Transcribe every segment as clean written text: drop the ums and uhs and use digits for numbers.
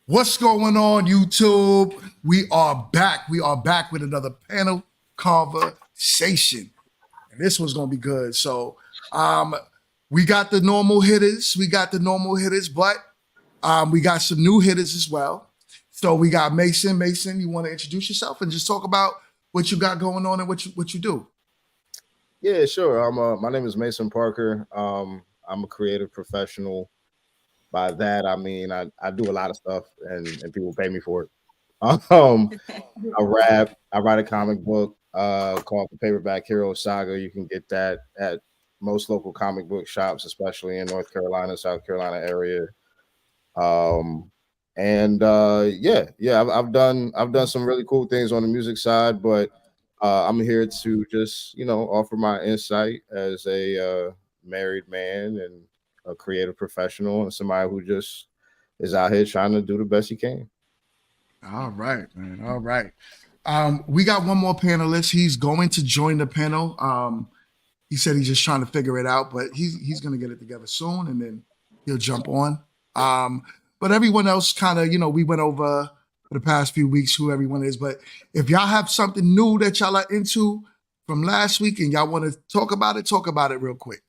What's going on, YouTube? We are back. We are back with another panel conversation. And this one's gonna be good. So we got the normal hitters. But we got some new hitters as well. So we got Mason. Mason, you want to introduce yourself and just talk about what you got going on and what you do? Yeah, sure. My name is Mason Parker. I'm a creative professional. By that I mean I do a lot of stuff and people pay me for it. Um, I rap. I write a comic book called the Paperback Hero Saga. You can get that at most local comic book shops, especially in North Carolina, South Carolina area. Um, and yeah, I've done some really cool things on the music side, but I'm here to just offer my insight as a married man and a creative professional and somebody who just is out here trying to do the best he can. All right, man. All right. We got one more panelist. He's going to join the panel. He said he's just trying to figure it out, but he's going to get it together soon, and then he'll jump on. But everyone else kind of, we went over for the past few weeks who everyone is. But if y'all have something new that y'all are into from last week and y'all want to talk about it real quick.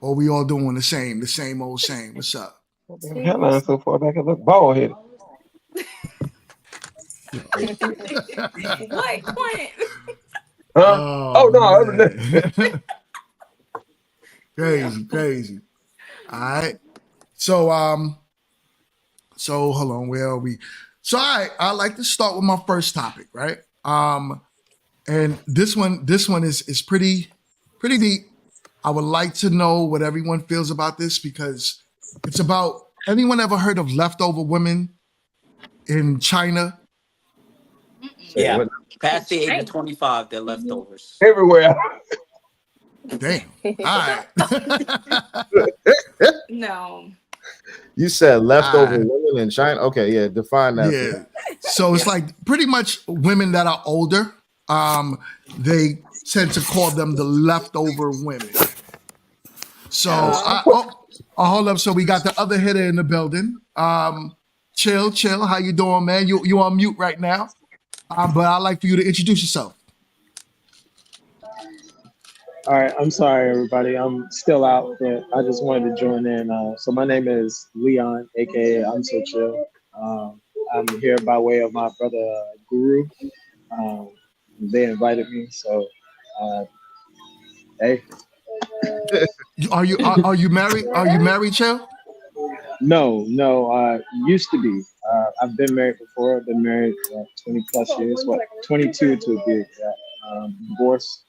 Or we all doing the same old same. What's up? Headline so far back, I look bald headed. What, Clint? Oh no! Crazy. All right. So hold on, where are we? So I like to start with my first topic, right? And this one is pretty deep. I would like to know what everyone feels about this because it's about, anyone ever heard of leftover women in China? Yeah, past the age of 25, they're leftovers. Everywhere. Damn. All right. No. You said leftover women in China. Okay, yeah, define that. Yeah. So it's like pretty much women that are older. They tend to call them the leftover women. So hold up. So we got the other hitter in the building. Chill. How you doing, man? You on mute right now. But I'd like for you to introduce yourself. All right, I'm sorry, everybody. I'm still out, but I just wanted to join in. So my name is Leon, aka I'm So Chill. I'm here by way of my brother Guru. They invited me, so hey. Are you married? Are you married, Chill? No. Used to be. I've been married before. I've been married 20 plus years. 22 to be exact. Divorced.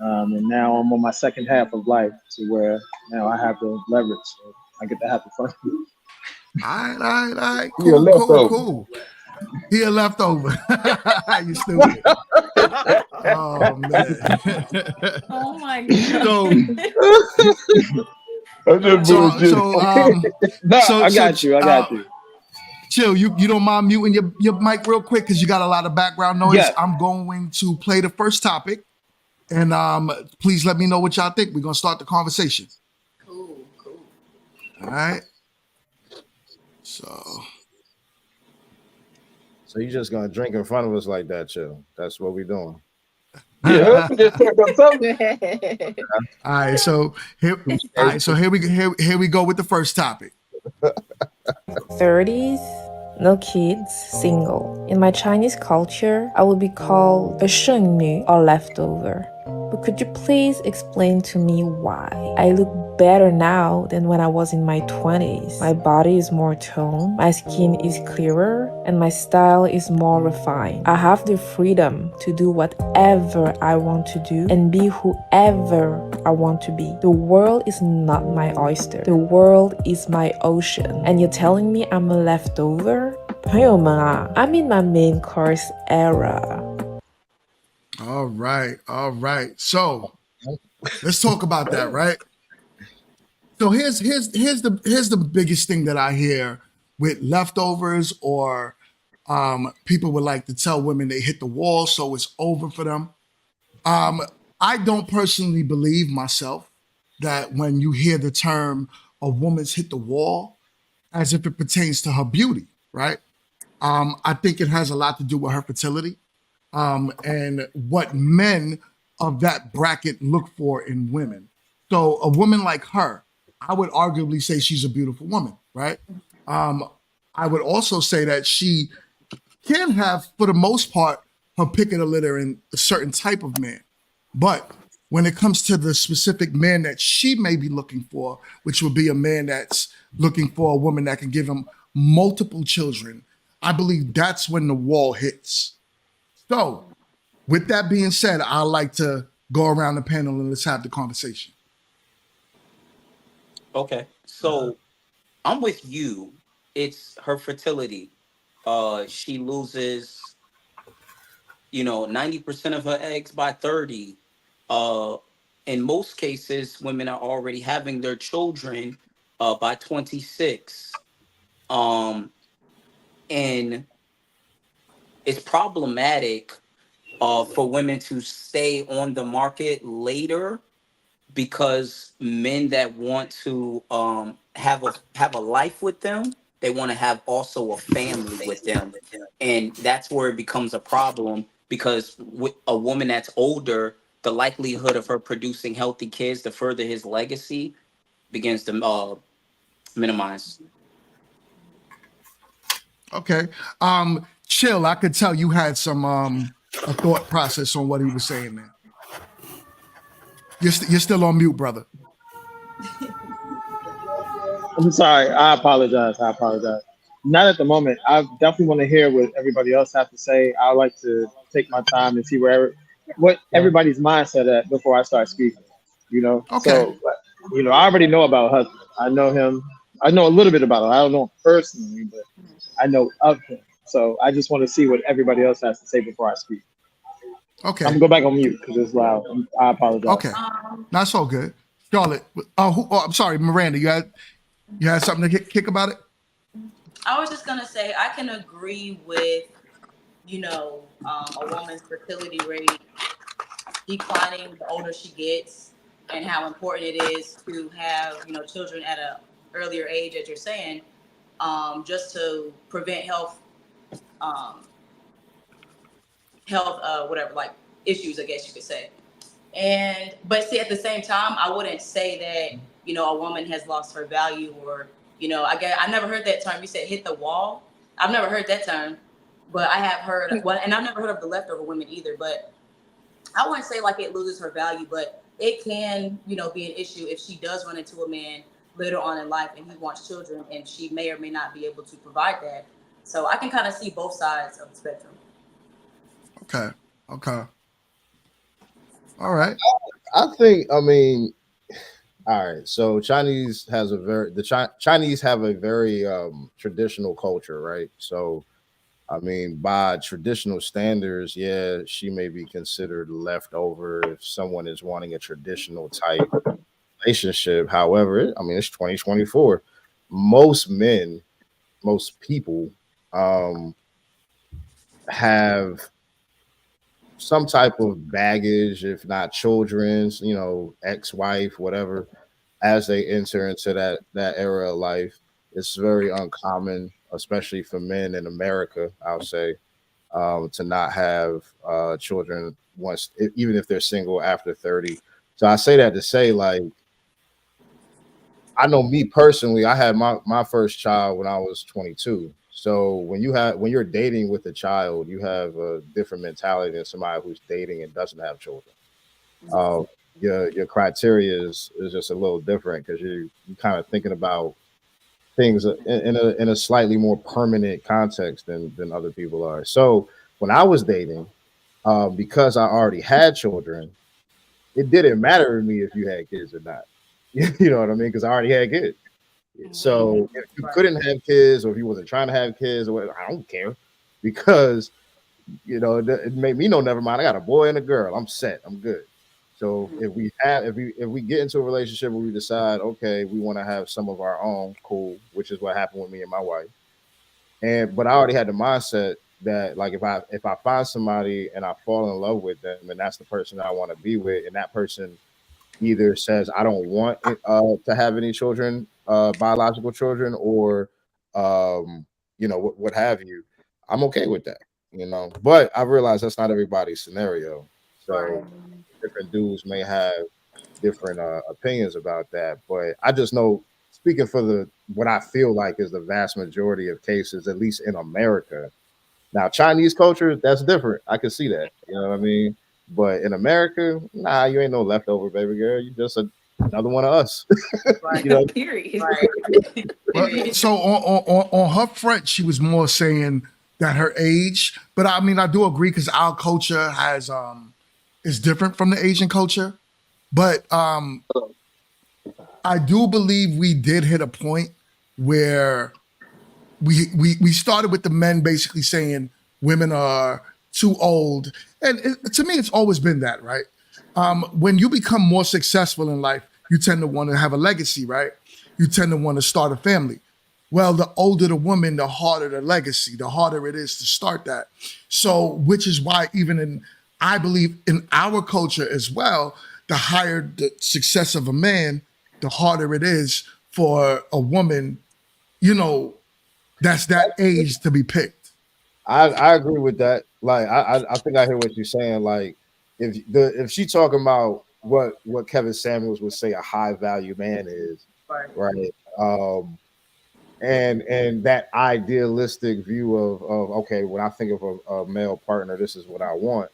And now I'm on my second half of life to where now I have the leverage. So I get to have the fun. All right. Cool. He a leftover. You stupid. Oh man. Oh my god. I got you. Chill, you don't mind muting your mic real quick because you got a lot of background noise. Yeah. I'm going to play the first topic. And please let me know what y'all think. We're gonna start the conversation. Cool. All right. So you're just gonna drink in front of us like that, Chill? That's what we're doing. Yeah, all right. So here we go with the first topic. 30s, no kids, single. In my Chinese culture, I would be called a 剩女 or leftover. But could you please explain to me why? I look better now than when I was in my 20s. My body is more toned, my skin is clearer, and my style is more refined. I have the freedom to do whatever I want to do and be whoever I want to be. The world is not my oyster. The world is my ocean. And you're telling me I'm a leftover? 朋友们啊, I'm in my main course era. All right. So let's talk about that, right? So here's the biggest thing that I hear with leftovers, or people would like to tell women they hit the wall, so it's over for them. I don't personally believe myself that when you hear the term a woman's hit the wall, as if it pertains to her beauty, right? I think it has a lot to do with her fertility, and what men of that bracket look for in women. So a woman like her, I would arguably say she's a beautiful woman, right? Um, I would also say that she can have, for the most part, her pick of the litter in a certain type of man. But when it comes to the specific man that she may be looking for, which would be a man that's looking for a woman that can give him multiple children, I believe that's when the wall hits. So, with that being said, I like to go around the panel and let's have the conversation. Okay. So I'm with you. It's her fertility. She loses, 90% of her eggs by 30. Uh, in most cases, women are already having their children by 26. Um, and it's problematic for women to stay on the market later because men that want to have a life with them, they want to have also a family with them, and that's where it becomes a problem because with a woman that's older, the likelihood of her producing healthy kids to further his legacy begins to minimize. Okay. Chill, I could tell you had some a thought process on what he was saying there. You're still on mute, brother. I'm sorry. I apologize. Not at the moment. I definitely want to hear what everybody else has to say. I like to take my time and see what everybody's mindset at before I start speaking. Okay. So I already know about husband. I know him. I know a little bit about him. I don't know him personally, but I know of him. So I just want to see what everybody else has to say before I speak. Okay. I'm gonna go back on mute because it's loud. I apologize. Okay. That's all good. Charlotte. I'm sorry, Miranda. You had something to kick about it? I was just gonna say I can agree with a woman's fertility rate declining the older she gets, and how important it is to have children at a earlier age, as you're saying, just to prevent um, whatever, like issues, I guess you could say. But see, at the same time, I wouldn't say that a woman has lost her value, or I never heard that term. You said hit the wall. I've never heard that term, but I have heard and I've never heard of the leftover women either. But I wouldn't say like it loses her value, but it can be an issue if she does run into a man later on in life and he wants children, and she may or may not be able to provide that. So I can kind of see both sides of the spectrum. Okay. All right. I think, I mean, all right. So Chinese has Chinese have a very traditional culture, right? So I mean, by traditional standards, yeah, she may be considered leftover if someone is wanting a traditional type relationship. However, I mean, it's 2024. Most men, most people have some type of baggage, if not children's, ex-wife, whatever, as they enter into that era of life. It's very uncommon, especially for men in America, I'll say, to not have children once, even if they're single after 30. So I say that to say, like, I know me personally, I had my first child when I was 22. So when you're dating with a child, you have a different mentality than somebody who's dating and doesn't have children. Your criteria is just a little different because you're kind of thinking about things in a slightly more permanent context than other people are. So when I was dating, because I already had children, it didn't matter to me if you had kids or not. You know what I mean? Because I already had kids. So if you couldn't have kids, or if you wasn't trying to have kids, or whatever, I don't care, because it made me know. Never mind. I got a boy and a girl. I'm set. I'm good. So if we get into a relationship where we decide, okay, we want to have some of our own, cool, which is what happened with me and my wife. But I already had the mindset that, like, if I find somebody and I fall in love with them, and that's the person that I want to be with, and that person either says I don't want to have any children, biological children, or what have you. I'm okay with that, But I realize that's not everybody's scenario. So different dudes may have different opinions about that. But I just know, speaking for what I feel like is the vast majority of cases, at least in America. Now, Chinese culture, that's different. I can see that. You know what I mean? But in America, nah, you ain't no leftover, baby girl. You just another one of us. Period. But, so on her front, she was more saying that her age. But I mean, I do agree because our culture is different from the Asian culture. But I do believe we did hit a point where we started with the men basically saying women are too old, and to me, it's always been that, right? When you become more successful in life, you tend to want to have a legacy, right? You tend to want to start a family. Well, the older the woman, the harder the legacy, the harder it is to start that. So, which is why I believe in our culture as well, the higher the success of a man, the harder it is for a woman, that's that age to be picked. I agree with that. Like I think I hear what you're saying. Like if she talking about what Kevin Samuels would say a high value man is, right? And that idealistic view of okay, when I think of a male partner, this is what I want.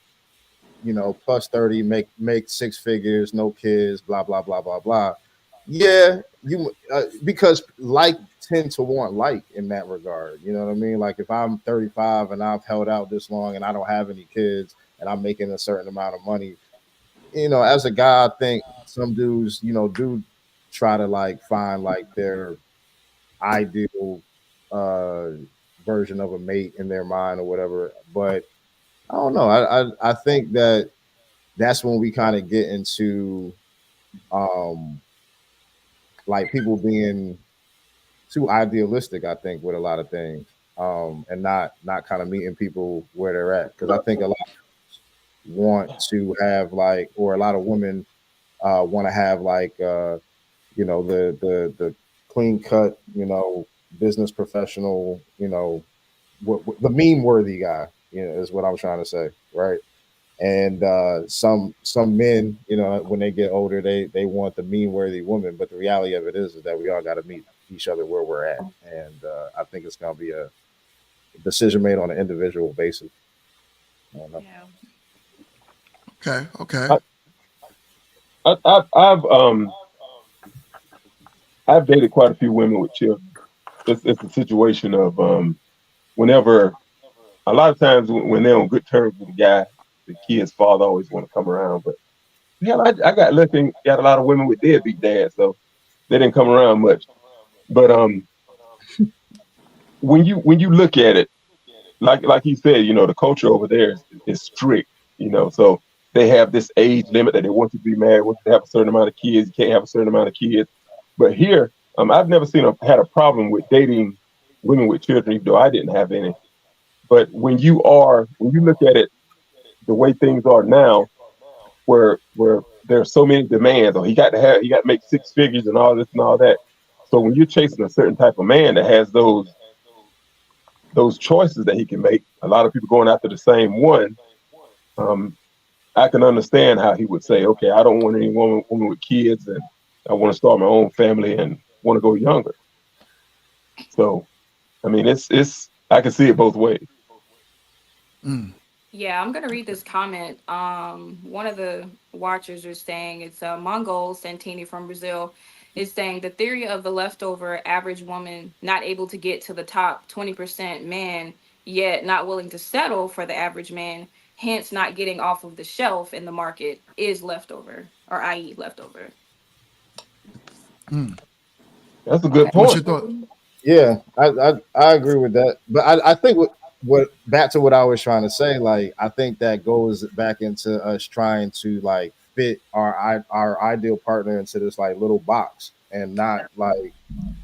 Plus 30, make six figures, no kids, blah blah blah blah blah. Yeah, because like tend to want like in that regard. You know what I mean? Like if I'm 35 and I've held out this long and I don't have any kids and I'm making a certain amount of money, as a guy, I think some dudes, do try to like find like their ideal version of a mate in their mind or whatever. But I don't know. I think that's when we kind of get into like people being too idealistic, I think, with a lot of things, and not kind of meeting people where they're at. Because I think a lot want to have like, or a lot of women want to have like, the clean cut, business professional, the meme worthy guy, is what I'm trying to say, right? And some men, when they get older, they want the meme worthy woman. But the reality of it is that we all got to meet each other where we're at, and I think it's gonna be a decision made on an individual basis. I don't know. Okay. I've dated quite a few women with children. It's a situation of whenever a lot of times when they're on good terms with the guy, the kid's father always want to come around. But hell, I got lucky, got a lot of women with deadbeat dads, so they didn't come around much. But when you look at it, like he said, the culture over there is strict, so they have this age limit that they want you to be married, want you to have a certain amount of kids, you can't have a certain amount of kids. But here, I've never had a problem with dating women with children, even though I didn't have any. But when you look at it, the way things are now, where there's so many demands, or he got to make six figures and all this and all that. So when you're chasing a certain type of man that has those choices that he can make, a lot of people going after the same one. I can understand how he would say, okay, I don't want any woman with kids, and I want to start my own family and want to go younger. So, I mean, it's I can see it both ways. Yeah, I'm gonna read this comment. One of the watchers are saying it's Mongol Santini from Brazil is saying the theory of the leftover average woman not able to get to the top 20% man, yet not willing to settle for the average man, hence not getting off of the shelf in the market is leftover, or i.e. leftover. That's a good What's your point. thought? Yeah, I agree with that. But I think what back to what I was trying to say, like I think that goes back into us trying to like fit our ideal partner into this like little box and not like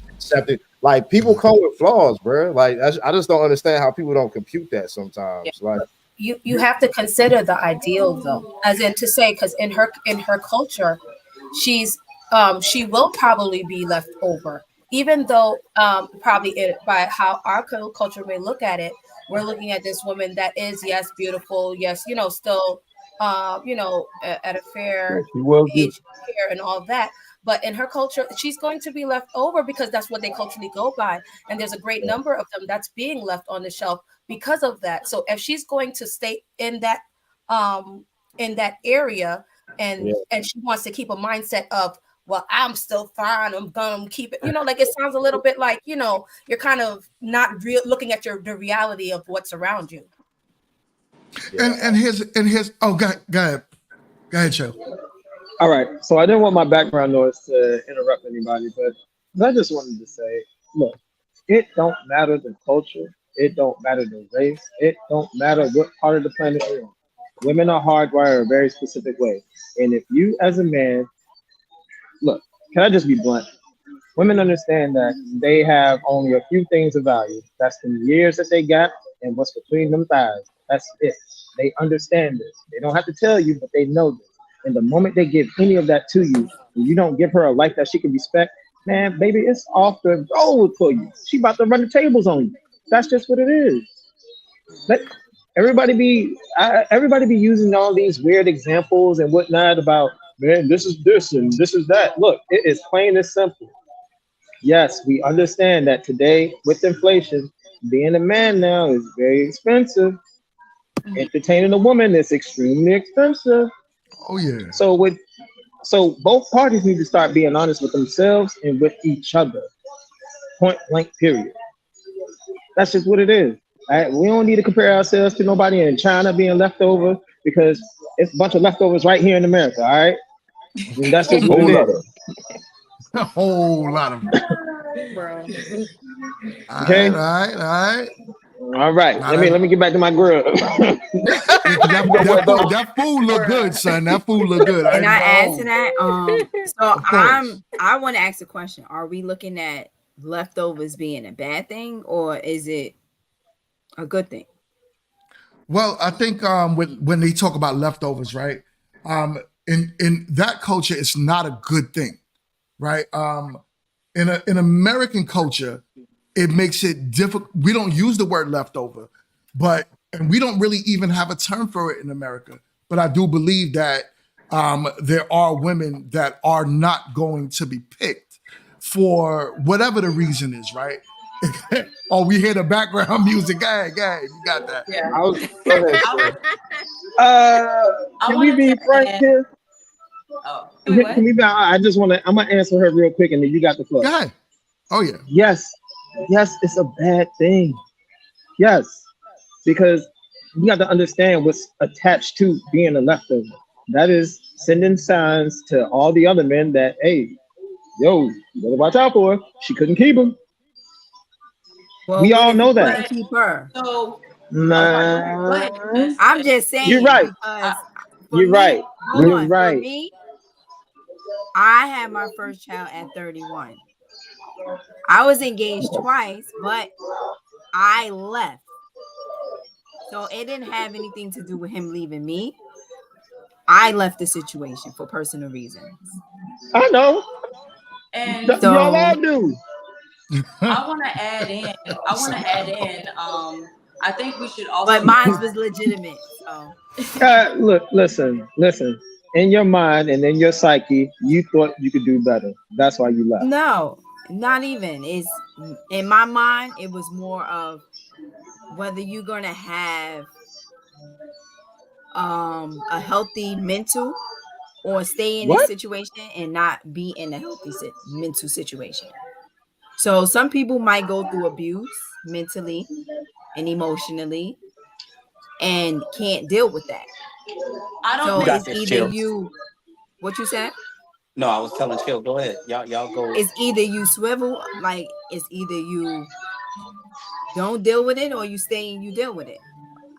accept it. Like people come with flaws, bro. Like I just don't understand how people don't compute that sometimes. Like You have to consider the ideal though, as in to say, because in her culture, she will probably be left over even though probably by how our culture may look at it, we're looking at this woman that is, yes, beautiful, yes, still at a Yeah, fair she was good. age here and all that. But in her culture, she's going to be left over because that's what they culturally go by. And there's a great number of them that's being left on the shelf because of that. So if she's going to stay in that area, and she wants to keep a mindset of, well, I'm still fine, I'm gonna keep it, like it sounds a little bit like, you're kind of not real looking at the reality of what's around you. And here's oh, go ahead, Joe. All right. So I didn't want my background noise to interrupt anybody, but I just wanted to say, look, it don't matter the culture, it don't matter the race, it don't matter what part of the planet you're on. Women are hardwired a very specific way. And if you as a man, look, can I just be blunt? Women understand that they have only a few things of value. That's the years that they got and what's between them thighs. That's it. They understand this. They don't have to tell you, but they know this. And the moment they give any of that to you, and you don't give her a life that she can respect, man, baby, it's off the road for you. She about to run the tables on you. That's just what it is. Let everybody be using all these weird examples and whatnot about, man, this is this and this is that. Look, it is plain and simple. Yes, we understand that today with inflation, being a man now is very expensive. Entertaining a woman is extremely expensive. Oh yeah. So both parties need to start being honest with themselves and with each other. Point blank, period. That's just what it is. All right? We don't need to compare ourselves to nobody in China being left over, because it's a bunch of leftovers right here in America. All right, and that's just what Whole it lot is. of A whole lot of Bro. Okay. All right. Let me get back to my grill. That food look good, son. That food look good. Can I add to know. that? So Of course. I want to ask a question. Are we looking at leftovers being a bad thing, or is it a good thing? Well, I think when they talk about leftovers, right? In that culture, it's not a good thing, right? In American culture, it makes it difficult. We don't use the word leftover, and we don't really even have a term for it in America. But I do believe that there are women that are not going to be picked for whatever the reason is, right? Oh, we hear the background music. Go ahead, you got that. Yeah. Go ahead, sir. I Can we wanted be to frank add. here? Oh, Wait, what? Can we be? I'm gonna answer her real quick, and then you got the floor. Go ahead. Oh yeah. Yes, it's a bad thing. Yes, because you got to understand what's attached to being a leftover. That is sending signs to all the other men that, hey, yo, you better watch out for her. She couldn't keep him. Well, We what all if know you that. couldn't keep her? so Nah, go ahead. I'm just saying, you're right. because for You're me, right. hold You're on, right. for me, I had my first child at 31. I was engaged twice, but I left. So it didn't have anything to do with him leaving me. I left the situation for personal reasons. I know. And Y'all all So do. I want to add in. I think we should also. but mine was legitimate. So Look, listen. In your mind and in your psyche, you thought you could do better. That's why you left. no, not even. It's in my mind, it was more of whether you're gonna have a healthy mental or stay in this What? situation and not be in a healthy mental situation. So some people might go through abuse mentally and emotionally and can't deal with that. I don't So You got think. it's this, either Chill. you, what you said? No, I was telling Chill. Go ahead. Y'all go. It's either you swivel, like it's either you don't deal with it or you stay and you deal with it.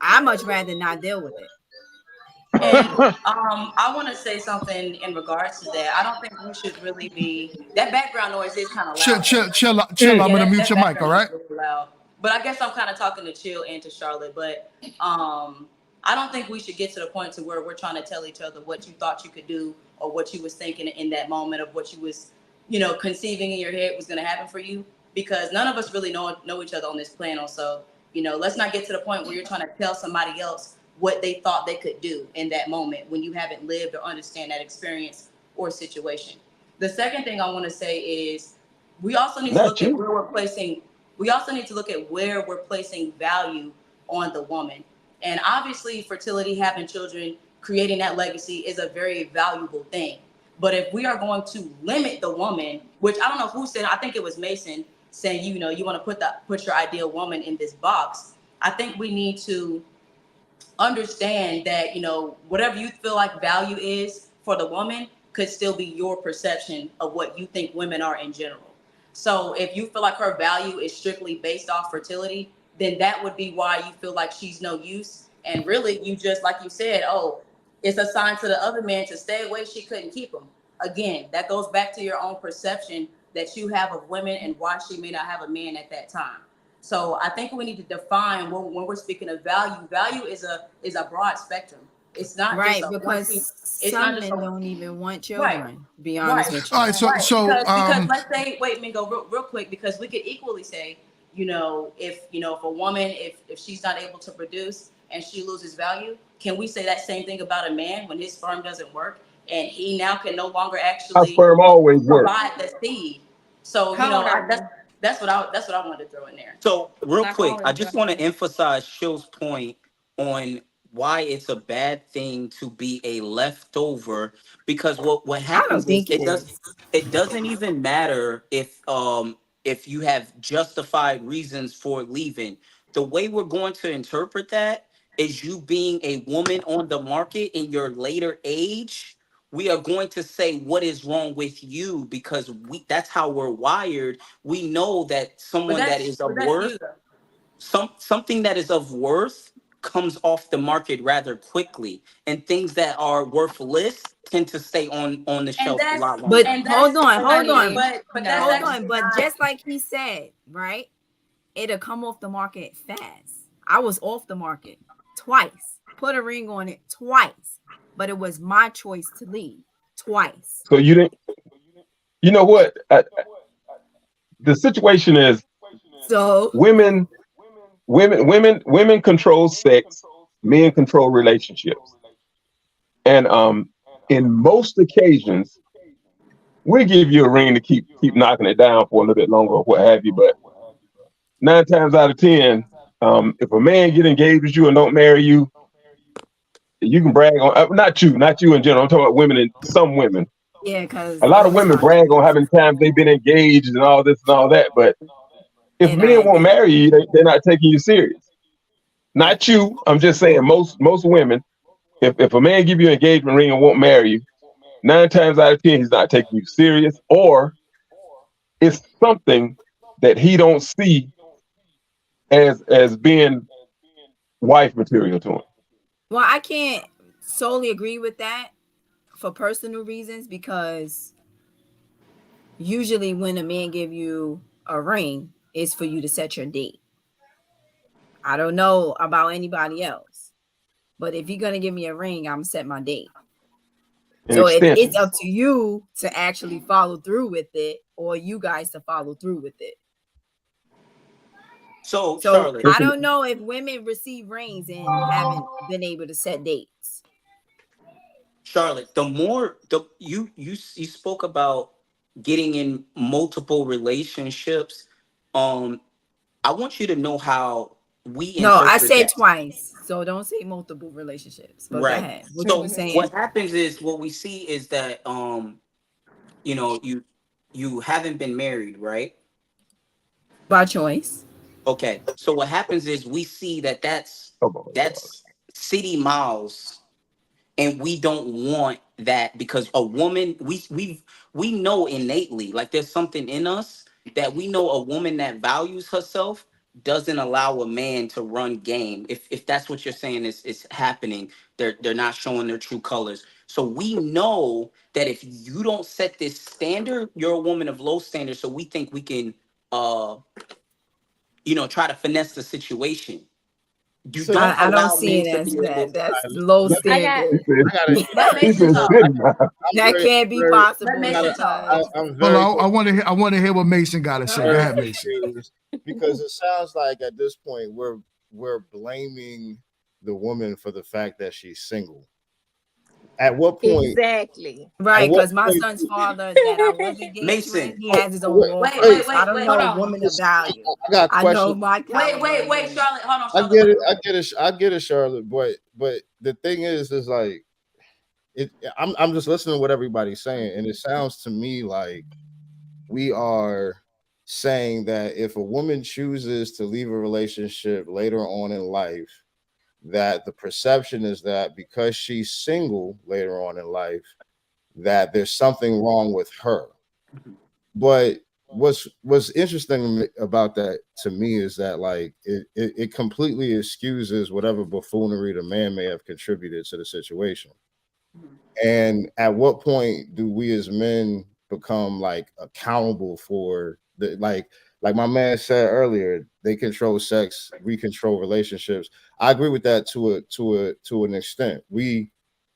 I much rather not deal with it. And I want to say something in regards to that. I don't think we should really be. That background noise is kind of loud. Chill. I'm gonna Yeah, mute that your mic. All background right. is really loud. But I guess I'm kind of talking to Chill and to Charlotte. But I don't think we should get to the point to where we're trying to tell each other what you thought you could do or what you was thinking in that moment of what you was conceiving in your head was going to happen for you, because none of us really know each other on this planet. So, let's not get to the point where you're trying to tell somebody else what they thought they could do in that moment when you haven't lived or understand that experience or situation. The second thing I want to say is we also need to Not look at you. where we're placing we also need to look at where we're placing value on the woman. And obviously fertility, having children, creating that legacy is a very valuable thing. But if we are going to limit the woman, which I don't know who said, I think it was Mason saying, you want to put your ideal woman in this box. I think we need to understand that whatever you feel like value is for the woman could still be your perception of what you think women are in general. So if you feel like her value is strictly based off fertility, then that would be why you feel like she's no use. And really, you just, like you said, oh, it's a sign to the other man to stay away, she couldn't keep him. Again, that goes back to your own perception that you have of women and why she may not have a man at that time. So I think we need to define when we're speaking of value. Value is a broad spectrum. It's not just Right, a one piece. because It's not some just men a don't even want right, children, to be honest right, with All you. right. So right. so Because let's say, wait, Mingo, real quick, because we could equally say, if a woman, if she's not able to produce and she loses value, can we say that same thing about a man when his sperm doesn't work and he now can no longer Our actually sperm always work. provide the seed? So However, that's what I wanted to throw in there. So real not gonna quick, I always just want to happen. emphasize Shill's point on why it's a bad thing to be a leftover, because what I don't happens is think it is. it doesn't even matter if you have justified reasons for leaving. The way we're going to interpret that is you being a woman on the market in your later age. We are going to say what is wrong with you because that's how we're wired. We know that But someone that is of that's worth, you though. something that is of worth comes off the market rather quickly, and things that are worthless tend to stay on the And shelf a that's lot But longer. and hold that's on, So hold honey, on, honey, but that's hold no. on. actually But not. just like he said, right? It'll come off the market fast. I was off the market twice, put a ring on it twice, but it was my choice to leave twice. So you didn't. You know what? The situation is So women, women control sex, men control relationships, and in most occasions, we give you a ring to keep knocking it down for a little bit longer or what have you. But 9 times out of 10, if a man get engaged with you and don't marry you, you can brag on not you in general. I'm talking about women and some women. yeah, A because lot of those women are brag on how many times they've been engaged and all this and all that. But if and I men won't agree. marry you, they're not taking you serious. Yeah. Not you. I'm just saying most women. If a man give you an engagement ring and won't marry you, 9 times out of 10 he's not taking you serious, or it's something that he don't see as being wife material to him. Well, I can't solely agree with that for personal reasons because usually when a man give you a ring, it's for you to set your date. I don't know about anybody else, but if you're gonna give me a ring, I'm gonna set my date. An So it's extension. up to you to actually follow through with it, or you guys to follow through with it. So So Charlotte, I It's an, don't know if women receive rings and haven't been able to set dates. Charlotte, the more the you spoke about getting in multiple relationships. Um, I want you to know how we No, I interpret said that. twice, so don't say multiple relationships. But go Right. ahead. What you were So saying? what happens is what we see is that you know, you haven't been married, right? By choice. Okay. So what happens is we see that oh my God. that's city miles, and we don't want that because a woman we know innately, like there's something in us that we know a woman that values herself doesn't allow a man to run game. If that's what you're saying is happening, they're not showing their true colors. So we know that if you don't set this standard, you're a woman of low standard. So we think we can uh try to finesse the situation. You So don't I don't allow see men it to as be able. that. That's I, low let me, I got standard. I gotta, Let He Mason said, talk. sit now. I'm That very, can't be very, Let possible Mason talk. I'm Hold very, on, I want to hear what Mason got to say. Go very ahead, Mason. confused because it sounds like at this point we're blaming the woman for the fact that she's single. At what point? Exactly. At Right, what because my point? son's father that I was engaged with, Mason, he Oh, has his own wait, law Wait, firm. wait, wait, So I wait, don't wait. know hold a on. woman of value. I got I know questions. my caliber of Wait, women. Charlotte. Hold on, I Charlotte. get Wait, it. wait. I get it, Charlotte. But the thing is like it. I'm just listening to what everybody's saying, and it sounds to me like we are saying that if a woman chooses to leave a relationship later on in life, that the perception is that because she's single later on in life, that there's something wrong with her. But what's interesting about that to me is that like it completely excuses whatever buffoonery the man may have contributed to the situation. And at what point do we as men become like accountable for the like my man said earlier, they control sex, we control relationships. I agree with that to an extent. We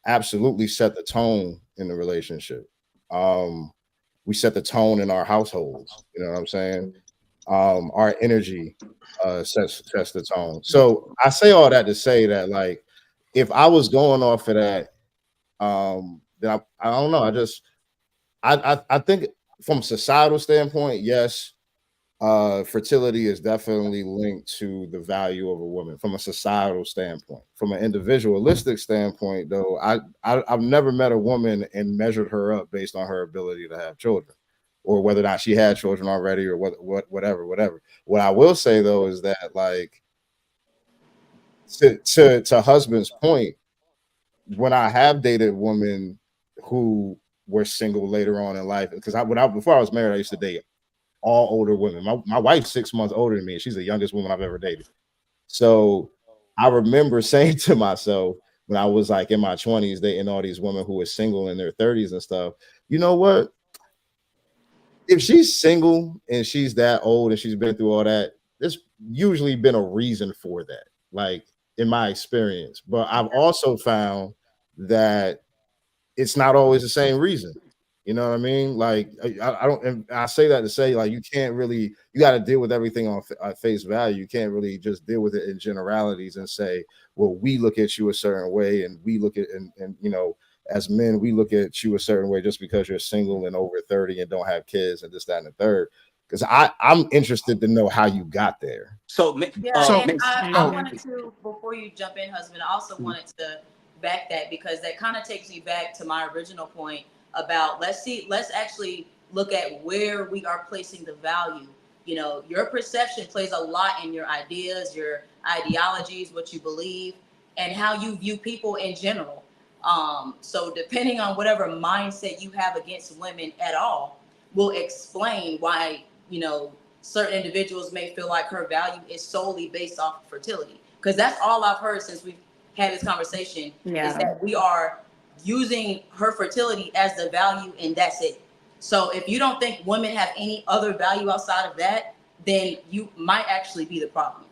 absolutely set the tone in the relationship. We set the tone in our households. You know what I'm saying? Our energy sets the tone. So I say all that to say that like if I was going off of that, then I don't know. I think from a societal standpoint, yes, fertility is definitely linked to the value of a woman from a societal standpoint. From an individualistic standpoint, though, I've never met a woman and measured her up based on her ability to have children, or whether or not she had children already, or whatever. What I will say though is that like to husband's point, when I have dated women who were single later on in life, because before I was married, I used to date all older women. My wife's 6 months older than me, and she's the youngest woman I've ever dated. So I remember saying to myself when I was like in my 20s, dating all these women who were single in their 30s and stuff, you know what? If she's single and she's that old and she's been through all that, there's usually been a reason for that, like in my experience. But I've also found that it's not always the same reason. You know what I mean? Like I don't, and I say that to say like you can't really, you got to deal with everything on face value. You can't really just deal with it in generalities and say, well, we look at you a certain way, and we look at and you know, as men, we look at you a certain way just because you're single and over 30 and don't have kids and this, that, and the third. Because I'm interested to know how you got there. so Yeah, So, and I oh, wanted to, before you jump in, husband, I also wanted to back that because that kind of takes me back to my original point about let's actually look at where we are placing the value. You know, your perception plays a lot in your ideas, your ideologies, what you believe, and how you view people in general. So depending on whatever mindset you have against women at all, will explain why, you know, certain individuals may feel like her value is solely based off of fertility. Because that's all I've heard since we've had this conversation is Yeah. that we are using her fertility as the value and that's it. So if you don't think women have any other value outside of that, then you might actually be the problem.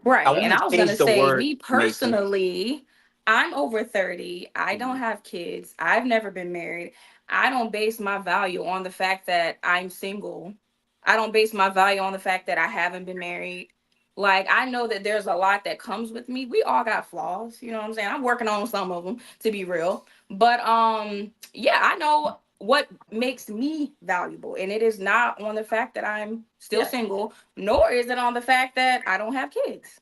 I Right. And want I to was change gonna the say, word, me Mason. personally, I'm over 30. I don't have kids. I've never been married. I don't base my value on the fact that I'm single. I don't base my value on the fact that I haven't been married. Like, I know that there's a lot that comes with me. We all got flaws, you know what I'm saying? I'm working on some of them, to be real. But yeah, I know what makes me valuable, and it is not on the fact that I'm still Yeah. single, nor is it on the fact that I don't have kids.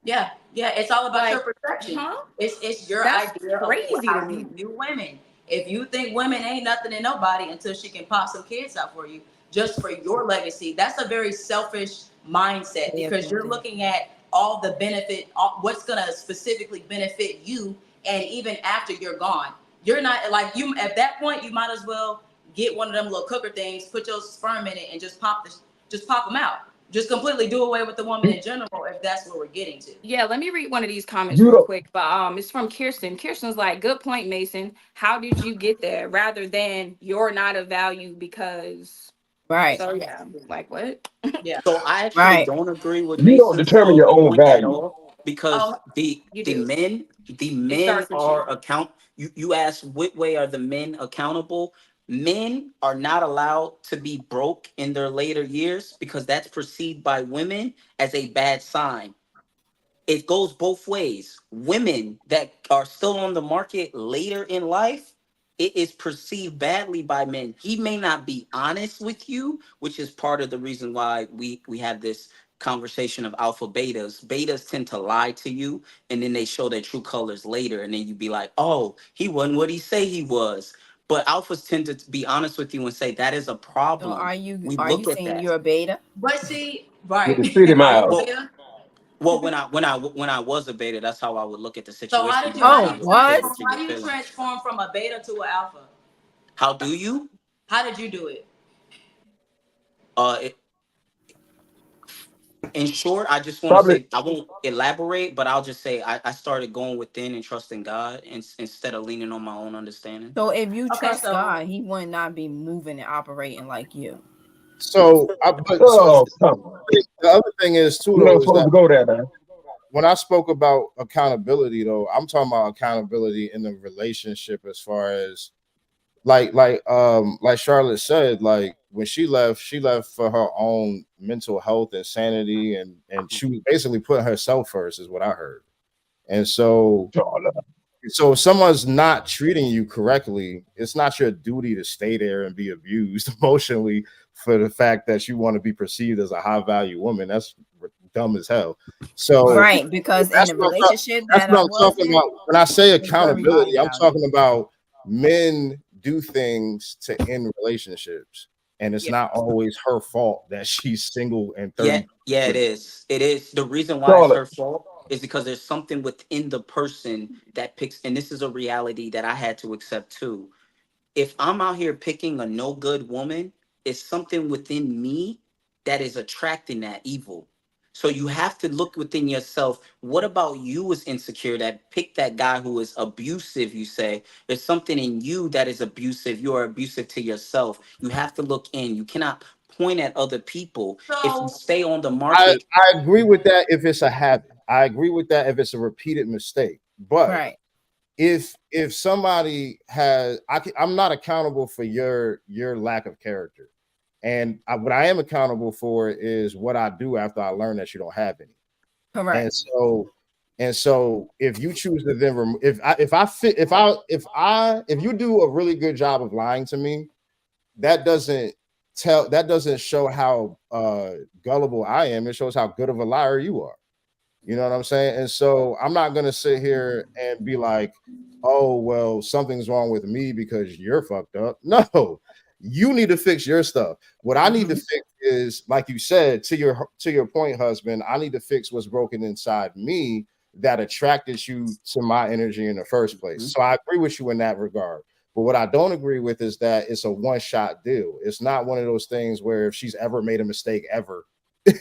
Yeah, it's all about your Like, perception. huh? It's your That's idea of crazy to how you me. view women. If you think women ain't nothing to nobody until she can pop some kids out for you, just for your legacy, that's a very selfish mindset Very because you're offended. looking at all the benefit, what's gonna specifically benefit you, and even after you're gone, you're not like you. At that point, you might as well get one of them little cooker things, put your sperm in it, and just pop them out. Just completely do away with the woman in general if that's what we're getting to. Yeah, let me read one of these comments You real don't. quick. But it's from Kirsten. Kirsten's like, good point, Mason. How did you get there? Rather than you're not of value because. Right. So yeah, like what? Yeah. So I actually Right. don't agree with You don't Mason's determine your own point at value. all. because Oh, you the do. men It starts with are you. you ask what way are the men accountable. Men are not allowed to be broke in their later years because that's perceived by women as a bad sign. It goes both ways. Women that are still on the market later in life, it is perceived badly by men. He may not be honest with you, which is part of the reason why we have this conversation of alpha betas. Betas tend to lie to you, and then they show their true colors later, and then you be like, "Oh, he wasn't what he say he was." But alphas tend to be honest with you and say that is a So problem. We are you look at saying that. you're a beta? But see, With right? the city Are you a miles. Well, beta? well, when I was a beta, that's how I would look at the So situation. You Oh, just never was? catered to how your do you feelings. transform from a beta to an alpha? How do you? How did you do it? It, in short, I just want to Probably say I won't elaborate, but I'll just say I started going within and trusting God instead of leaning on my own understanding. So if you Okay, trust so God, he would not be moving and operating like you. oh come on. The other thing is too You though don't is supposed that to go there, man. when I spoke about accountability though, I'm talking about accountability in the relationship as far as like Charlotte said, like when she left for her own mental health and sanity and she was basically putting herself first is what I heard. And so if someone's not treating you correctly, it's not your duty to stay there and be abused emotionally for the fact that you want to be perceived as a high value woman. That's dumb as hell. So Right, because in that's the what I'm, relationship that's that what I I'm was talking in, about. When I say it was very high accountability, I'm value. talking about men do things to end relationships, and it's yeah. not always her fault that she's single and Yeah, 30. yeah, it is. It is. The reason why it's Charlotte. her fault is because there's something within the person that picks, and this is a reality that I had to accept too. If I'm out here picking a no good woman, it's something within me that is attracting that evil. So you have to look within yourself. What about you is insecure that pick that guy who is abusive? You say there's something in you that is abusive. You are abusive to yourself. You have to look in. You cannot point at other people. If you So stay on the I, market, I agree with that if it's a habit. I agree with that if it's a repeated mistake. But Right. if somebody has, I'm not accountable for your lack of character, and what I am accountable for is what I do after I learn that you don't have any. Correct. And so if you choose to then if you do a really good job of lying to me, that doesn't show how gullible I am. It shows how good of a liar you are. You know what I'm saying? And so I'm not gonna sit here and be like, oh well, something's wrong with me because you're fucked up. No, you need to fix your stuff. What I need to Mhm, fix is, like you said, to your point, husband, I need to fix what's broken inside me that attracted you to my energy in the first place. mhm. So I agree with you in that regard. But what I don't agree with is that it's a one-shot deal. It's not one of those things where if she's ever made a mistake ever,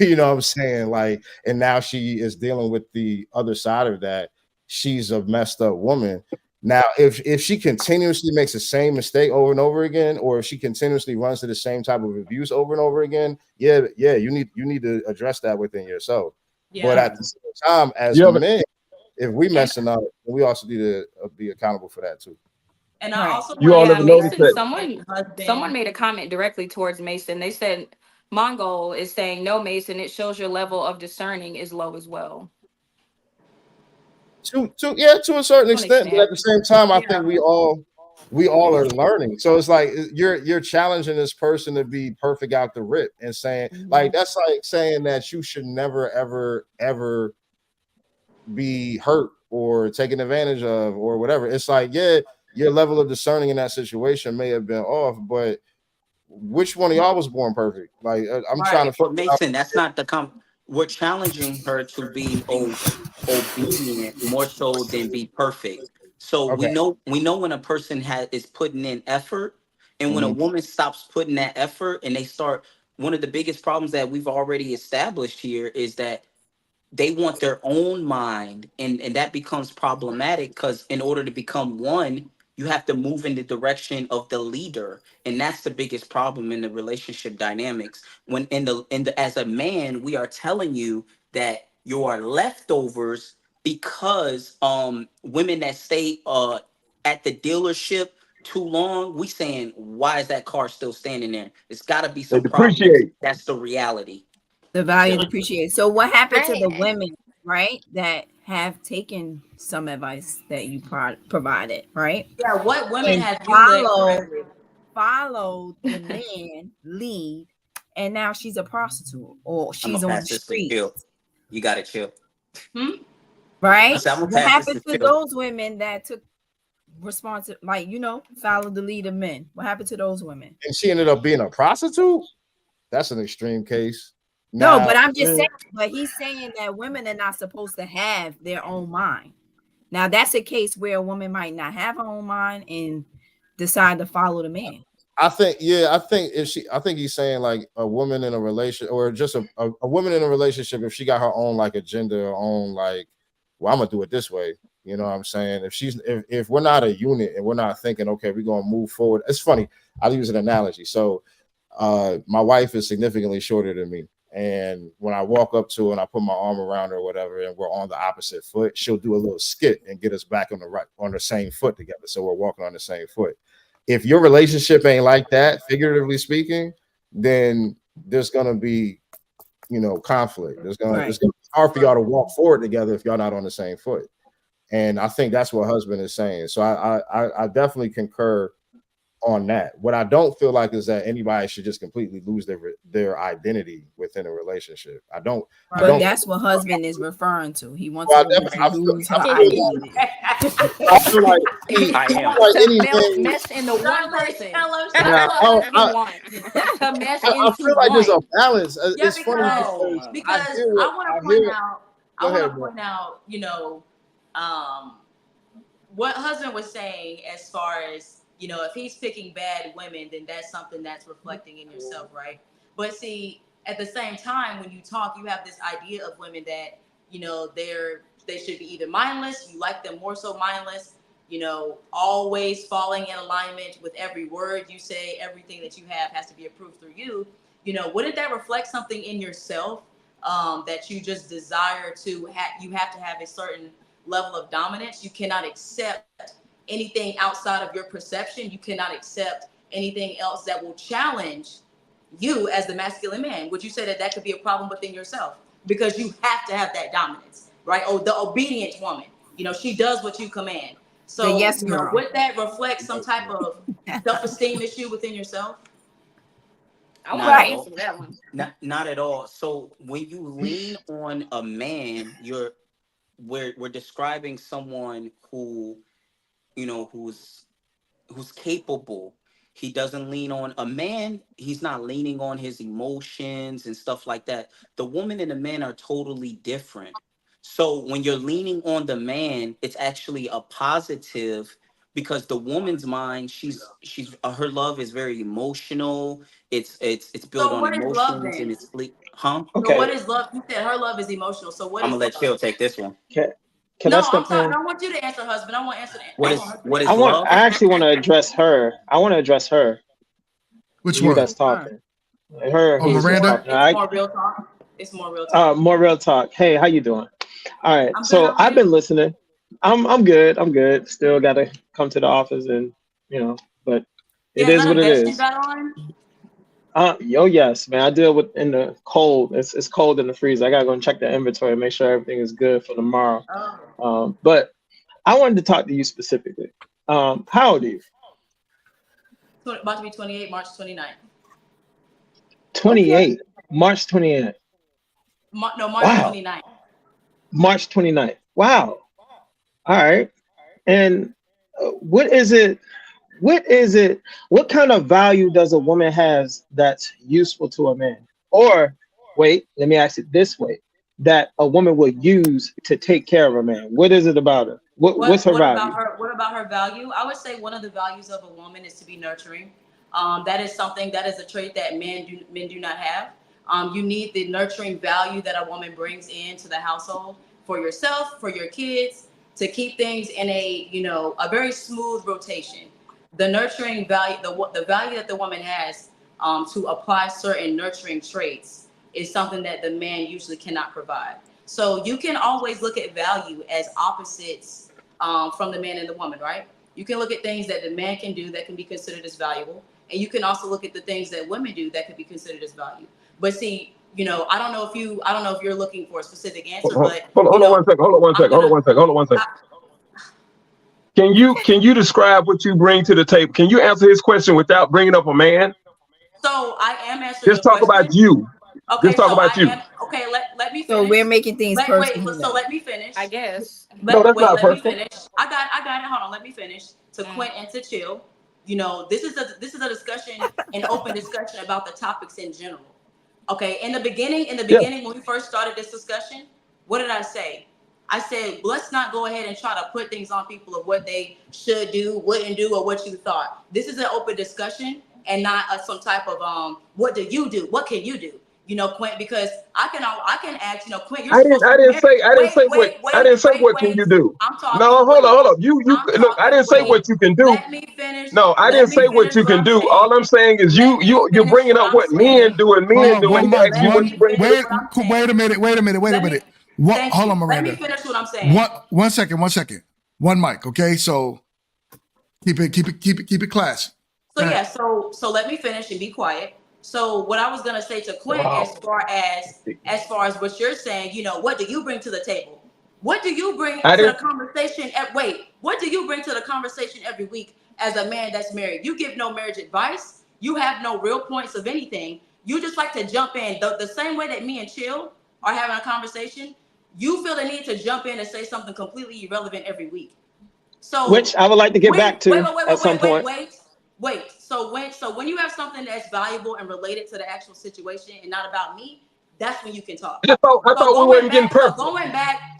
you know what I'm saying? Like, and now she is dealing with the other side of that. She's a messed up woman. Now, if she continuously makes the same mistake over and over again, or if she continuously runs to the same type of abuse over and over again, yeah, you need to address that within yourself. But yeah, at the same time, as You ever men, if we and messing up, we also need to be accountable for that too. I Right. also you wanted all to Yeah, ever go notice back Mason, that? to what someone husband. made a comment directly towards Mason. They said Mongol is saying no, Mason, it shows your level of discerning is low as well. To a certain To an extent, but at extent. the same time, I think Yeah. we all are learning. So it's like you're challenging this person to be perfect out the rip and saying, like, Mhm. that's like saying that you should never ever be hurt or taken advantage of or whatever. It's like, yeah, your level of discerning in that situation may have been off, but which one of y'all was born perfect? Like, I'm trying to Right. But figure out. Mason, that's not the we're challenging her to be obedient more so than be perfect. So Okay. we know when a person is putting in effort, and when a Mhm. woman stops putting that effort and they start, one of the biggest problems that we've already established here is that they want their own mind, and that becomes problematic because in order to become one, you have to move in the direction of the leader, and that's the biggest problem in the relationship dynamics. When in the as a man, we are telling you that your leftovers because women that stay at the dealership too long, we saying why is that car still standing there? It's got to be They some problems. depreciate. That's the reality. The value depreciates. So what happened to the I- women, right, that have taken some advice that you provided, right? Yeah, what women And have you led correctly? followed the man lead, and now she's a prostitute or I'm gonna she's on the pass this to street, chill. You gotta chill. Hmm? I right? said I'm gonna What pass this happened to to chill. those women that took responsive, like, followed the lead of men? What happened to those women? And she ended up being a prostitute. That's an extreme case. No, Now, but I'm just saying, but he's saying that women are not supposed to have their own mind. Now that's a case where a woman might not have her own mind and decide to follow the man. I think he's saying like a woman in a relationship or just a woman in a relationship, if she got her own like agenda, her own like, well, I'm gonna do it this way. You know what I'm saying? If we're not a unit and we're not thinking, okay, we're gonna move forward. It's funny. I'll use an analogy. So my wife is significantly shorter than me. And when I walk up to her and I put my arm around her or whatever, and we're on the opposite foot, she'll do a little skit and get us back on the same foot together. So we're walking on the same foot. If your relationship ain't like that, figuratively speaking, then there's gonna be, conflict. It's gonna be hard for y'all to walk forward together if y'all not on the same foot. And I think that's what husband is saying. So I definitely concur on that. What I don't feel like is that anybody should just completely lose their identity within a relationship. I don't. That's what husband is referring to. He wants Well, to lose her feel identity. I feel like I am. anything. Mesh into one person. Now, That's what husband wants. To mesh I into feel like there's a one. balance. Yeah, It's funny because I hear what I I want hear. to point out, what husband was saying as far as, if he's picking bad women, then that's something that's reflecting in yourself, right? But see, at the same time, when you talk, you have this idea of women that, they should be either mindless, you like them more so mindless, always falling in alignment with every word you say, everything that you have has to be approved through you. Wouldn't that reflect something in yourself, that you just desire to have? You have to have a certain level of dominance. You cannot accept anything outside of your perception. You cannot accept anything else that will challenge you as the masculine man. Would you say that could be a problem within yourself? Because you have to have that dominance, right? Oh, the obedient woman, she does what you command. So, The yes girl. would that reflect some type of self-esteem issue within yourself? I want Not to at all. answer that one. Not at all. So when you lean on a man, we're describing someone who, who's capable. He doesn't lean on a man. He's not leaning on his emotions and stuff like that. The woman and the man are totally different. So when you're leaning on the man, it's actually a positive because the woman's mind, she's her love is very emotional. It's built So on what is love emotions and then? it's huh? So what is love? You said her love is emotional. So what I'm is gonna let love? Chill take this one. Can I No, I'm step sorry. in? I don't want you to answer, husband. I want to answer that. What I is want husband what to is answer. love? I actually want to address her. I want to address her. Which You one? that's talking. Her Oh, who's Miranda? talking. It's more real talk. It's more real talk. More real talk. Hey, how you doing? All right. I'm good. So How are I've you? been listening. I'm good. I'm good. Still got to come to the office and but it Yeah, is is that what a it vest you is. got on? Yes, man. I deal with in the cold. It's cold in the freezer. I gotta go and check the inventory and make sure everything is good for tomorrow. Oh. But I wanted to talk to you specifically. How old are you? About to be 28, March 29th. 28. March 28th. March Wow. 29th. March 29th. Wow. All right. And what is it? What kind of value does a woman has that's useful to a man? Or wait, let me ask it this way: that a woman would use to take care of a man. What is it about her? What's her value? What about her value? I would say one of the values of a woman is to be nurturing. That is a trait that men do not have. You need the nurturing value that a woman brings into the household for yourself, for your kids, to keep things in a very smooth rotation. The nurturing value, the value that the woman has to apply certain nurturing traits is something that the man usually cannot provide. So you can always look at value as opposites from the man and the woman, right? You can look at things that the man can do that can be considered as valuable, and you can also look at the things that women do that could be considered as value. But see, I don't know if you're looking for a specific answer, but Hold on one second. Hold on one second. Hold on one second. Hold on one second. Can you describe what you bring to the table? Can you answer his question without bringing up a man? So I am answering Just the talk about question. you. Okay, Just talk so about you. let me finish. So we're making things personal. Wait, so let me finish. I guess. No, that's not Let me personal. finish. I got it. Hold on, let me finish. To Quint and to Chill. This is a discussion, an open discussion about the topics in general. Okay. In the beginning, when we first started this discussion, what did I say? I said, let's not go ahead and try to put things on people of what they should do, wouldn't do, or what you thought. This is an open discussion and not some type of what do you do? What can you do? Quint, because I can ask, Quint, you're supposed to be married. I didn't say what can you do. I'm talking. No, hold on. You look, I didn't say what you can do. Let me finish. No, I didn't say what you can do. All I'm saying is you're bringing up what men do and men do, and he asked you what you bring to the table. Wait a minute. What? Hold on, Let me Miranda. finish what I'm saying. One second. One mic, okay? So keep it classy. So yeah, so let me finish and be quiet. So what I was gonna say to Quinn, as far as what you're saying, what do you bring to the table? What do you bring to the conversation? What do you bring to the conversation every week as a man that's married? You give no marriage advice. You have no real points of anything. You just like to jump in the same way that me and Chill are having a conversation. You feel the need to jump in and say something completely irrelevant every week. So which I would like to get back to at some point. Wait. So when you have something that's valuable and related to the actual situation and not about me, that's when you can talk. I thought we weren't getting personal. Going back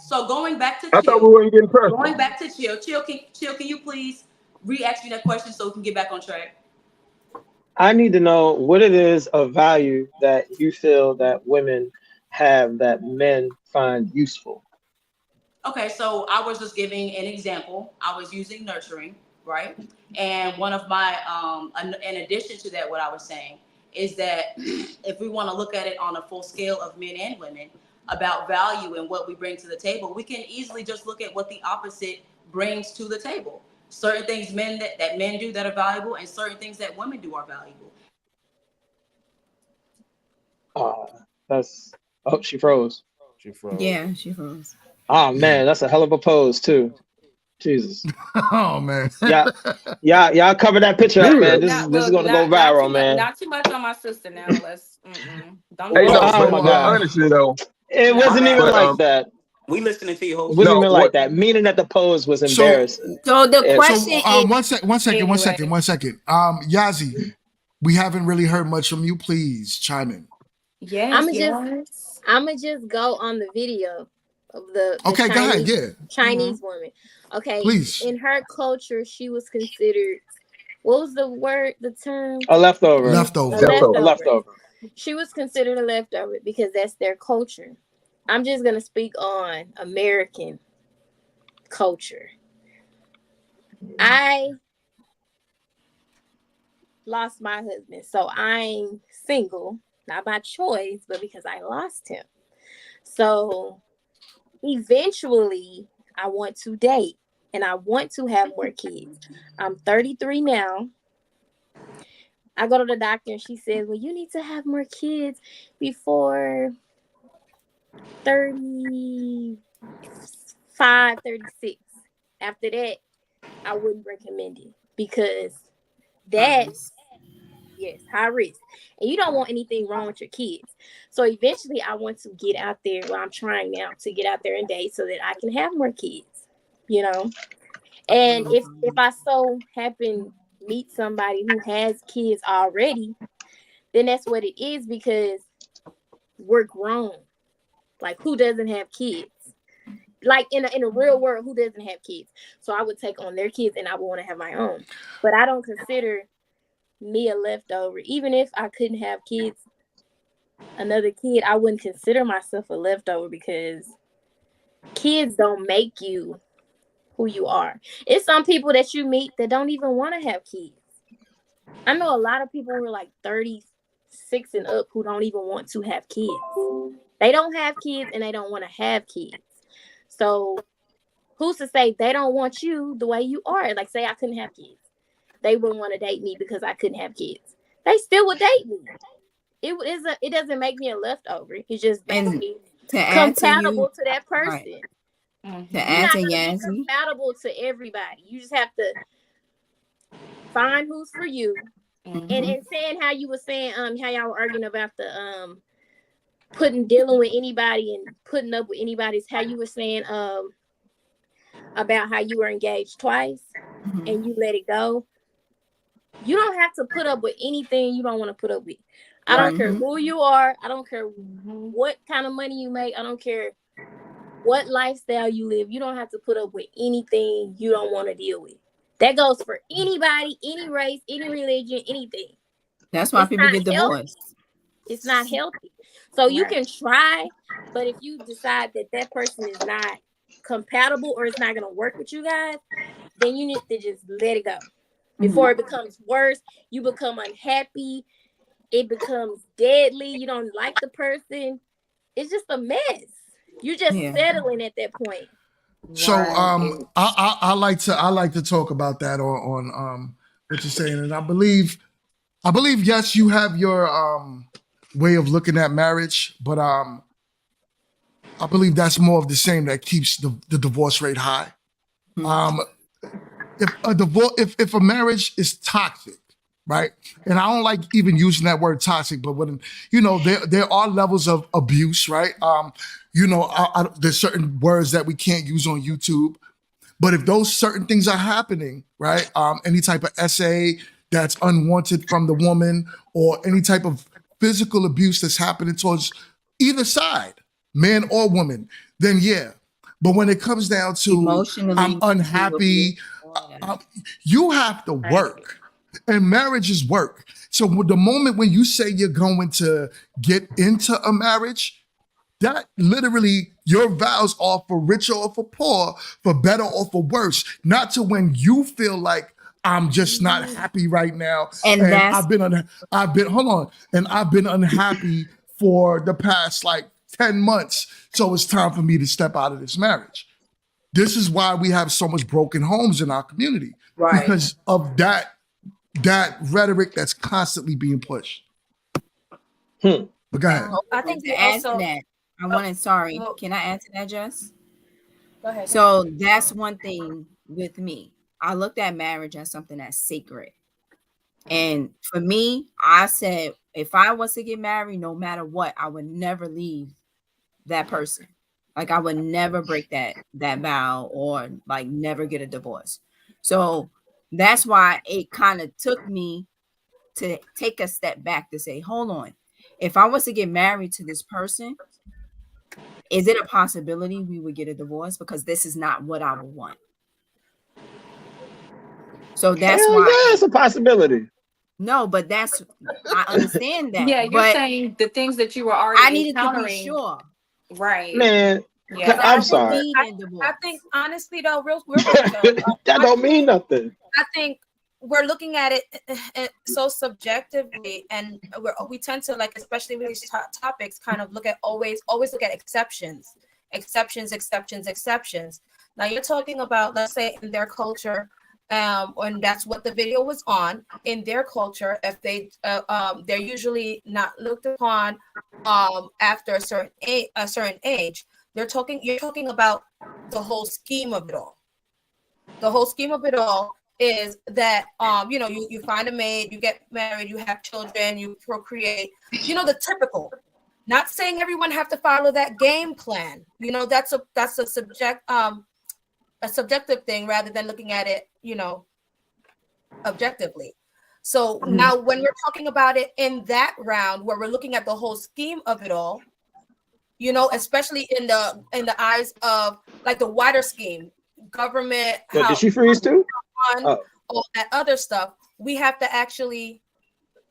to I thought we weren't getting personal. Going back to Chill. Chill, can you please re-ask me that question so we can get back on track? I need to know what it is of value that you feel that women have that men find useful. Okay, so I was just giving an example. I was using nurturing, right? And one of my, in addition to that, what I was saying is that if we want to look at it on a full scale of men and women about value and what we bring to the table, we can easily just look at what the opposite brings to the table. Certain things that men do that are valuable, and certain things that women do are valuable. She froze. Yeah, she froze. Oh man, that's a hell of a pose too. Jesus. Oh man. Y'all cover that picture up, man. This is gonna go viral, man. Not too much on my sister now. Let's don't. Hey, no, oh my God. Honestly though, it wasn't even like that. We listening to you, host. It wasn't even like that. Meaning that the pose was embarrassing. So the question is one second. Yazi, we haven't really heard much from you. Please chime in. Yes, I'm gonna just go on the video of the okay, Chinese, go ahead. Yeah, Chinese woman. Okay, please. In her culture, she was considered. What was the word? The term? A leftover. A leftover. She was considered a leftover because that's their culture. I'm just gonna speak on American culture. I lost my husband, so I'm single, not by choice, but because I lost him. So eventually I want to date and I want to have more kids. I'm 33 now. I go to the doctor and she says, well, you need to have more kids before 35, 36. After that, I wouldn't recommend it because that's, yes, high risk. And you don't want anything wrong with your kids. So eventually I want to get out there. Well, I'm trying now to get out there and date so that I can have more kids, And if I so happen meet somebody who has kids already, then that's what it is because we're grown. Like, who doesn't have kids? Like, in a real world, who doesn't have kids? So I would take on their kids and I would want to have my own. But I don't consider me a leftover. Even if I couldn't have another kid, I wouldn't consider myself a leftover because kids don't make you who you are. It's some people that you meet that don't even want to have kids. I know a lot of people who are like 36 and up who don't even want to have kids. They don't have kids and they don't want to have kids. So who's to say they don't want you the way you are? Like, say I couldn't have kids. They wouldn't want to date me because I couldn't have kids. They still would date me. It doesn't make me a leftover. It just makes me compatible to that person. Right. Mhm. To You're add not to gonna be Yazzie, compatible to everybody. You just have to find who's for you. Mhm. And saying how you were saying how y'all were arguing about the dealing with anybody and putting up with anybody's how you were saying about how you were engaged twice and you let it go. You don't have to put up with anything you don't want to put up with. I don't care who you are. I don't care what kind of money you make. I don't care what lifestyle you live. You don't have to put up with anything you don't want to deal with. That goes for anybody, any race, any religion, anything. that's why It's people not get healthy. divorced. It's not healthy. So you Right. can try, but if you decide that that person is not compatible or it's not going to work with you guys, then you need to just let it go before it becomes worse. You become unhappy. It becomes deadly. You don't like the person. It's just a mess. You're just Yeah. settling at that point. So Right. I like to talk about that on what you're saying, and I believe yes, you have your way of looking at marriage, but I believe that's more of the same that keeps the divorce rate high. If a divorce, if a marriage is toxic, right? And I don't like even using that word toxic, but when there are levels of abuse, right? There's certain words that we can't use on YouTube, but if those certain things are happening, right? Any type of essay that's unwanted from the woman, or any type of physical abuse that's happening towards either side, man or woman, then yeah. But when it comes down to Emotionally, I'm unhappy, you have to work. And marriage is work. So the moment when you say you're going to get into a marriage, that literally your vows are for richer or for poor, for better or for worse, not to when you feel like I'm just not happy right now. And And that's I've been unhappy for the past like 10 months. So it's time for me to step out of this marriage. This is why we have so much broken homes in our community, because of that rhetoric that's constantly being pushed. But go ahead. I think to you add to also. that, I wanted, sorry, Well, can I add to that, Jess? go ahead. So that's one thing with me. I looked at marriage as something that's sacred. And for me, I said, if I was to get married, no matter what, I would never leave that person. Like, I would never break that vow, or like never get a divorce. So that's why it kind of took me to take a step back to say, hold on, if I was to get married to this person, is it a possibility we would get a divorce? Because this is not what I would want. So that's Hell why. yeah, it's a possibility. No, but I understand that. Yeah, you're but saying the things that you were already I needed to be encountering. sure. Right. Man, Yeah. I'm I sorry. think honestly though, real quick though, That don't mean nothing. I think we're looking at it so subjectively, and we tend to, like, especially with these topics, kind of always look at exceptions. Now you're talking about, let's say, in their culture, and that's what the video was on. In their culture, if they're usually not looked upon after a certain age. You're talking about the whole scheme of it all. The whole scheme of it all is that you find a mate, you get married, you have children, you procreate, the typical. Not saying everyone have to follow that game plan. That's a subjective thing, rather than looking at it objectively. So now when we're talking about it in that round, where we're looking at the whole scheme of it all, especially in the eyes of, like, the wider scheme, government, But how did she freeze too? all that other stuff, we have to actually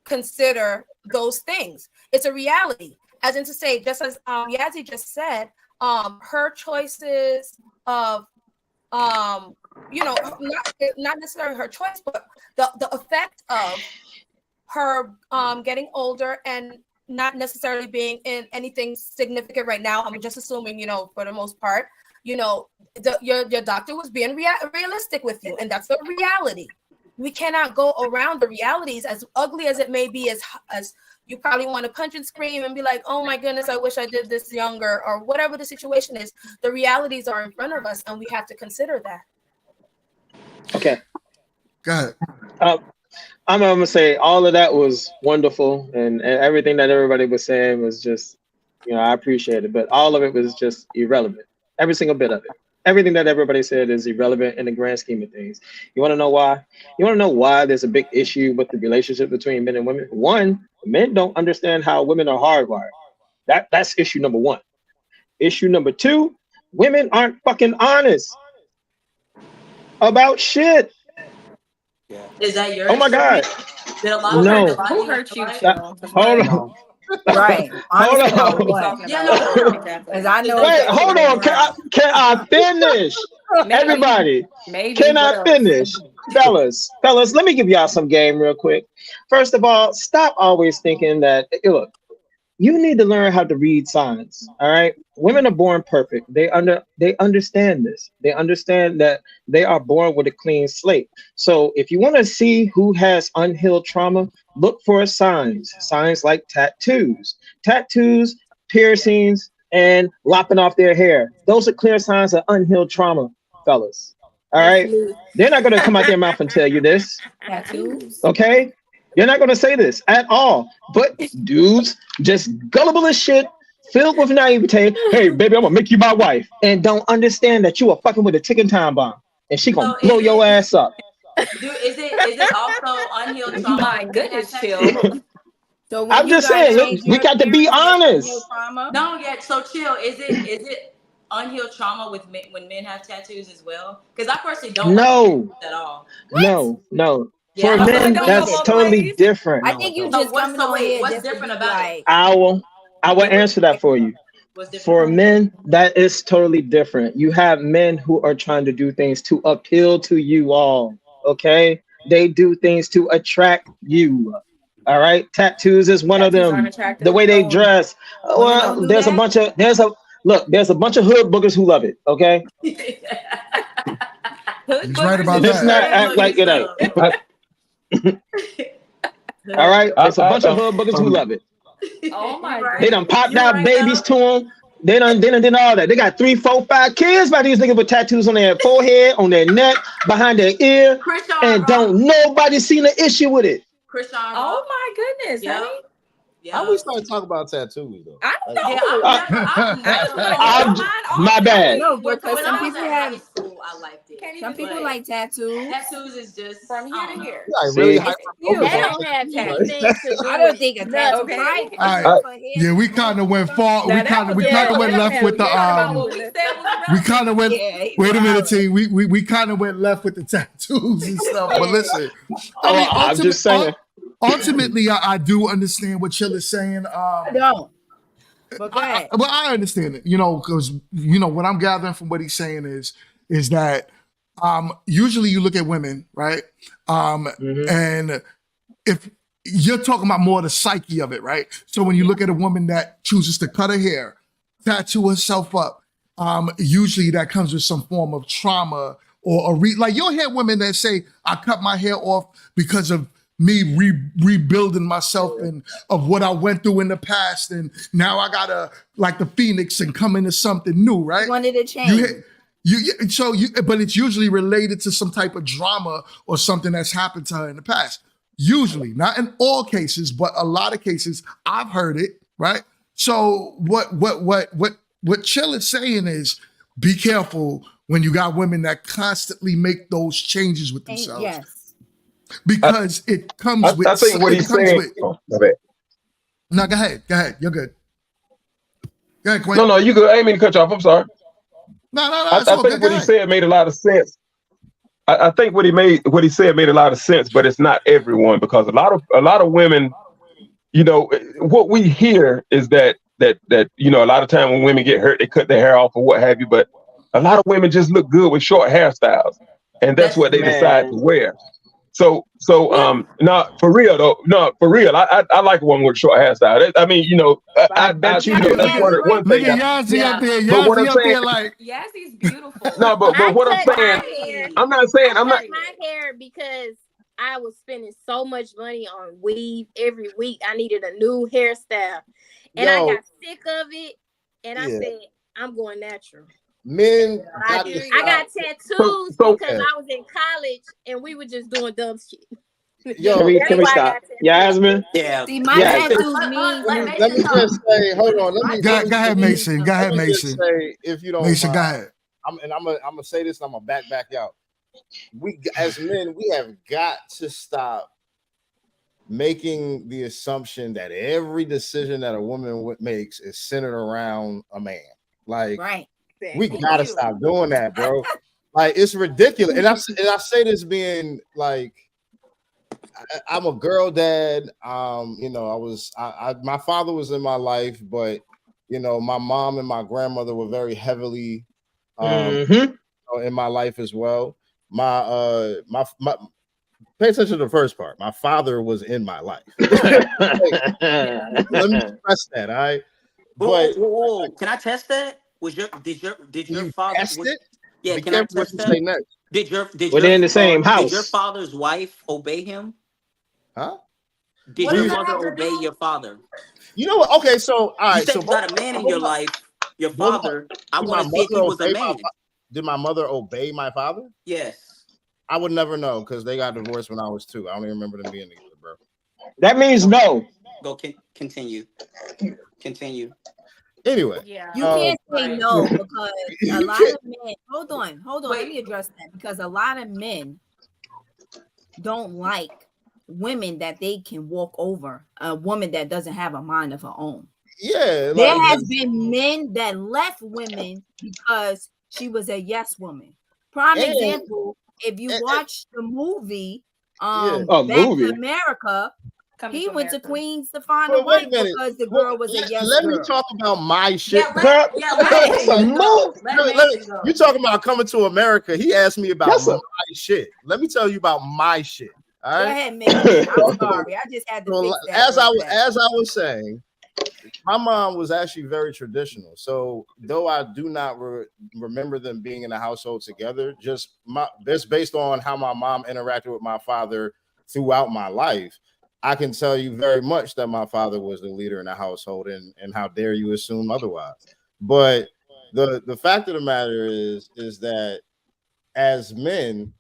consider those things. It's a reality, as in to say, just as Yazzie just said, her choices of not necessarily her choice, but the effect of her getting older and not necessarily being in anything significant right now, I'm just assuming, for the most part, your doctor was being realistic with you, and that's the reality. We cannot go around the realities, as ugly as it may be, as you probably want to punch and scream and be like, oh my goodness, I wish I did this younger, or whatever the situation is. The realities are in front of us, and we have to consider that. Okay. Go ahead. I'm gonna say all of that was wonderful, and everything that everybody was saying was just, I appreciate it, but all of it was just irrelevant. Every single bit of it. Everything that everybody said is irrelevant in the grand scheme of things. You want to know why? You want to know why there's a big issue with the relationship between men and women? One, men don't understand how women are hardwired. That's issue number one. Issue number two, women aren't fucking honest about shit. Yeah. Is that your Oh my God. Did a lot of No. Who hurt you, Right? Chill? Hold on. Right. Hold Honestly, about on. what? Yeah, no. Because I know Wait, it's hold on. Can I finish? Everybody, Maybe. can What I else? finish? Fellas, let me give y'all some game real quick. First of all, stop always thinking that, look, you need to learn how to read signs. All right. Women are born perfect. They understand this. They understand that they are born with a clean slate. So if you want to see who has unhealed trauma, look for signs. Signs like tattoos, piercings, and lopping off their hair. Those are clear signs of unhealed trauma, fellas. All right. They're not gonna come out their mouth and tell you this. Tattoos. Okay. You're not going to say this at all. But dudes, just gullible as shit, filled with naivete. Hey, baby, I'm going to make you my wife. And don't understand that you are fucking with a ticking time bomb. And she going to blow your ass up. Dude, is it also unhealed trauma? My goodness, Chill. So I'm just saying, we got to be honest. No, yeah. So Chill, is it unhealed trauma with men, when men have tattoos as well? Because I personally don't like tattoos at all. No. Yeah, For men, that's totally different. I think you just coming on here what's just to different be about like. I will answer that for you. For men, that is totally different. You have men who are trying to do things to appeal to you all. Okay, they do things to attract you. All right, tattoos is one of them. The way they dress. Well, there's a bunch of hood boogers who love it. Okay. He's right about Just not act like it ain't. All right, there's a bunch of hood boogers who love it. Oh my God. They done popped out babies to them. They done all that. They got 3, 4, 5 kids by these niggas with tattoos on their forehead, on their neck, behind their ear, and don't nobody seen an issue with it. Oh my goodness, honey. How we start talking about tattoos though? I don't know. My bad. No, because some people have. I liked it. Some people like tattoos. Tattoos is just from here to here. Like really That don't have anything to do. I don't think a tattoo. Okay. All right. Yeah, we kind of went far. We kind of went left with the We kind of went. Wait a minute, team. We kind of went left with the tattoos and stuff. But listen, I'm just saying. Ultimately, I do understand what Chill is saying. I don't. But go ahead. But I understand it, because what I'm gathering from what he's saying is that usually you look at women, right? And if you're talking about more the psyche of it, right? So when you look at a woman that chooses to cut her hair, tattoo herself up, usually that comes with some form of trauma or like you'll hear women that say, I cut my hair off because of me rebuilding myself and of what I went through in the past, and now I gotta like the phoenix and come into something new, right? Wanted to change. But it's usually related to some type of drama or something that's happened to her in the past. Usually, not in all cases, but a lot of cases I've heard it, right? So what Chill is saying is, be careful when you got women that constantly make those changes with themselves. Yes. Because it comes with. I think what he's saying. My bad. No, go ahead. You're good. Go ahead, Quinn. No, you good. I ain't mean to cut you off. I'm sorry. No. I think what he said made a lot of sense. I think what he said made a lot of sense, but it's not everyone, because a lot of women, what we hear is that a lot of time when women get hurt, they cut their hair off or what have you. But a lot of women just look good with short hairstyles, and that's what they decide to wear. So no, for real though. No, for real. I like a woman with a short hairstyle. I mean, I bet you that's do. one Look thing. at Yazzie up there. But what I'm Yazzie up saying, there like Yassie's beautiful. no, but I what I'm cut saying, my hair. I'm not saying I I'm not. cut my hair because I was spending so much money on weave every week. I needed a new hairstyle, and I got sick of it. And I said, I'm going natural. Men I got did. to I stop. got tattoos because I was in college and we were just doing dumb shit. Yo, Can we stop? Yasmin? Yeah. See, my Yeah. tattoos mean let me just say, hold on. go ahead, Mason. Go ahead, let me just Mason. say, if you don't Mason, mind, go ahead. I'm gonna say this, and I'm gonna back out. We as men, we have got to stop making the assumption that every decision that a woman makes is centered around a man. Like, right. we gotta stop doing that, bro. Like, it's ridiculous. And I say this being like, I'm a girl dad. My father was in my life, but my mom and my grandmother were very heavily in my life as well. My pay attention to the first part. My father was in my life. Let me stress that, all right? But Whoa. Can I test that? Did your father test it? Yeah, Be can I careful what test you that? say next. Well, they're in the same Did your house. father's wife obey him? Huh? Did your mother obey your father? You know what? Okay, so all right. You said So you got a man in your life, your father. I want to see if he was a man. Did my mother obey my father? Yes. I would never know because they got divorced when I was 2. I don't even remember them being together, bro. That means no. Go continue. Continue. Anyway, You can't say no because a lot of men. Hold on. Let me address that because a lot of men don't like women that they can walk over. A woman that doesn't have a mind of her own. Yeah, there has been men that left women because she was a yes woman. Prime example: if you watch the movie, Back to America. He went to Queens to find a wife because the girl was a yes Let girl. me talk about my shit. You talking about coming to America? He asked me about my shit. Let me tell you about my shit. All right. Go ahead, man. I'm sorry. I just had to fix that. As I was saying, my mom was actually very traditional. So though I do not remember them being in a household together, just based on how my mom interacted with my father throughout my life, I can tell you very much that my father was the leader in the household, and how dare you assume otherwise. But the fact of the matter is that as men,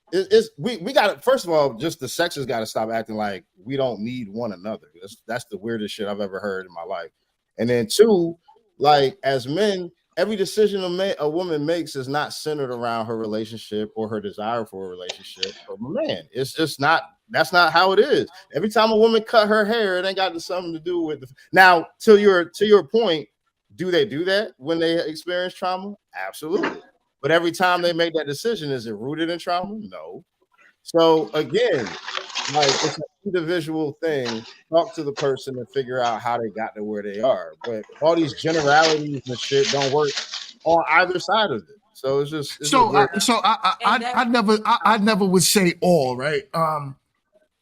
we got to, first of all, just the sexes got to stop acting like we don't need one another. That's the weirdest shit I've ever heard in my life. And then 2, like, as men, every decision a woman makes is not centered around her relationship or her desire for a relationship with a man. It's just not. That's not how it is. Every time a woman cut her hair, it ain't got something to do with now. To your point, do they do that when they experience trauma? Absolutely. But every time they make that decision, is it rooted in trauma? No. So again, like, it's an individual thing. Talk to the person and figure out how they got to where they are. But all these generalities and shit don't work on either side of it. So it's just I never would say all, right.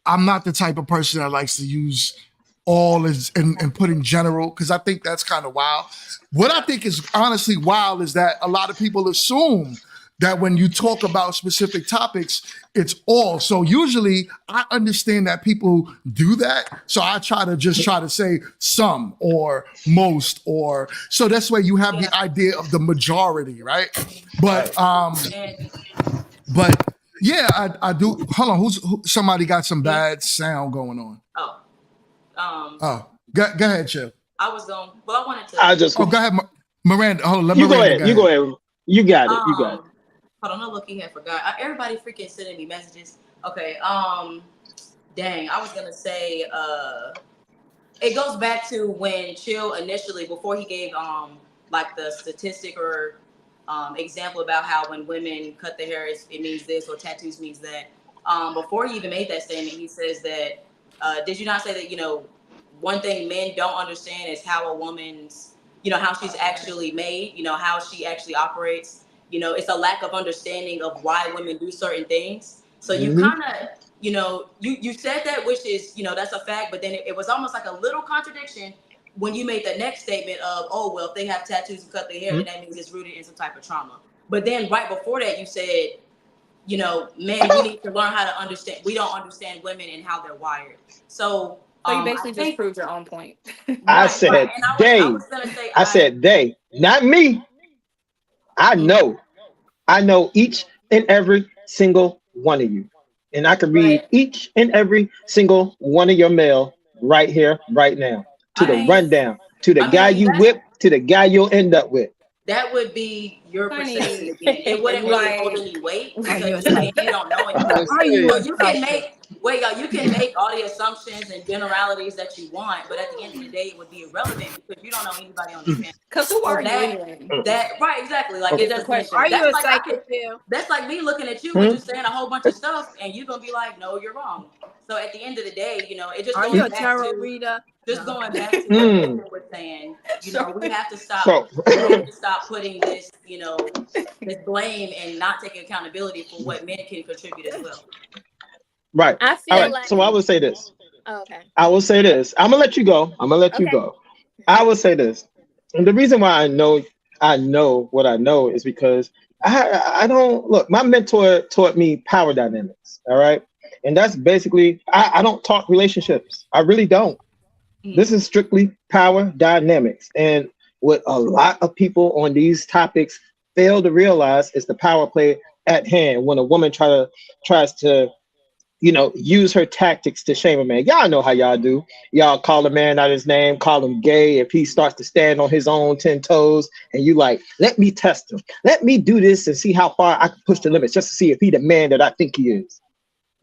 I'm not the type of person that likes to use all and put in general, because I think that's kind of wild. What I think is honestly wild is that a lot of people assume that when you talk about specific topics, it's all. So usually I understand that people do that. So I try to say some or most, or so that's where you have the idea of the majority, right? But yeah, I do. Hold on, somebody got some bad sound going on. Go ahead, Chill. I was going. Well, I wanted to. Go ahead, Miranda. Hold on, let you Miranda go ahead. You go ahead. You got it. You got it. Hold on, no, look, he had forgot. Everybody freaking sending me messages. Okay. Dang, I was gonna say. It goes back to when Chill initially, before he gave like the statistic or example about how when women cut their hair, it means this, or tattoos means that. Before he even made that statement, he says that. Did you not say that, one thing men don't understand is how a woman's, how she's actually made, how she actually operates. It's a lack of understanding of why women do certain things. So you kind of, you know, you said that, which is, you know, that's a fact, but then it was almost like a little contradiction when you made the next statement of, oh, well, if they have tattoos and cut their hair, then that means it's rooted in some type of trauma. But then right before that, you said, you know, men, we need to learn how to understand. We don't understand women and how they're wired. So you basically just proved your own point. I said And I was gonna say, I said they, not me. I know each and every single one of you. And I can read each and every single one of your mail right here, right now. To the rundown, to the guy you whip, to the guy you'll end up with. That would be your perception again. It wouldn't really hold any weight because again, you don't know anything. So you can make all the assumptions and generalities that you want, but at the end of the day, it would be irrelevant because you don't know anybody on the family. Because who are you anyway? Right, exactly. Like it doesn't. Are you a psychic? That's like me looking at you and just saying a whole bunch of stuff, and you're gonna be like, "No, you're wrong." So at the end of the day, you know, it just Are goes you a back tarot to reader? going back to what we were saying. You know, we have to stop. We have to stop putting this, you know, this blame and not taking accountability for what men can contribute as well. Right. I feel All right. like. So I will say this. Oh, okay. I will say this. I'm gonna let you go. I will say this. And the reason why I know what I know is because I don't look. My mentor taught me power dynamics. All right. And that's basically, I don't talk relationships. I really don't. This is strictly power dynamics. And what a lot of people on these topics fail to realize is the power play at hand when a woman tries to, you know, use her tactics to shame a man. Y'all know how y'all do. Y'all call a man out his name, call him gay. If he starts to stand on his own 10 toes and you like, let me test him. Let me do this and see how far I can push the limits just to see if he the man that I think he is.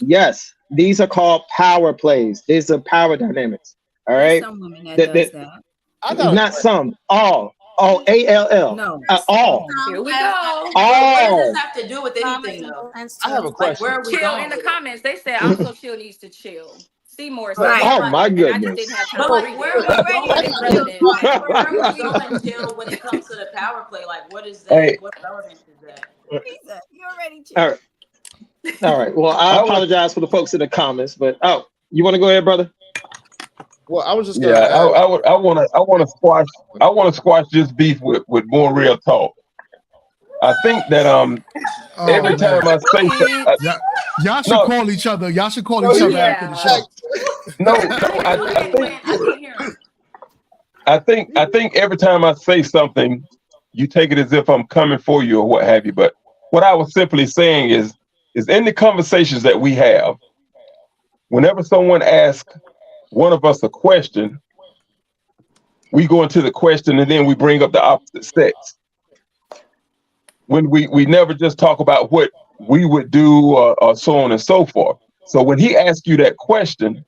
Yes, these are called power plays. These are power dynamics. All right. Some women that does that. Not some, all. ALL. No. All. Here we go. All. What does this have to do with anything, though? I have a question. Where are we Chill going in the with comments. They said also chill needs to chill. Seymour said, Oh my I just goodness. didn't have time But to like, read where are we it. going? Where are we going, Chill, when it comes to the power play? Like, what is that? Hey. What relevance is that? You already chill. All right. All right. Well, I apologize for the folks in the comments, but you want to go ahead, brother? Well, I was just gonna I want to squash this beef with more real talk. I think that every time I say something, y'all should call each other. Y'all should call each other after the show. I think every time I say something, you take it as if I'm coming for you or what have you. But what I was simply saying is in the conversations that we have, whenever someone asks one of us a question, we go into the question and then we bring up the opposite sex. When we never just talk about what we would do or so on and so forth. So when he asked you that question,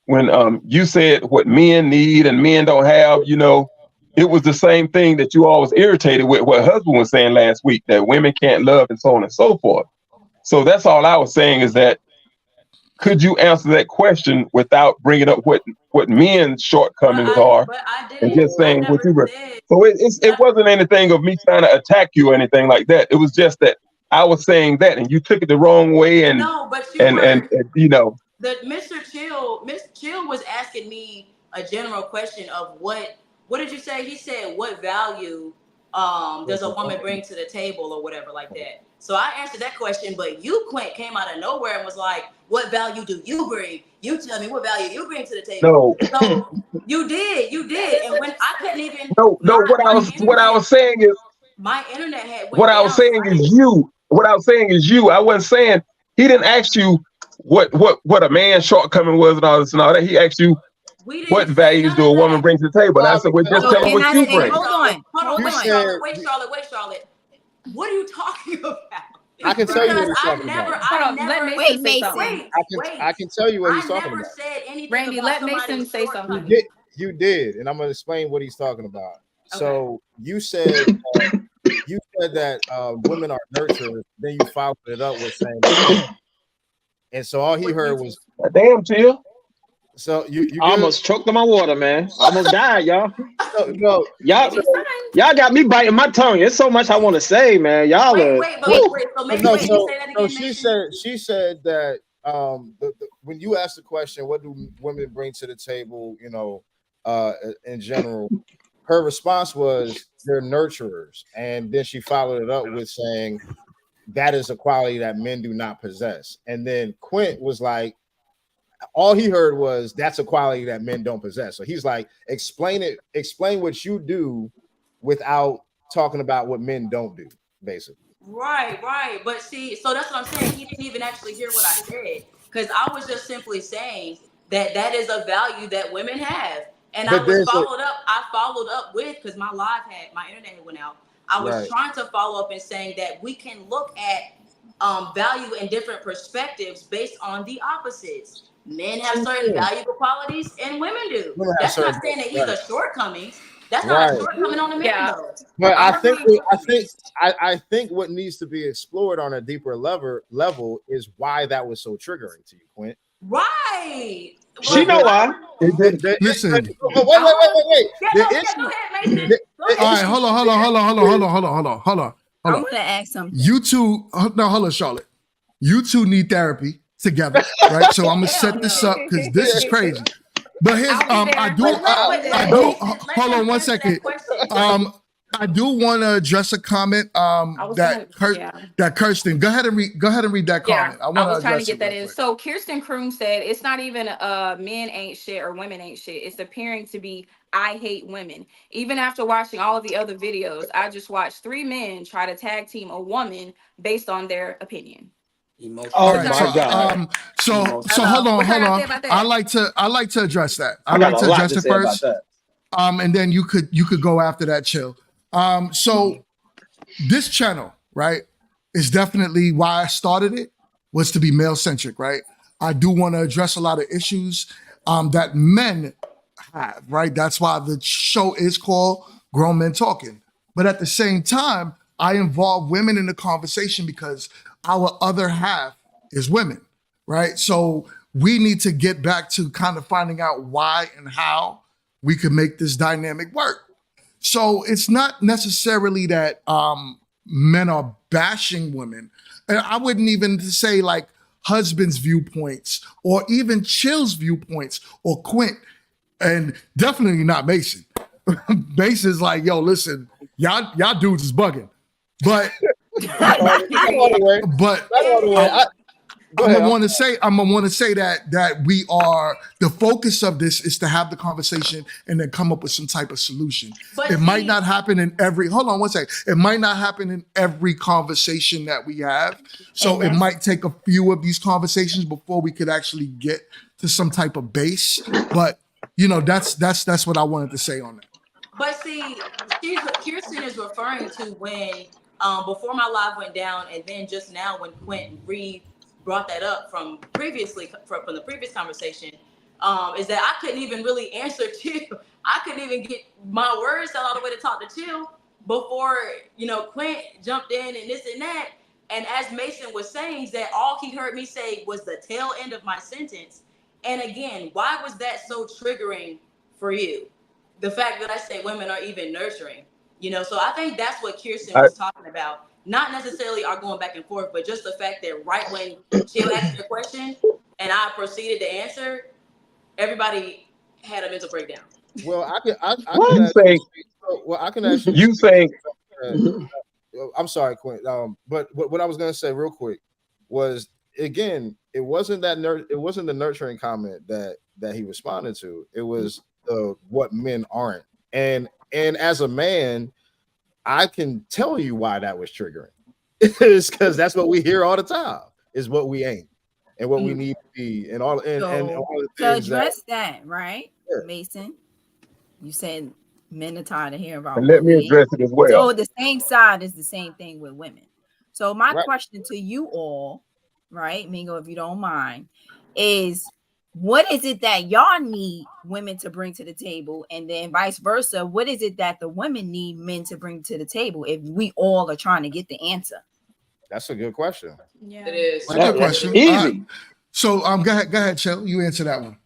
when you said what men need and men don't have, you know, it was the same thing that you all was irritated with what husband was saying last week, that women can't love and so on and so forth. So that's all I was saying is that could you answer that question without bringing up what men's shortcomings are and just saying what you were. So it wasn't anything of me trying to attack you or anything like that. It was just that I was saying that and you took it the wrong way and you know. The Mr. Chill was asking me a general question of what did you say? He said, what value does a woman bring to the table or whatever like that. So I answered that question, but you, Quint, came out of nowhere and was like, what value do you bring? You tell me what value you bring to the table. No. So you did. And when I couldn't even what I was saying is my internet had what I was saying is you. What I was saying is you. I wasn't saying he didn't ask you what a man's shortcoming was and all this and all that. He asked you what values do a woman bring to the table. And I said, well, just tell me what you bring. Hold on. Wait, Charlotte. What are you talking about? I can tell you what he's talking about. Wait, Mason. I can tell you what he's talking about. I never said anything. Randy, let Mason say something. You did, and I'm going to explain what he's talking about. Okay. So you said that women are nurturers. Then you followed it up with saying, and so all he heard was, "Damn, Chill." So you almost choked on my water, man. Almost died, y'all. No, y'all got me biting my tongue. It's so much I want to say, man. Y'all So she said that when you ask the question, what do women bring to the table, in general, her response was they're nurturers. And then she followed it up with saying that is a quality that men do not possess. And then Quint was like, all he heard was that's a quality that men don't possess. So he's like, explain what you do without talking about what men don't do, basically. Right. But see, so that's what I'm saying. He didn't even actually hear what I said, because I was just simply saying that is a value that women have. And I followed up with, because my internet had went out. I was trying to follow up and saying that we can look at value in different perspectives based on the opposites. Men have certain valuable qualities and women do. That's not saying that he's a shortcoming. That's not a shortcoming on the man, though. But I think what needs to be explored on a deeper level is why that was so triggering to you, Quint. Right. She know why. Listen. Wait. Go ahead, Mason. All right, hold on. I'm gonna ask something. You two, no, hold on, Charlotte. You two need therapy together, right? So I'm gonna set this up because this is crazy. But here's I do hold on one second. I do want to address a comment that Kirsten. Go ahead and read that comment. I was trying to get that in. So Kirsten Kroon said it's not even men ain't shit or women ain't shit. It's appearing to be I hate women. Even after watching all of the other videos, I just watched 3 men try to tag team a woman based on their opinion. Oh my God. So hold on. I like to address that. I like to address it first. And then you could go after that, Chill. So this channel, right, is definitely why I started it, was to be male centric, right? I do want to address a lot of issues that men have, right? That's why the show is called Grown Men Talking. But at the same time, I involve women in the conversation because our other half is women, right? So we need to get back to kind of finding out why and how we can make this dynamic work. So it's not necessarily that men are bashing women. And I wouldn't even say like husband's viewpoints or even Chill's viewpoints or Quint, and definitely not Mason. Mason's like, yo, listen, y'all dudes is bugging. But I'm gonna want to say that we are, the focus of this is to have the conversation and then come up with some type of solution. It might not happen in every, hold on one second. It might not happen in every conversation that we have. So it might take a few of these conversations before we could actually get to some type of base. But that's what I wanted to say on that. But see, Kirsten is referring to when before my live went down, and then just now when Quentin brought that up from the previous conversation, is that I couldn't even really answer Chill. I couldn't even get my words out all the way to talk to Chill before Quint jumped in and this and that. And as Mason was saying, that all he heard me say was the tail end of my sentence. And again, why was that so triggering for you? The fact that I say women are even nurturing, so I think that's what Kirsten was talking about. Not necessarily our going back and forth, but just the fact that right when Chill asked the question and I proceeded to answer, everybody had a mental breakdown. Well, I can actually. You saying? I'm sorry, Quint. But what I was going to say real quick was, again, it wasn't the nurturing comment that he responded to. It was what men aren't, and as a man, I can tell you why that was triggering. It's because that's what we hear all the time. Is what we ain't and what we need to be, and all and all the things to address that, right, Mason? You said men are tired of hearing about. And let me address it as well. So the same side is the same thing with women. So my question to you all, right, Mingo, if you don't mind, is what is it that y'all need women to bring to the table? And then vice versa, what is it that the women need men to bring to the table if we all are trying to get the answer? That's a good question. Yeah, it is. That's a good question. Easy. So go ahead, Chill. You answer that one.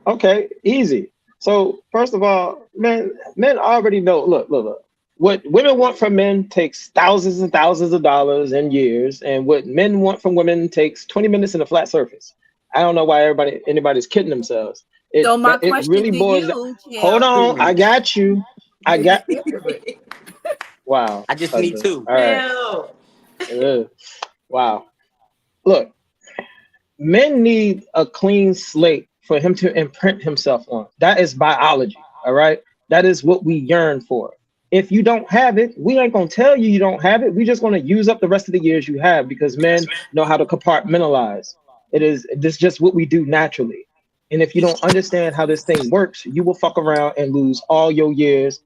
Okay, easy. So first of all, men already know. Look. What women want from men takes thousands and thousands of dollars and years, and what men want from women takes 20 minutes in a flat surface. I don't know why anybody's kidding themselves. So my It question really to boils. you, Hold Chill. on, I got you. I got. Wow. I just need Husband. 2. All right. Wow. Look, men need a clean slate for him to imprint himself on. That is biology. All right. That is what we yearn for. If you don't have it, we ain't gonna tell you don't have it. We're just gonna use up the rest of the years you have because men know how to compartmentalize. This is just what we do naturally. And if you don't understand how this thing works, you will fuck around and lose all your years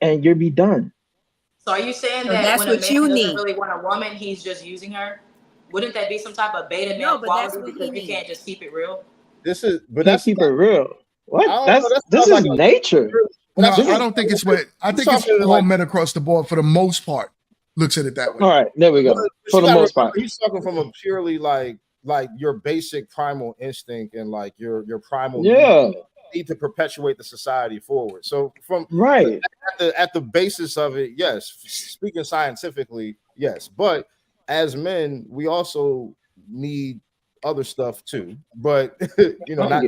and you'll be done. So are you saying So that that's when a what man you doesn't need. really want a woman, he's just using her? Wouldn't that be some type of beta male No, but that's quality what because he you can't needs. just keep it real? Can't keep it real. What? This is nature. No, This I is- don't think it's what I think it's all men across the board for the most part. Looks at it that way. All right, there we go. But For you the gotta most remember, part. he's talking from a purely like your basic primal instinct and like your primal need to perpetuate the society forward. So from right at the basis of it, yes, speaking scientifically, yes, but as men, we also need other stuff too. But you know, not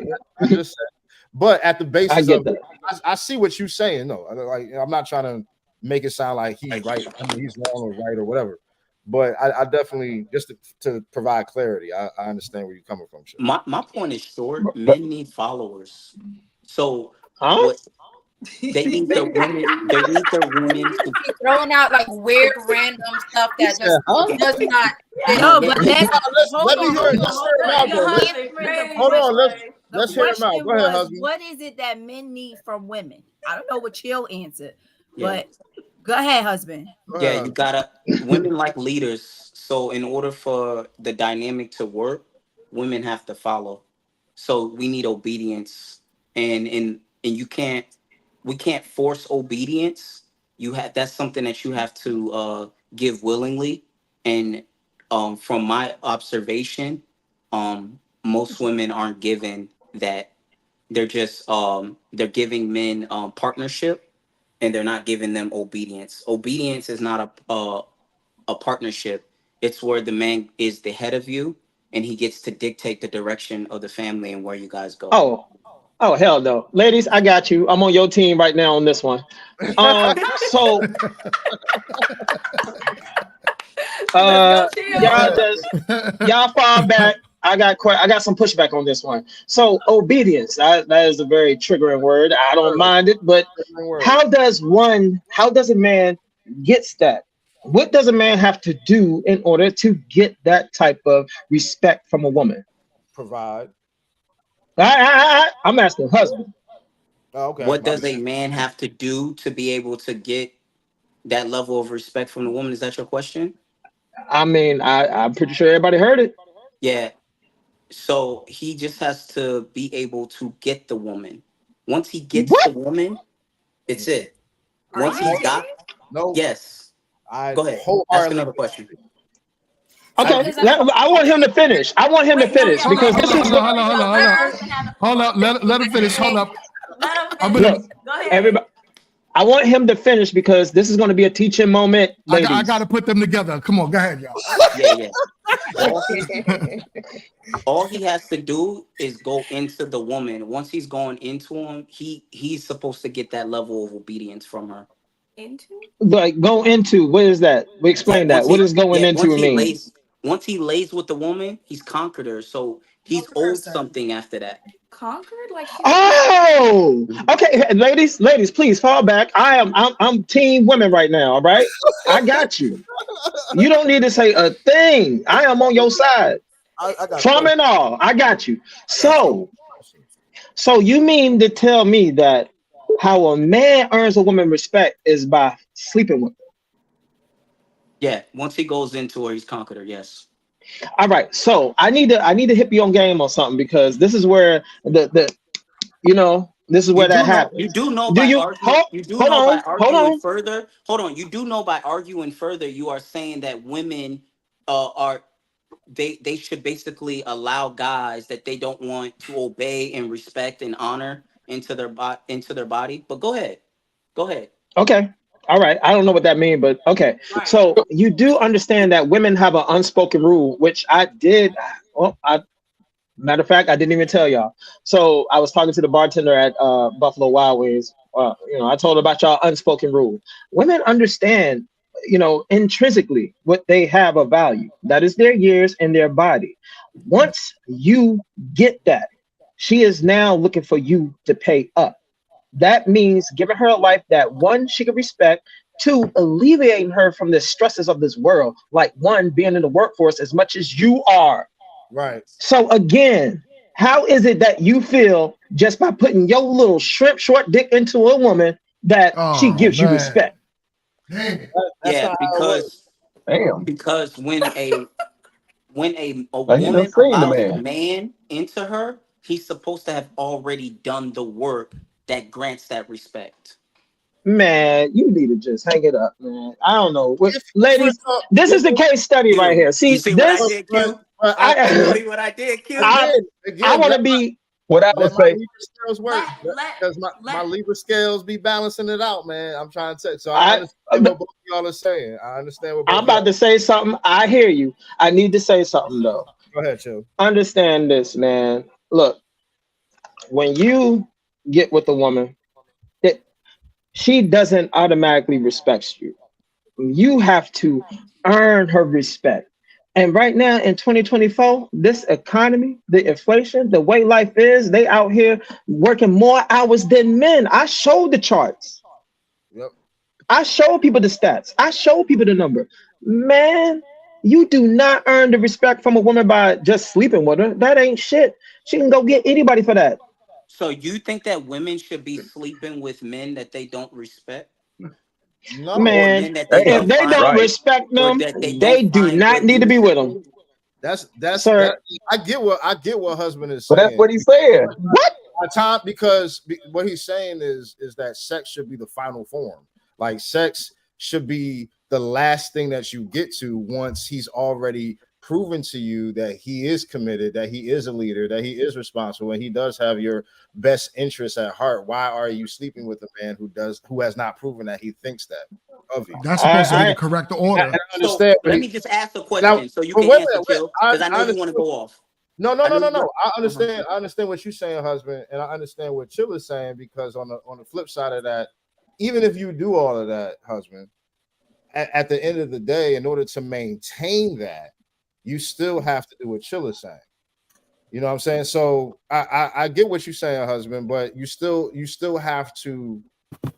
just that. But at the basis of it, I see what you're saying. No, like I'm not trying to make it sound like he's right. I mean, he's wrong or right or whatever. But I definitely just to provide clarity, I understand where you're coming from. Sure. My point is short. Men need followers. So what they need their women. They need their women to. He's throwing out like weird random stuff that just does not. No, but let me hear it. Let's hear him out, though. Hold on, let's hear him out. Go ahead, husband. What is it that men need from women? I don't know what Chill answered, but go ahead, husband. Yeah, you gotta. Women like leaders. So in order for the dynamic to work, women have to follow. So we need obedience, and you can't. We can't force obedience. That's something that you have to give willingly. And from my observation, most women aren't given that. They're just they're giving men partnership, and they're not giving them obedience. Obedience is not a partnership. It's where the man is the head of you, and he gets to dictate the direction of the family and where you guys go. Oh hell no, ladies, I got you. I'm on your team right now on this one. So y'all fall back. I got some pushback on this one. So obedience, that is a very triggering word. I don't mind it, but how does a man gets that? What does a man have to do in order to get that type of respect from a woman? Provide. I'm asking husband. Okay. What does a man have to do to be able to get that level of respect from the woman? Is that your question? I mean, I'm pretty sure everybody heard it. Yeah. So he just has to be able to get the woman. Once he gets the woman, it's it. Once he's got yes. Go ahead. Ask another question. Okay, I want him to finish. Because this is hold on. Let him finish. Hold up. Look, everybody. I want him to finish because this is going to be a teaching moment. I got to put them together. Come on, go ahead, y'all. Yeah. All he has to do is go into the woman. Once he's going into him, he's supposed to get that level of obedience from her. Like go into, what is that? We explain that. What does going into mean? Once he lays with the woman, he's conquered her. So he's owed something after that. Conquered, like okay, ladies, please fall back. I'm team women right now. All right, I got you. You don't need to say a thing. I am on your side. From and all, I got you. So you mean to tell me that how a man earns a woman respect is by sleeping with her? Yeah, once he goes into her, he's conquered her. Yes. All right, so I need to hit you on game or something because this is where this is where that happens. You do know by arguing further. Hold on. You do know by arguing further, you are saying that women they should basically allow guys that they don't want to obey and respect and honor into their body. But go ahead. Okay. All right. I don't know what that means, but okay. Right. So you do understand that women have an unspoken rule, which I did. Well, Matter of fact, I didn't even tell y'all. So I was talking to the bartender at Buffalo Wild Wings. I told her about y'all unspoken rule. Women understand, intrinsically what they have of value. That is their years and their body. Once you get that, she is now looking for you to pay up. That means giving her a life that one, she can respect, two, alleviating her from the stresses of this world, like one, being in the workforce as much as you are. Right. So again, how is it that you feel just by putting your little shrimp short dick into a woman that she Oh gives you man. respect? Damn. That's Yeah, not how it works. because when a Like he done woman seen the allows a man. man into her, he's supposed to have already done the work that grants that respect. Man, you need to just hang it up, man. I don't know. If Ladies, this is the case study right Q, here. you See, see what I this did, Q? You I see what I did, Q? I, I again, want to be What I would let my say, Libra scales work because my Libra scales be balancing it out, man. I'm trying to tell you. So I I understand what both of y'all are saying. I understand what both I'm of y'all about to say something. I hear you. I need to say something though. Go ahead, Chill. Understand this, man. Look, when you get with a woman, that she doesn't automatically respect you. You have to earn her respect. And right now in 2024, this economy, the inflation, the way life is, they out here working more hours than men. I showed the charts. Yep. I show people the stats. I show people the number. Man, you do not earn the respect from a woman by just sleeping with her. That ain't shit. She can go get anybody for that. So you think that women should be sleeping with men that they don't respect, or No, Man, men that they damn, if don't they don't find, right? respect or them, that they they don't do find not good need to be with them. useful? that's. Sir, I get what husband is But that's saying. what he said. what? Time because what he's saying is that sex should be the final form. Like sex should be the last thing that you get to once he's already proven to you that he is committed, that he is a leader, that he is responsible, and he does have your best interests at heart. Why are you sleeping with a man who has not proven that he thinks that of you? That's supposed to be the I correct And order. I So understand, let me just ask a now, question so you but can wait, answer, Chill, because I know I you want to understand. go off. No. I know you want. I Uh-huh. understand. I understand what you're saying, husband, and I understand what Chill is saying because on the flip side of that, even if you do all of that, husband, at the end of the day, in order to maintain that, you still have to do what Chill is saying. You know what I'm saying? So I get what you're saying, husband, but you still have to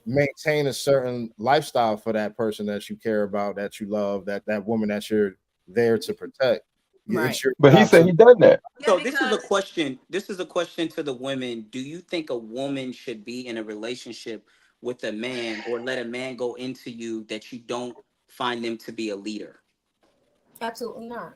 maintain a certain lifestyle for that person that you care about, that you love, that woman that you're there to protect. Right. It's your But he job said to. he done that. So this is a question. This is a question to the women. Do you think a woman should be in a relationship with a man, or let a man go into you that you don't find them to be a leader? Absolutely not.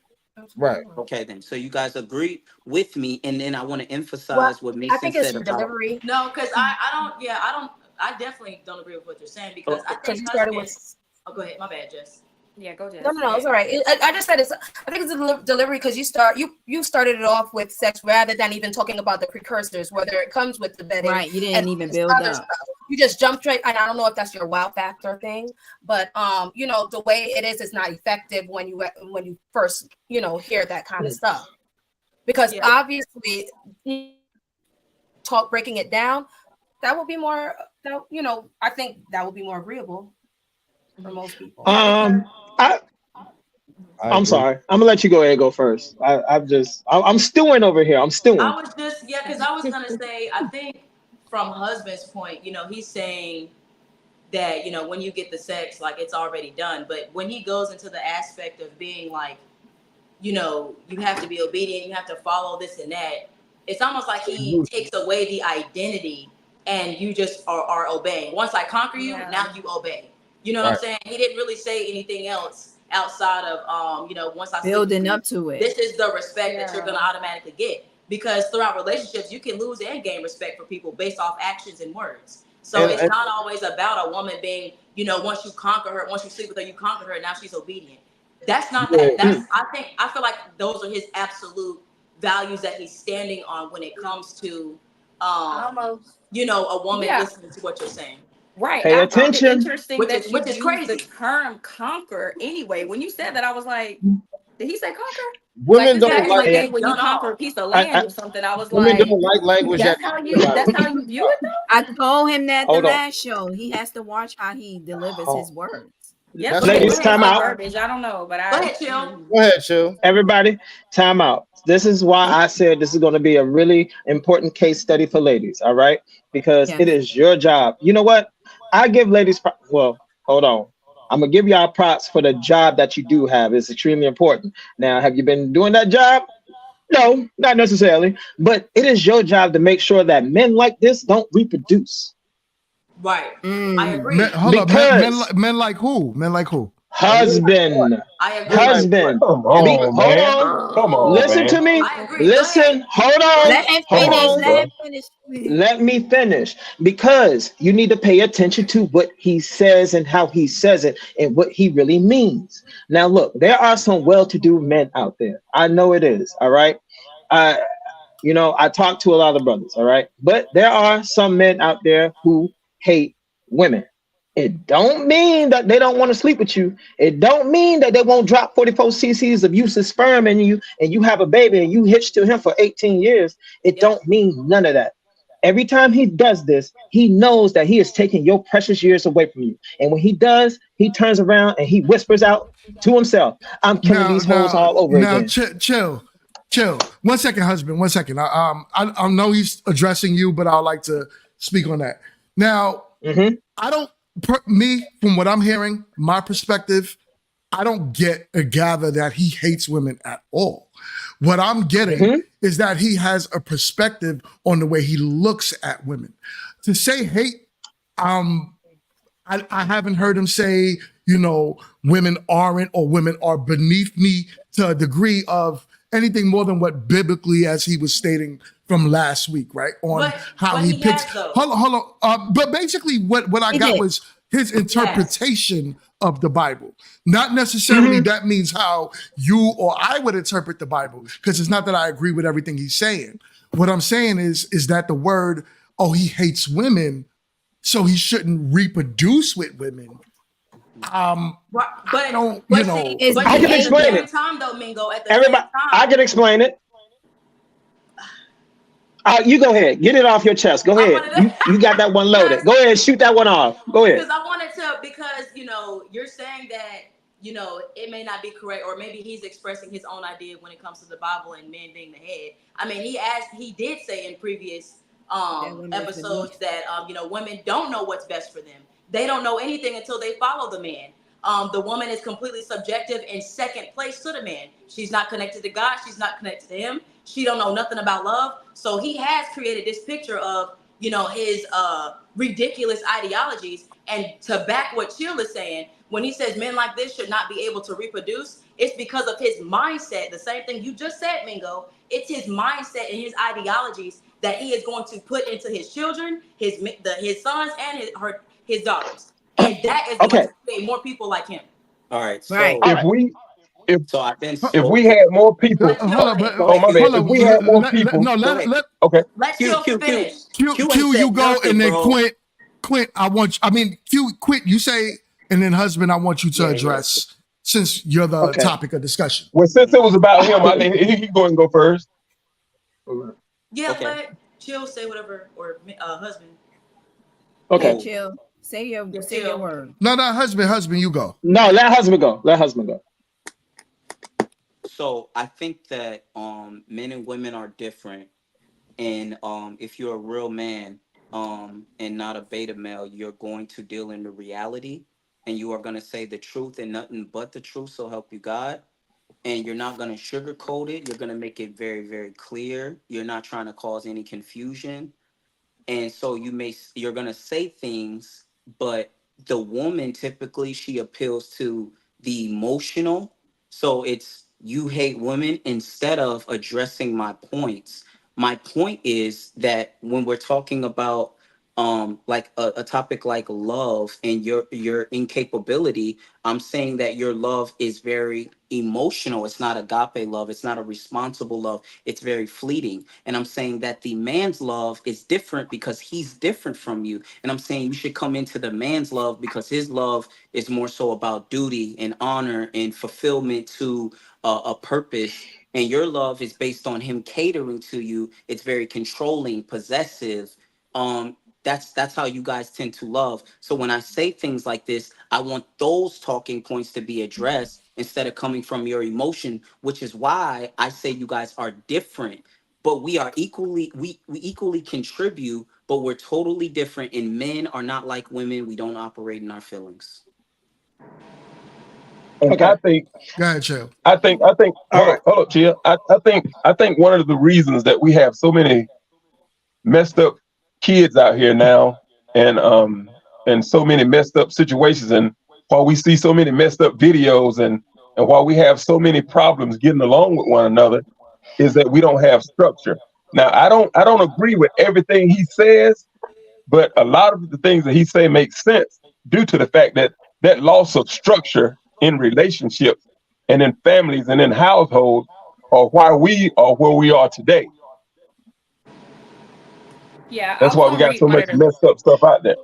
Right. Absolutely not. Okay, then. So you guys agree with me, and then I want to Well, emphasize what I Mason think it's said your about. delivery No, because I definitely don't agree with what you're saying because I because think you started with. husbands. Oh, go ahead. My bad, Jess. Yeah, go No, Jess. no, no, it's all right. I just said it's. I think it's a delivery because you started it off with sex rather than even talking about the precursors, whether it comes with the bedding Right. You and didn't even this build other up. stuff. You just jump straight, and I don't know if that's your wow factor thing, but the way it is not effective when you first hear that kind of stuff because Yeah. obviously talk breaking it down that would be more I think that would be more agreeable for most people. I I I'm agree. sorry. I'm gonna let you go ahead and go first. I'm stewing over here. I'm I stewing. was just because I was gonna say I think from husband's point, he's saying that when you get the sex, like it's already done. But when he goes into the aspect of being like, you have to be obedient, you have to follow this and that. It's almost like he takes away the identity, and you just are obeying. Once I conquer you, Yeah. now you obey. You know what Right. I'm saying? He didn't really say anything else outside of once I sleep with Building you, up to it. this is the respect that you're Yeah. gonna automatically get. Because throughout relationships, you can lose and gain respect for people based off actions and words. So And, it's and not always about a woman being, once you conquer her, once you sleep with her, you conquer her, now she's obedient. That's not yeah, that. I feel like those are his absolute values that he's standing on when it comes to Almost. a woman Yeah. listening to what you're saying. Right. Pay I find it attention. interesting Which that is you which is use the crazy. term conquer anyway. When you said that, I was like, Did he say conquer? Like Women this don't guy like like Yeah. game when you No, conquer no. a piece of I, land I, or something. I was women like, don't like language that that's how you view it though? I told him that the hold on. last show. He has to watch how he delivers his words. Yep. That's Okay, what go Ladies, ahead, time Mike out. Burbage. I don't know, but Go I ahead, chill. Go ahead, chill. Everybody, time out. This is why I said this is going to be a really important case study for ladies, all right? Because it Yes. is your job. You know what? I give ladies, well, hold on. I'm going to give y'all props for the job that you do have. It's extremely important. Now, have you been doing that job? No, not necessarily. But it is your job to make sure that men like this don't reproduce. Right. I Mhm. agree. Men, hold up, Because men like who? Men like who? husband, I agree. Men like what? husband, Come be, on, hold man. on. Come on, Listen to man. me. I agree. Go ahead. Listen. Hold on. Let him Hold Come finish. on, on. Let bro. him finish. Let me finish because you need to pay attention to what he says and how he says it and what he really means. Now, look, there are some well-to-do men out there. I know it is. All right. I, I talk to a lot of brothers. All right, but there are some men out there who hate women. It don't mean that they don't want to sleep with you. It don't mean that they won't drop 44 cc's of useless sperm in you and you have a baby and you hitched to him for 18 years. It Yep. don't mean none of that. Every time he does this, he knows that he is taking your precious years away from you. And when he does, he turns around and he whispers out to himself, I'm killing Now, these hoes now, all over now, again. chill. 1 second, husband. 1 second. I know he's addressing you, but I'd like to speak on that. Now, Mhm. I don't, me, from what I'm hearing, my perspective, I don't get or gather that he hates women at all. What I'm getting Mhm. is that he has a perspective on the way he looks at women. To say hate, um, I haven't heard him say, women aren't or women are beneath me to a degree of anything more than what biblically, as he was stating from last week, right? On how But he he picks. has though. Hold on. But basically, what I He got did. was his interpretation of the Bible. Not necessarily Mhm. that means how you or I would interpret the Bible, because it's not that I agree with everything he's saying. What I'm saying is that the word, oh, he hates women, so he shouldn't reproduce with women. Right. I don't, But see, Is but I the can see, at the explain hate? same it. time though, Mingo, at the same Everybody, I time, can explain it. You go ahead. Get it off your chest. Go I ahead. wanted You got that one because loaded. Go ahead. Shoot that one off. Go ahead. because I wanted to because you're saying that it may not be correct, or maybe he's expressing his own idea when it comes to the Bible and men being the head. I mean, he did say in previous That women is episodes beneath. that women don't know what's best for them. They don't know anything until they follow the man. The woman is completely subjective and second place to the man. She's not connected to God. She's not connected to him. She don't know nothing about love. So he has created this picture of his ridiculous ideologies. And to back what Chill is saying, when he says men like this should not be able to reproduce, it's because of his mindset. The same thing you just said, Mingo. It's his mindset and his ideologies that he is going to put into his children, his sons, and his daughters, and that is going Okay. to create more people like him. All right. Right. All If right. we if So I've been if we spoken. had more people, Let Chill hold up, finish. but Go oh ahead, my bad. Q. If we had more people, Go ahead. okay. Let Q Chill Q Q finish. Q ain't You said go, nothing, and then bro. Quint, Quint, you say, and then husband, I want you to Yeah. address, since you're the Okay. topic of discussion. Well, since it was about him, I think he can go and go first. Yeah, Okay. let Chill say whatever, or husband. Yeah, Okay. Cool. chill. Say your Yeah, say your Chill. word. No, husband, you go. No, let husband go. Let husband go. So I think that men and women are different, and if you're a real man and not a beta male, you're going to deal in the reality, and you are going to say the truth and nothing but the truth. So help you God. And you're not going to sugarcoat it. You're going to make it very, very clear. You're not trying to cause any confusion. And so you're going to say things, but the woman typically, she appeals to the emotional. So it's, you hate women instead of addressing my points. My point is that when we're talking about like a topic like love and your incapability, I'm saying that your love is very emotional. It's not agape love. It's not a responsible love. It's very fleeting. And I'm saying that the man's love is different because he's different from you. And I'm saying you should come into the man's love because his love is more so about duty and honor and fulfillment to a purpose. And your love is based on him catering to you. It's very controlling, possessive. That's how you guys tend to love. So when I say things like this, I want those talking points to be addressed instead of coming from your emotion, which is why I say you guys are different, but we are equally we equally contribute, but we're totally different, and men are not like women. We don't operate in our feelings. And Okay. Go ahead, Chill. I think, All right. hold up, Chia. I think one of the reasons that we have so many messed up kids out here now, and so many messed up situations, and while we see so many messed up videos, and while we have so many problems getting along with one another, is that we don't have structure. Now, I don't agree with everything he says, but a lot of the things that he say make sense due to the fact that that loss of structure in relationships and in families and in households are why we are where we are today. Yeah, I That's was why we gonna got read so one of much the messed up stuff out there.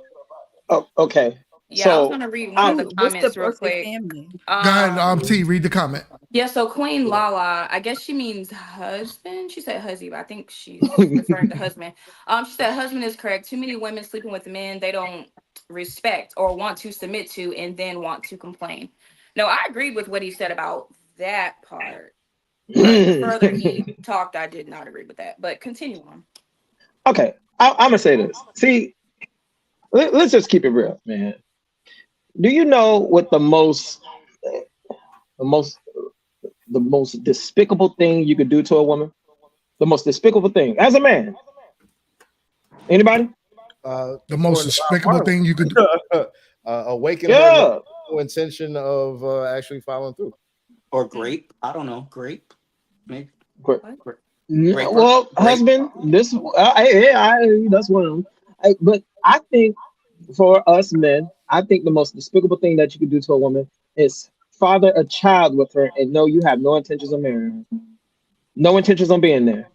Oh, okay. yeah, I was So gonna read one of the What's the comments real perfect quick. family? Go ahead, T. Read the comment. Yeah, so Queen Lala, I guess she means husband. She said husband, but I think she's referring to husband. She said husband is correct. Too many women sleeping with men they don't respect or want to submit to and then want to complain. No, I agreed with what he said about that part. But the further he talked, I did not agree with that. But continue on. Okay, I'm gonna say this. See, let's just keep it real, man. Do you know what the most, the most despicable thing you could do to a woman? The most despicable thing as a man. Anybody? The most According to Bob despicable thing you could do. Marley, awaken her Yeah. no intention of actually following through. Or grape. I don't know. Grape. Maybe. Great. Grape. Well, Grape. husband, this that's one of them. But I think for us men, I think the most despicable thing that you could do to a woman is father a child with her and know you have no intentions of marrying her, no intentions on being there.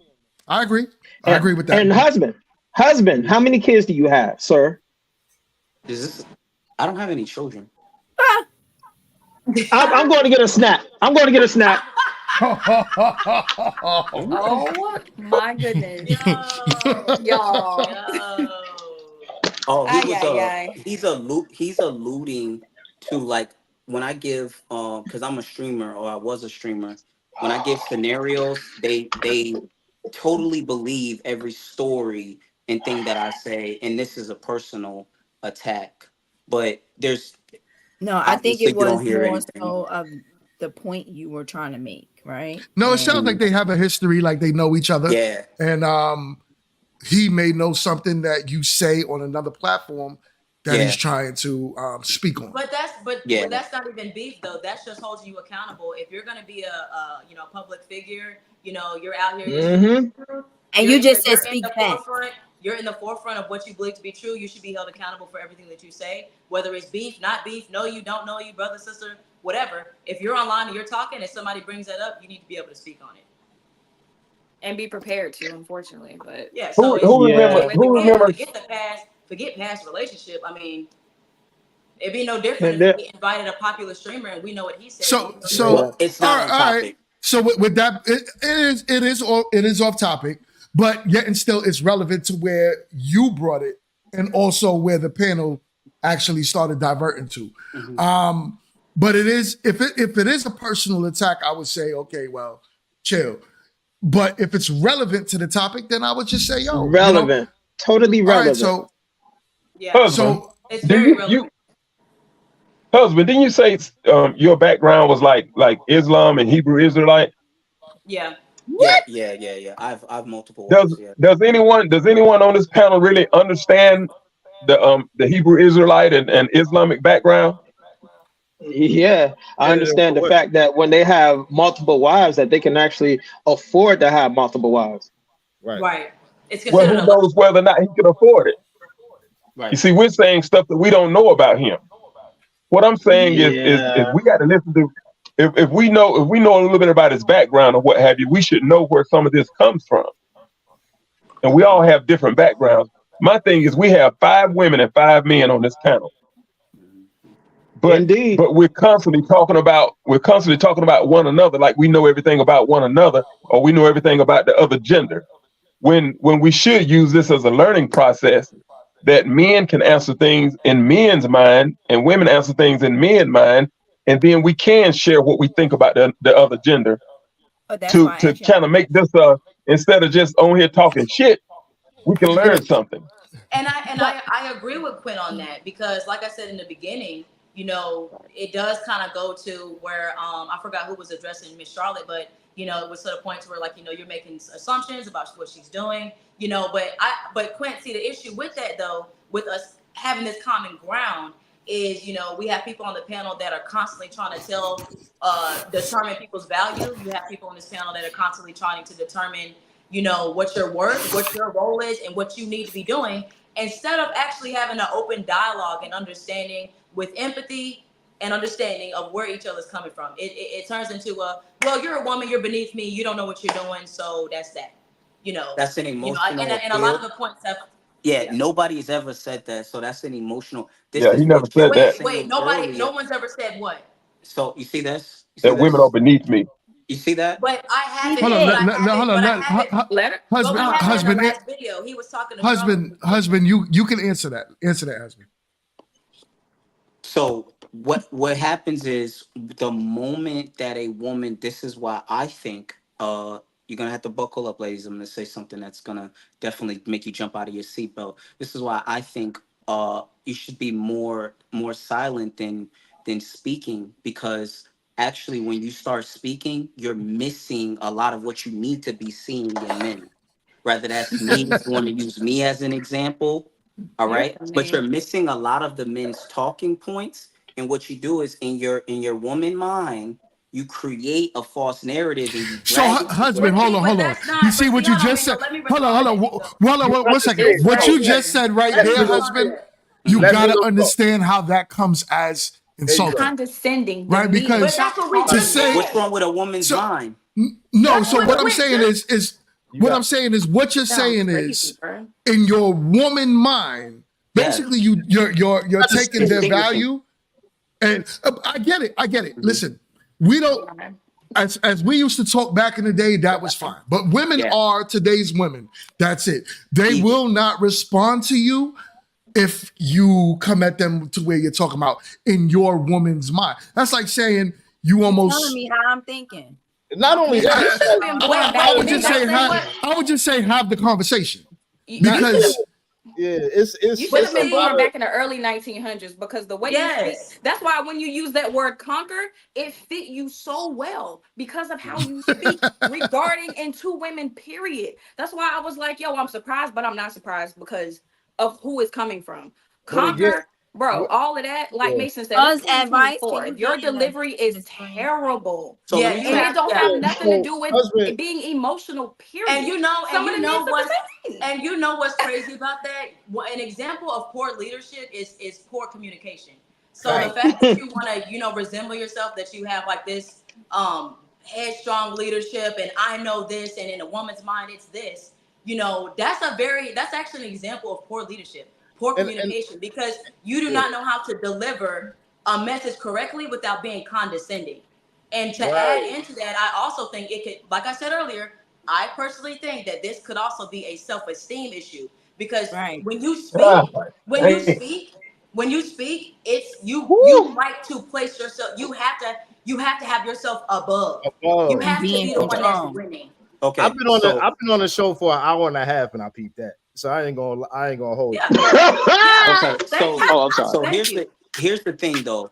I agree. I agree with that. And husband, how many kids do you have, sir? I don't have any children. I'm going to get a snap. I'm going to get a snap. Oh my goodness. Y'all. Oh, Ay. he's alluding to like when I give because I'm a streamer or I was a streamer. When I give scenarios, they totally believe every story and thing that I say, and this is a personal attack. But there's No, I think obviously it you don't was hear more anything. so of the point you were trying to make, right? No, it sounds like they have a history, like they know each other. Yeah. And he may know something that you say on another platform that he's trying to speak on. But that's not even beef though. That's just holding you accountable. If you're gonna be a public figure, you're out here. Mm-hmm. And you just said speak facts. You're in the forefront of what you believe to be true. You should be held accountable for everything that you say, whether it's beef, not beef, know you, don't know you, brother, sister, whatever. If you're online and you're talking and somebody brings that up, you need to be able to speak on it. And be prepared to, unfortunately. But yeah, so Who remembers? Forget past relationship. I mean, it'd be no different if we invited a popular streamer and we know what he said. So it's not on topic. Right. So with that, it is off topic, but yet and still it's relevant to where you brought it, and also where the panel actually started diverting to. Mm-hmm. But it is if it is a personal attack, I would say okay, well, chill. But if it's relevant to the topic, then I would just say, yo, relevant, totally relevant. All right, so yeah, husband, so it's very relevant. Husband, didn't you say your background was like Islam and Hebrew Israelite? Yeah. What? Yeah. I've multiple. Does anyone on this panel really understand the Hebrew Israelite and Islamic background? Yeah, I understand the fact that when they have multiple wives, that they can actually afford to have multiple wives. Right. It's well, who knows whether or not he can afford it? You see, we're saying stuff that we don't know about him. What I'm saying is we got to listen to. If we know a little bit about his background or what have you, we should know where some of this comes from. And we all have different backgrounds. My thing is, we have 5 women and 5 men on this panel. But we're constantly talking about one another like we know everything about one another, or we know everything about the other gender. When we should use this as a learning process, that men can answer things in men's mind and women answer things in men's mind, and then we can share what we think about the other gender to kind of make this instead of just on here talking shit, we can learn something. And I agree with Quinn on that, because like I said in the beginning, you know, it does kind of go to where I forgot who was addressing Miss Charlotte, but you know, it was to the point to where, like, you know, you're making assumptions about what she's doing, you know, but Quinn, see, the issue with that though, with us having this common ground is, you know, we have people on the panel that are constantly trying to determine people's value. You have people on this panel that are constantly trying to determine, you know, what your worth, what your role is, and what you need to be doing, instead of actually having an open dialogue and understanding with empathy and understanding of where each other's coming from. It turns into well, you're a woman, you're beneath me, you don't know what you're doing, so that's that. You know, that's an emotional and a lot of the points have. Yeah, nobody's ever said that, so that's an emotional. He never said that. Wait, no one's ever said what? So you see this? That women are beneath me. You see that? But I haven't. Hold on, husband. Last video, he was talking to husband. You can answer that. Answer that, husband. So what happens is the moment that a woman, this is why I think you're gonna have to buckle up, ladies. I'm gonna say something that's gonna definitely make you jump out of your seatbelt. This is why I think you should be more silent than speaking, because actually when you start speaking, you're missing a lot of what you need to be seeing in men. Rather, that's me. If you want to use me as an example, all right, but you're missing a lot of the men's talking points. And what you do is in your woman mind, you create a false narrative and you drag it. Husband, hold on. You see what you just said? Hold on. 1 second. What you just said right there, husband, you gotta understand how that comes as insulting, condescending, right? Because to say what's wrong with a woman's mind? No. So what I'm saying is what you're saying is in your woman mind. Basically, you're taking their value, and I get it. Listen, we don't. As we used to talk back in the day, that was fine. But women are today's women. That's it. They will not respond to you if you come at them to where you're talking about in your woman's mind. That's like saying you almost telling me how I'm thinking. Not only that, I would just say have the conversation, because it's you should have been born back in the early 1900s, because the way you speak, that's why when you use that word conquer, it fit you so well because of how you speak regarding in 2 women, period. That's why I was like, yo, I'm surprised, but I'm not surprised because of who it's coming from. Conquer, bro, all of that, like Mason said, advice. Your delivery is terrible. So and it don't have nothing to do with being emotional, period. And you know what's crazy about that? An example of poor leadership is poor communication. So the fact that you want to, resemble yourself, that you have like this headstrong leadership, and I know this, and in a woman's mind it's this, that's actually an example of poor leadership. Poor communication, because you do not know how to deliver a message correctly without being condescending. And to add into that, I also think it could, like I said earlier, I personally think that this could also be a self-esteem issue, because when you speak, it's you like to place yourself. You have to have yourself above. You have to be the one that's winning. Okay, I've been on the show for an hour and a half, and I peeped that. So I ain't gonna hold you. Okay, so here's the thing though.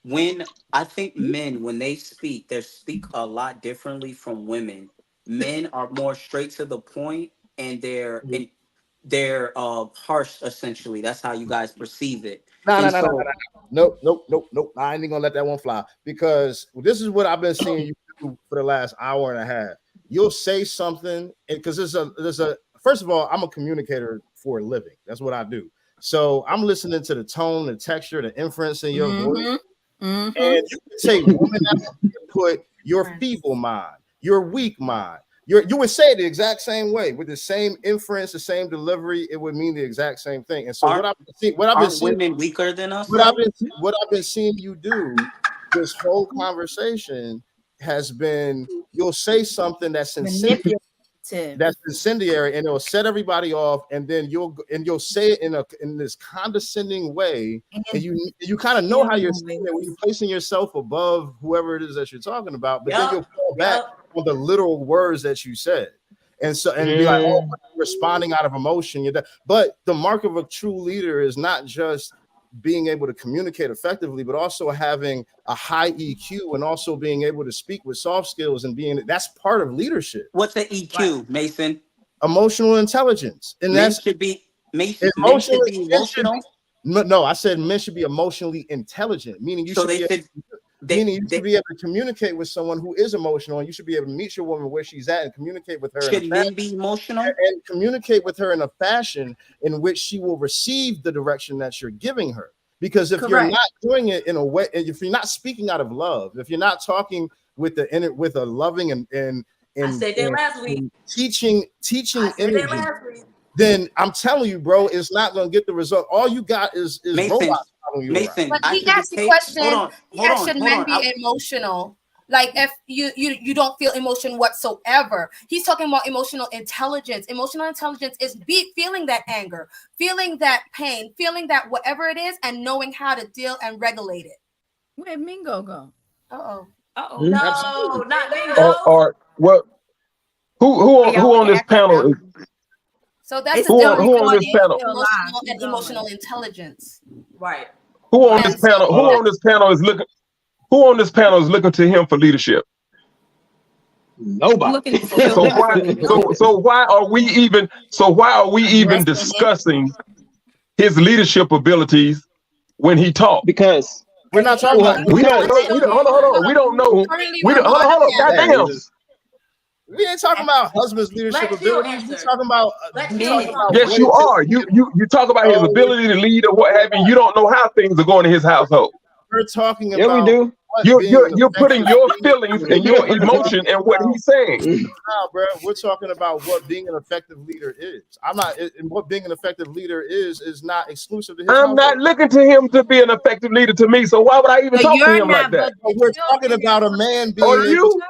When I think men, when they speak a lot differently from women. Men are more straight to the point, and they're harsh. Essentially, that's how you guys perceive it. Nope. I ain't gonna let that one fly, because this is what I've been seeing you do for the last hour and a half. You'll say something, and because there's a first of all, I'm a communicator for a living. That's what I do. So I'm listening to the tone, the texture, the inference in your voice. Mm-hmm. And you can say woman put your feeble mind, your weak mind. You would say it the exact same way with the same inference, the same delivery. It would mean the exact same thing. And so Aren't women weaker than us? What I've been seeing you do this whole conversation has been you'll say something that's incendiary, and it'll set everybody off, and then you'll say it in this condescending way, and you kind of know how you're saying it when you're placing yourself above whoever it is that you're talking about, but then you'll fall back on the literal words that you said. And so, and be like, oh, responding out of emotion. But the mark of a true leader is not just being able to communicate effectively, but also having a high EQ and also being able to speak with soft skills and that's part of leadership. What's the EQ, Mason? Emotional intelligence. And men should be emotional. No, I said men should be emotionally intelligent, meaning you should be able to communicate with someone who is emotional, and you should be able to meet your woman where she's at and communicate with her. Should men be emotional? And communicate with her in a fashion in which she will receive the direction that you're giving her. Because if you're not doing it in a way, if you're not speaking out of love, if you're not talking with a loving and I said that last week. Teaching energy, then I'm telling you, bro, it's not going to get the result. All you got is robots following you around. But he asked the question, should men be emotional? Like if you don't feel emotion whatsoever. He's talking about emotional intelligence. Emotional intelligence is feeling that anger, feeling that pain, feeling that whatever it is, and knowing how to deal and regulate it. Where'd Mingo go? Uh-oh. No, not Mingo. Or what? Who on this panel? So that's who on this panel? Emotional and emotional intelligence. Right. Who on this panel? Who on this panel is looking? Who on this panel is looking to him for leadership? Nobody. So why are we even discussing his leadership abilities when he talks? Because we're not talking about. We don't know. We don't know. Hold on. Goddamn. We ain't talking about husband's leadership abilities. We're talking about. Yes, you are. You talk about his ability to lead or what have you. You don't know how things are going in his household. We're talking about. Yeah, we do. You're putting your feelings and your emotion in what he's saying. No, bro, we're talking about what being an effective leader is. And what being an effective leader is not exclusive to his I'm not looking to him to be an effective leader to me. So why would I even talk to him like that? We're talking about a man being. Are you?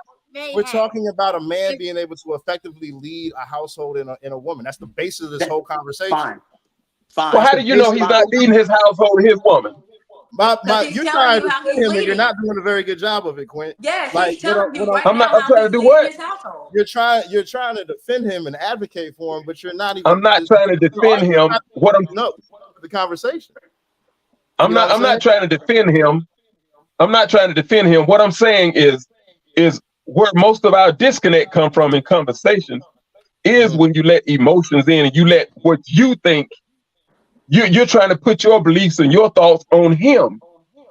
We're talking about a man being able to effectively lead a household in a woman. That's the basis of this whole conversation. Fine. Well, how do you know he's not leading his household and his woman? You're trying to defend him, and you're not doing a very good job of it, Quint. Yeah, he's telling you right I'm now not trying to do what? You're trying to defend him and advocate for him, but you're not even. I'm not trying to defend him. What I'm the conversation. I'm not trying to defend him. I'm not trying to defend him. What I'm saying is where most of our disconnect come from in conversations is when you let emotions in and you let what you think. You're trying to put your beliefs and your thoughts on him.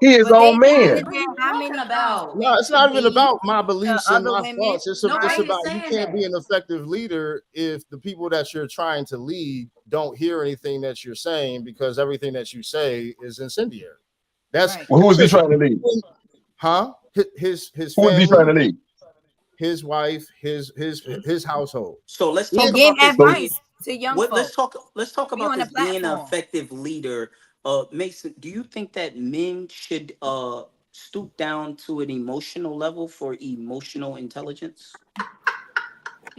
He is own man. No, it's not even about my beliefs and my thoughts. It's about you can't be an effective leader if the people that you're trying to lead don't hear anything that you're saying, because everything that you say is incendiary. That's who is he trying to lead? Huh? His who family, is he trying to lead? His wife, his household. So let's talk about advice to young folks. Let's talk about this being an effective leader. Mason, do you think that men should stoop down to an emotional level for emotional intelligence?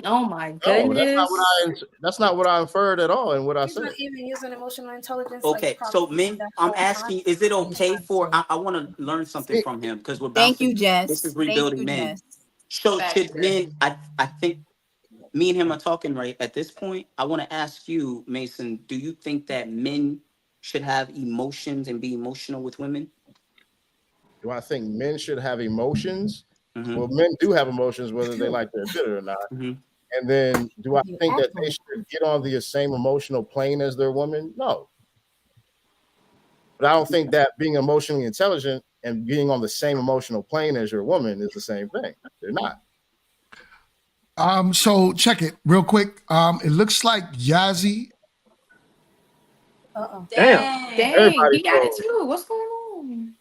Oh my goodness. No, that's not what I inferred at all in what I said. Not even using emotional intelligence. Okay, so men, I'm asking, is it okay for I want to learn something from him, because we're bouncing. This is rebuilding men. So should men, I think me and him are talking right at this point. I want to ask you, Mason, do you think that men should have emotions and be emotional with women? Do I think men should have emotions? Well, men do have emotions, whether they like to admit it or not. And then do I think that they should get on the same emotional plane as their woman? No. But I don't think that being emotionally intelligent and being on the same emotional plane as your woman is the same thing. They're not. So check it real quick. It looks like Yazzie Damn. Dang, he got it too. What's going on?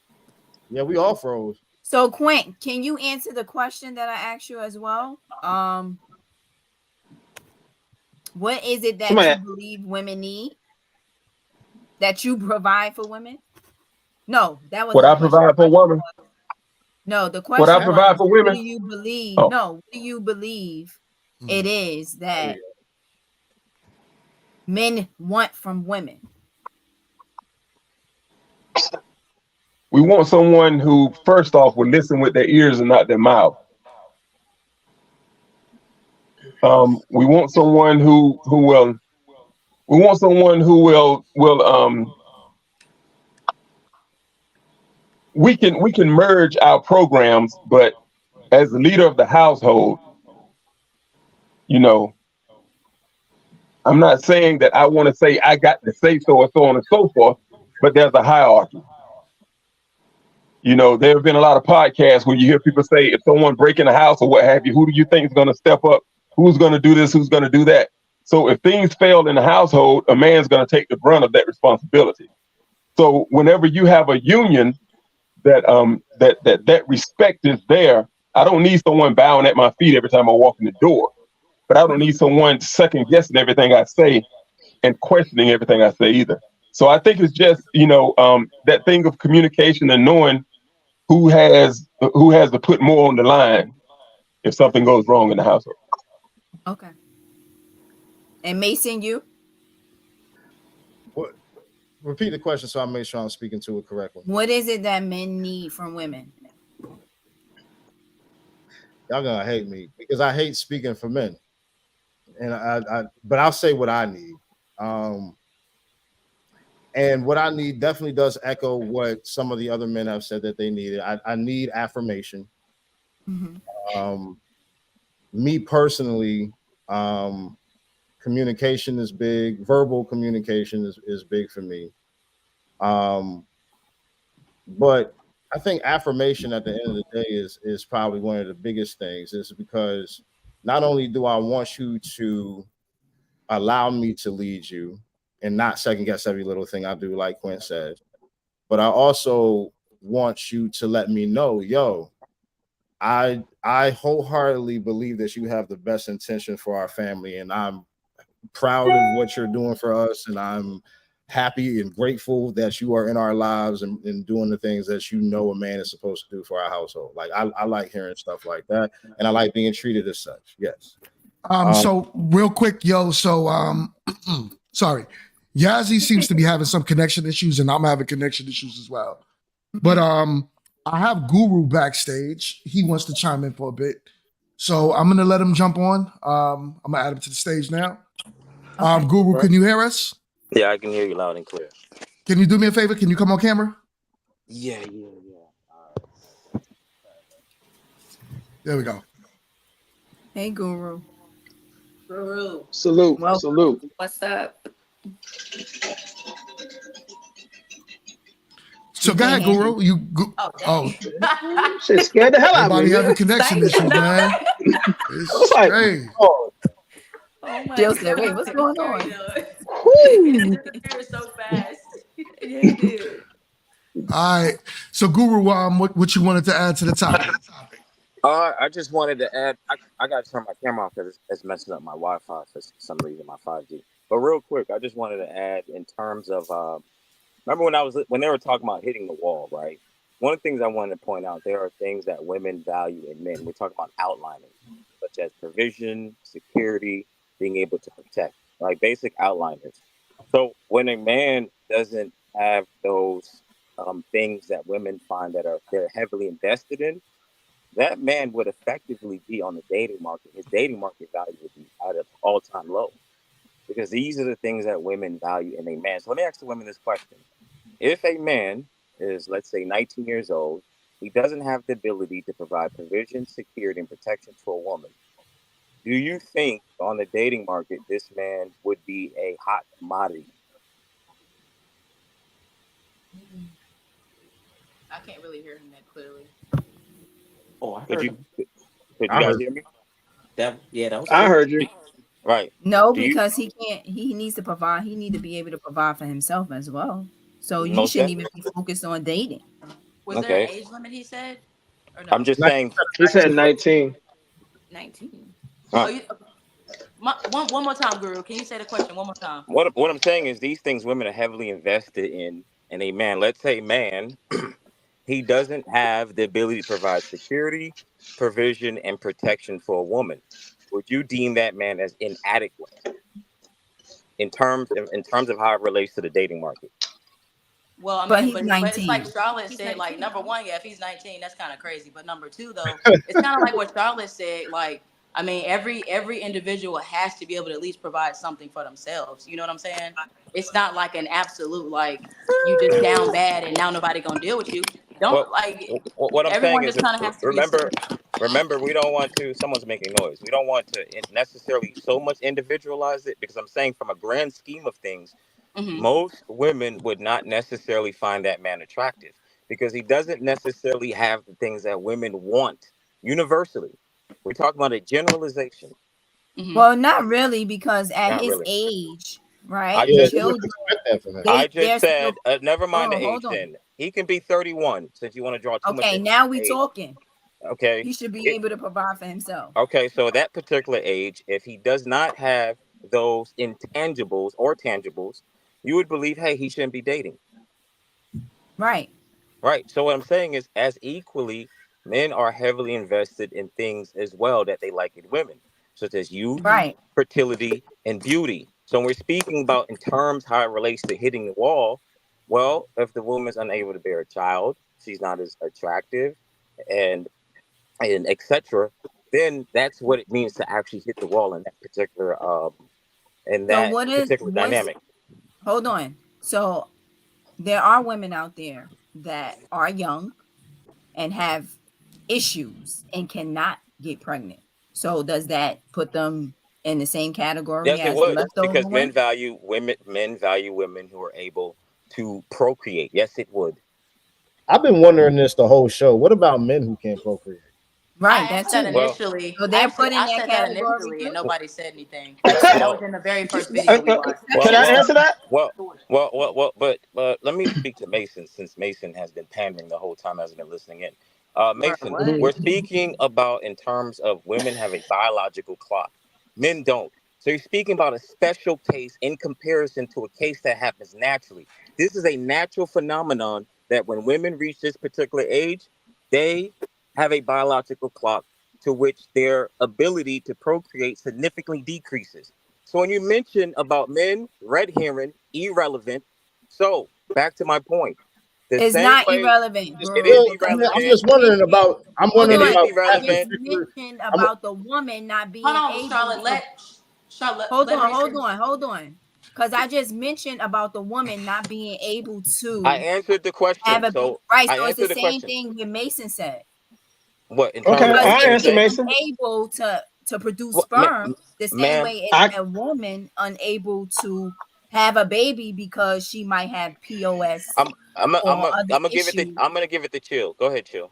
Yeah, we all froze. So Quint, can you answer the question that I asked you as well? What is it that Somebody- you believe women need that you provide for women? No, that was What I provide for women. no. The What I question provide was, for what women. do you believe? Oh. No, what do you believe it is that men want from women? We want someone who, first off, will listen with their ears and not their mouth. We want someone who will. We want someone who will. We can merge our programs, but as the leader of the household, you know, I'm not saying that I want to say I got to say so or so on and so forth, but there's a hierarchy. You know, there have been a lot of podcasts where you hear people say, if someone break in the house or what have you, who do you think is going to step up? Who's going to do this? Who's going to do that? So if things fail in the household, a man's going to take the brunt of that responsibility. So whenever you have a union that respect is there, I don't need someone bowing at my feet every time I walk in the door, but I don't need someone second guessing everything I say and questioning everything I say either. So I think it's just, that thing of communication and knowing who has to put more on the line if something goes wrong in the household. Okay. And Mason, you? What? Repeat the question so I make sure I'm speaking to it correctly. What is it that men need from women? Y'all gonna hate me because I hate speaking for men, and but I'll say what I need. And what I need definitely does echo what some of the other men have said that they needed. I need affirmation. Mm-hmm. Me personally, communication is big. Verbal communication is big for me. But I think affirmation at the end of the day is probably one of the biggest things, is because not only do I want you to allow me to lead you and not second guess every little thing I do, like Quinn said, but I also want you to let me know, yo, I wholeheartedly believe that you have the best intention for our family, and I'm proud of what you're doing for us, and I'm happy and grateful that you are in our lives and doing the things that you know a man is supposed to do for our household. Like I like hearing stuff like that, and I like being treated as such. Yes. So real quick, sorry. Yazzie seems to be having some connection issues, and I'm having connection issues as well. But I have Guru backstage. He wants to chime in for a bit. So I'm gonna let him jump on. I'm gonna add him to the stage now. Guru, can you hear us? Yeah, I can hear you loud and clear. Can you do me a favor? Can you come on camera? Yeah. There we go. Hey, Guru. Guru. Salute. Well, Salute. What's up? So go ahead, Guru. Shit scared the hell out of me. Everybody having connection issues, man. It's like, strange. Oh my Jill said, wait, what's going on? You're so fast. Yeah, he did. All right. So Guru, what you wanted to add to the topic? I just wanted to add. I got to turn my camera off because it's messing up my Wi-Fi for some reason, my 5G. But real quick, I just wanted to add in terms of remember when they were talking about hitting the wall, right? One of the things I wanted to point out, there are things that women value in men. We're talking about outlining, such as provision, security, being able to protect, like basic outliners. So when a man doesn't have those things that women find that they're heavily invested in, that man would effectively be on the dating market. His dating market value would be at an all-time low, because these are the things that women value in a man. So let me ask the women this question. If a man is, let's say, 19 years old, he doesn't have the ability to provide provision, security, and protection to a woman, do you think on the dating market this man would be a hot commodity? I can't really hear him that clearly. Oh, I Could heard you him. guys hear me? That was I good. heard you. Right. No, Do you because he can't. He needs to provide. He need to be able to provide for himself as well. So he most shouldn't that? even be focused on dating. Was there an Okay. age limit? He said, or I'm no? just saying. He said 19. 19. Oh, Huh. you, one more time, Guru. Can you say the question one more time? What I'm saying is these things women are heavily invested in, and a man, let's say man, he doesn't have the ability to provide security, provision, and protection for a woman. Would you deem that man as inadequate in terms of how it relates to the dating market? Well, I But mean, he's but it's like 19. Charlotte He's said. Like 19, number right? one, yeah, if he's 19, that's kind of crazy. But number two, though, it's kind of like what Charlotte said. Like, I mean, every individual has to be able to at least provide something for themselves. You know what I'm saying? It's not like an absolute like you just down bad and now nobody gonna deal with you. Well, Don't like what I'm saying everyone is, just kind of has to be a remember, certain. remember, we don't want to. Someone's making noise. We don't want to necessarily so much individualize it because I'm saying, from a grand scheme of things, Mm-hmm, most women would not necessarily find that man attractive because he doesn't necessarily have the things that women want universally. We're talking about a generalization. mm-hmm. Well, not really, because at Not his really. age, I right? Yeah, just you would Children, expect that from him. I just they're still. said, never mind the Oh, age. hold on. Then he can be 31 since you want to draw too much Okay, emphasis now on we age. talking. Okay. He should be able to provide for himself. Okay, so at that particular age, if he does not have those intangibles or tangibles, you would believe, hey, he shouldn't be dating. Right. Right. So what I'm saying is, as equally, men are heavily invested in things as well that they like in women, such as youth, Mm-hmm. Right. fertility, and beauty. So when we're speaking about in terms how it relates to hitting the wall, well, if the woman's unable to bear a child, she's not as attractive, and etc., then that's what it means to actually hit the wall in So that particular what's dynamic. hold on. So there are women out there that are young and have issues and cannot get pregnant. So does that put them in the same category Yes, it as the would, leftover because one? men value women who are able to procreate. Yes, it would. I've been wondering this the whole show. What about men who can't procreate? Right, I that asked that too. Well, initially. So they're put in I that said that category initially, and too. nobody said anything. That was well, in the very first That's video we watched. well, Can I well, answer that? but let me speak to Mason, since Mason has been pandering the whole time, hasn't been listening in. Bro, Mason, what? we're speaking about in terms of women have a biological clock, men don't. So you're speaking about a special case in comparison to a case that happens naturally. This is a natural phenomenon that when women reach this particular age, they have a biological clock to which their ability to procreate significantly decreases. So when you mention about men, red herring, irrelevant. So back to my point. The It's same not way irrelevant, it is Guru, Well, I because mean, I I'm irrelevant. just just wondering mentioned. about. I'm Hold It wondering on, is about I that just irrelevant. particular. mentioned I'm, about the woman not Hold being on, able Charlotte. to. Charlotte, Hold let on, Mason. hold on. Because I just mentioned about the woman not being able I to answered the have question. a So right. I So it's the answered the same question. thing with Mason said. What in terms Okay, of Because what I'll if Mason answer, said? he's Mason. unable to produce What, sperm, the same ma'am? way is I a woman unable to have a baby because she might have POS or other issues. I'm gonna give it the chill. Go ahead, chill.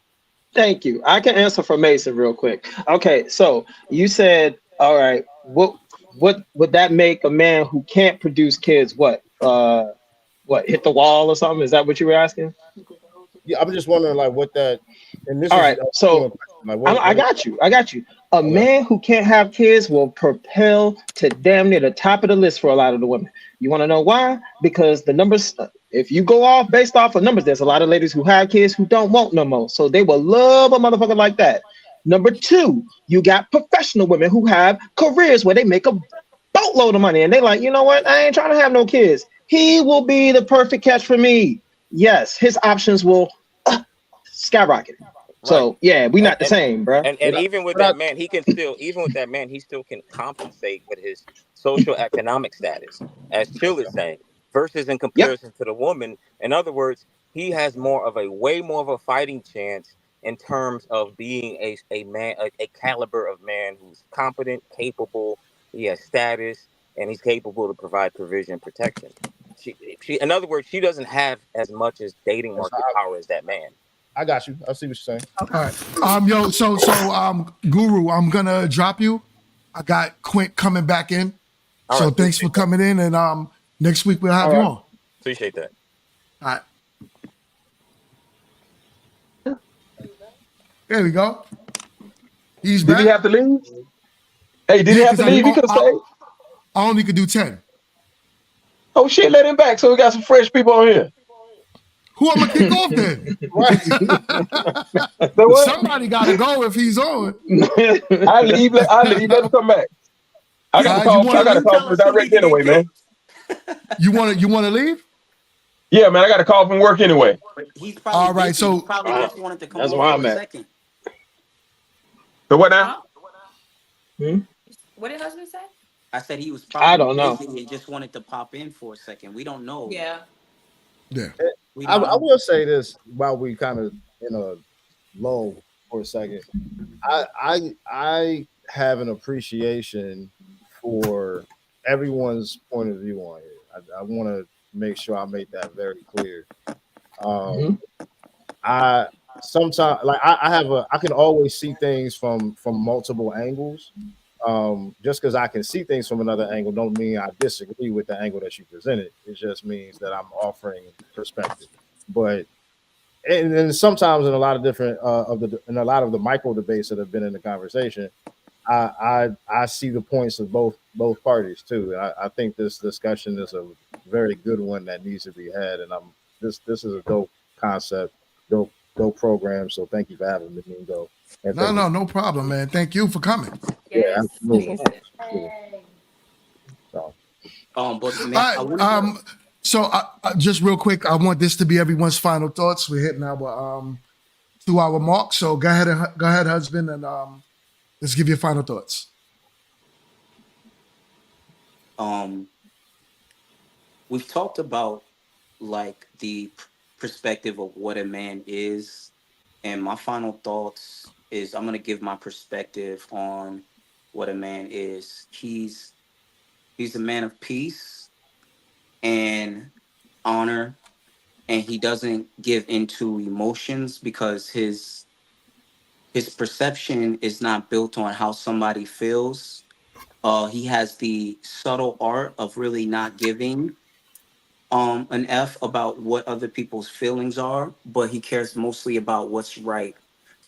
Thank you. I can answer for Mason real quick. Okay, so you said, all right, what would that make a man who can't produce kids what hit the wall or something? Is that what you were asking? yeah, I'm just wondering like what that. And this All is right, a so genuine question. Like I what is got you. I got you. A okay? man who can't have kids will propel to damn near the top of the list for a lot of the women. You want to know why? Because the numbers, if you go off based off of numbers, there's a lot of ladies who have kids who don't want no more. So they will love a motherfucker like that. Number two, you got professional women who have careers where they make a boatload of money and they like, you know what? I ain't trying to have no kids. He will be the perfect catch for me. Yes, his options will skyrocket. Right. So yeah, we And not the and same, bruh. and even with But I, that man, even with that man, he still can compensate with his social economic status, as Chill is saying, versus in Yep. comparison to the woman. In other words, he has way more of a fighting chance in terms of being a man, a caliber of man who's competent, capable, he has status, and he's capable to provide provision and protection. In other words, she doesn't have as much as dating yes, market power as that man. I got you. I see what you're saying. Okay. All right. Yo, so Guru, I'm gonna drop you. I got Quint coming back in. All So right, thanks for coming in, and next week we'll have All you right. on. appreciate that. All right. There we go. He's Did he back. have to leave? Hey, did Yeah, he have because to leave? He could have stayed. I only could do 10. Oh shit, let him back so we got some fresh people on here. Who I'm gonna kick off then? So what? Somebody gotta go if he's on. I leave. Let him come back. I got to you call. wanna I got to leave? call from the direct anyway, man. You wanna leave? Yeah, man. I got to call from work anyway. He's probably All right, busy. He so probably just wanted to come That's on where for I'm a at. second. So what now? What did husband say? I said he was I probably don't know. busy and just wanted to pop in for a second. We don't know. Yeah. yeah. We I don't know. will say this while we kind of in a lull for a second. I have an appreciation for everyone's point of view on here. I want to make sure I make that very clear. I sometimes like I can always see things from multiple angles. Just because I can see things from another angle don't mean I disagree with the angle that you presented. It just means that I'm offering perspective. But and sometimes in a lot of different in a lot of the micro debates that have been in the conversation, I see the points of both parties too. I think this discussion is a very good one that needs to be had, and this is a dope concept, dope program. So thank you for having me, Mingo. And No problem, man. Thank you for coming. Yeah, absolutely. All But man, I right. wouldn't. So just real quick, I want this to be everyone's final thoughts. We're hitting our 2-hour mark. So go ahead, husband, and let's give your final thoughts. We've talked about like the perspective of what a man is, and my final thoughts is I'm gonna give my perspective on what a man is. He's a man of peace and honor, and he doesn't give into emotions because his perception is not built on how somebody feels. He has the subtle art of really not giving an F about what other people's feelings are, but he cares mostly about what's right.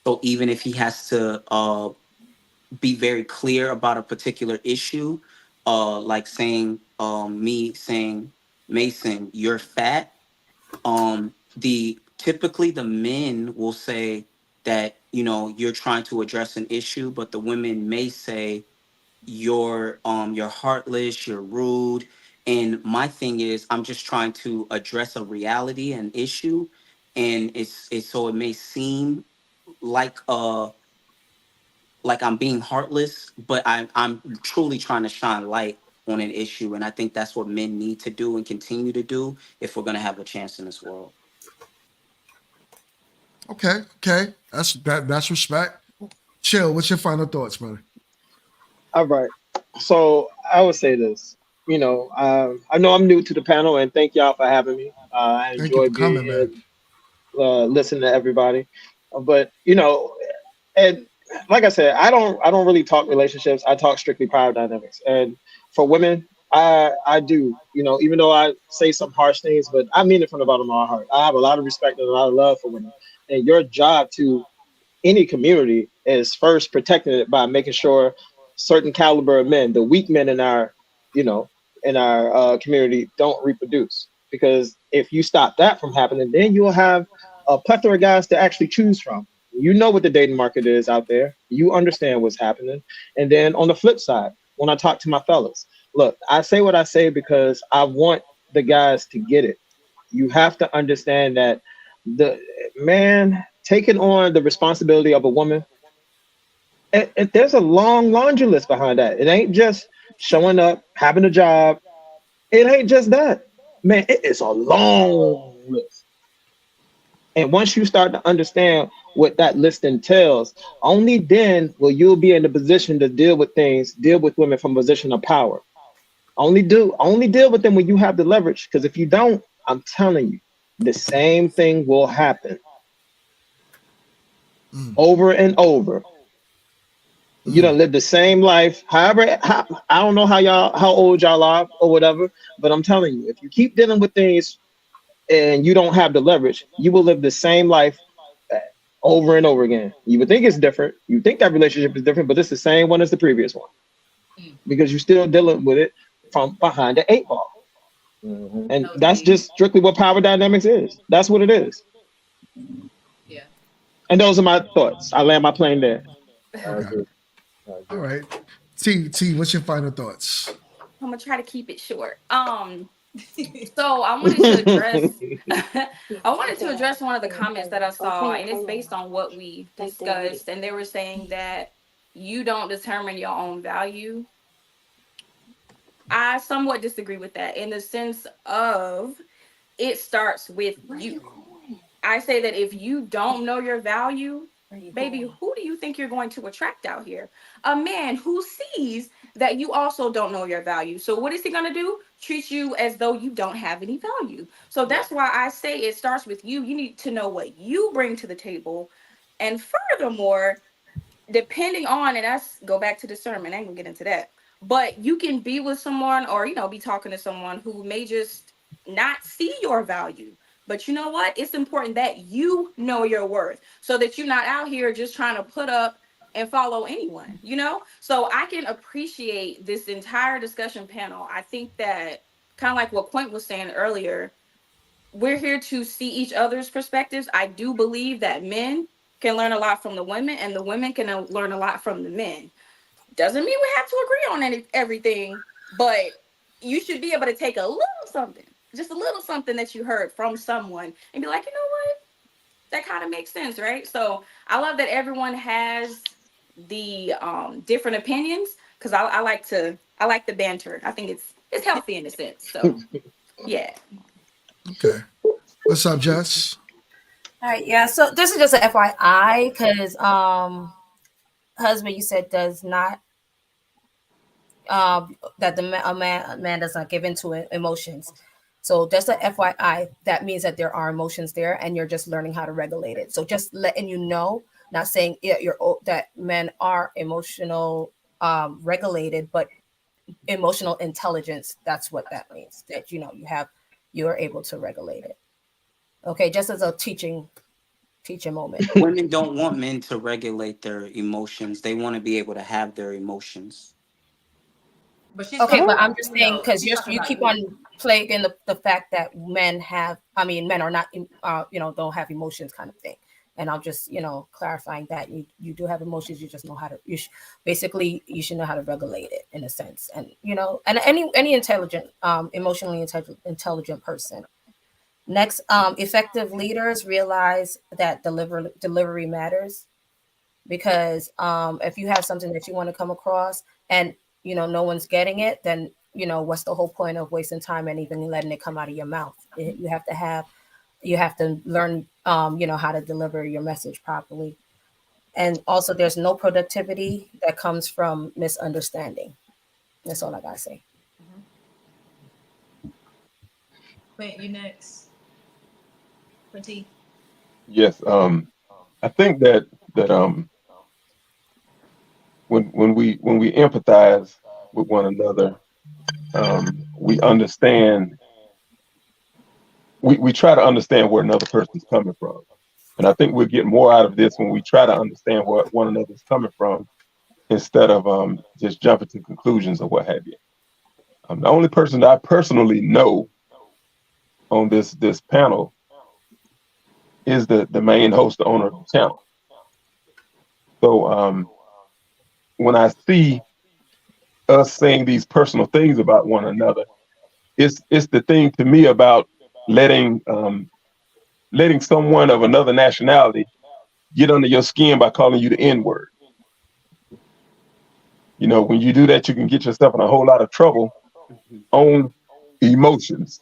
So even if he has to be very clear about a particular issue, like saying me saying Mason, you're fat. The typically the men will say that you're trying to address an issue, but the women may say you're heartless, you're rude. And my thing is I'm just trying to address a reality, an issue, and it's so it may seem like I'm being heartless, but I'm truly trying to shine light on an issue, and I think that's what men need to do and continue to do if we're gonna have a chance in this world. Okay. That's respect. Chill. What's your final thoughts, brother? All right. So I would say this. I know I'm new to the panel, and thank y'all for having me. I Thank you enjoy for being coming, here, man. listening to everybody. But and like I said, I don't really talk relationships. I talk strictly power dynamics. And for women, I do. Even though I say some harsh things, but I mean it from the bottom of my heart. I have a lot of respect and a lot of love for women. And your job to any community is first protecting it by making sure certain caliber of men, the weak men in our, community, don't reproduce. Because if you stop that from happening, then you'll have a plethora of guys to actually choose from. You know what the dating market is out there. You understand what's happening. And then on the flip side, when I talk to my fellas, look, I say what I say because I want the guys to get it. You have to understand that the man taking on the responsibility of a woman, there's a long laundry list behind that. It ain't just showing up, having a job. It ain't just that. Man, it is a long list. And once you start to understand what that list entails, only then will you be in the position to deal with women from a position of power. Only deal with them when you have the leverage. Because if you don't, I'm telling you, the same thing will happen over and over. You done lived the same life. However, I don't know how old y'all are or whatever, but I'm telling you, if you keep dealing with things and you don't have the leverage, you will live the same life over and over again. You would think it's different. You think that relationship is different, but it's the same one as the previous one because you're still dealing with it from behind the 8 ball. And that's just strictly what power dynamics is. That's what it is. Yeah. And those are my thoughts. I land my plane there. Okay. All right. T, what's your final thoughts? I'm gonna try to keep it short. So I wanted to address one of the comments that I saw, and it's based on what we discussed. And they were saying that you don't determine your own value. I somewhat disagree with that in the sense of it starts with you. I say that if you don't know your value, baby, who do you think you're going to attract out here? A man who sees that you also don't know your value. So what is he going to do? Treat you as though you don't have any value. So that's why I say it starts with you. You need to know what you bring to the table. And furthermore, depending on, and that's go back to discernment, I ain't gonna get into that, but you can be with someone or be talking to someone who may just not see your value. But you know what, it's important that you know your worth so that you're not out here just trying to put up and follow anyone. So I can appreciate this entire discussion panel. I think that, kind of like what Point was saying earlier, we're here to see each other's perspectives. I do believe that men can learn a lot from the women, and the women can learn a lot from the men. Doesn't mean we have to agree on everything, but you should be able to take a little something, just a little something that you heard from someone, and be like, you know what, that kind of makes sense, right? So I love that everyone has the different opinions, because I like the banter. I think it's healthy in a sense. So yeah. Okay. What's up, Jess? All right, yeah. So this is just an FYI because husband, you said does not that a man does not give into emotions. So just a FYI, that means that there are emotions there, and you're just learning how to regulate it. So just letting you know, not saying that men are emotional regulated, but emotional intelligence. That's what that means. That you are able to regulate it. Okay, just as a teaching moment. Women don't want men to regulate their emotions. They want to be able to have their emotions. But she's Okay, talking but I'm about, just saying because you keep on plaguing the fact that men are not don't have emotions, kind of thing. And I'm just clarifying that you do have emotions. You just know how to basically you should know how to regulate it in a sense. And and any intelligent emotionally intelligent person. Next, effective leaders realize that delivery matters, because if you have something that you want to come across and no one's getting it, then what's the whole point of wasting time and even letting it come out of your mouth? You have to learn how to deliver your message properly. And also, there's no productivity that comes from misunderstanding. That's all I gotta say. Quint, you next. Quinty. Yes. I think that when we empathize with one another, we understand. We try to understand where another person's coming from, and I think we'll get more out of this when we try to understand where one another's coming from instead of just jumping to conclusions or what have you. The only person that I personally know on this panel is the main host, the owner of the channel. So when I see us saying these personal things about one another, it's the thing to me about letting someone of another nationality get under your skin by calling you the N-word. When you do that, you can get yourself in a whole lot of trouble on emotions.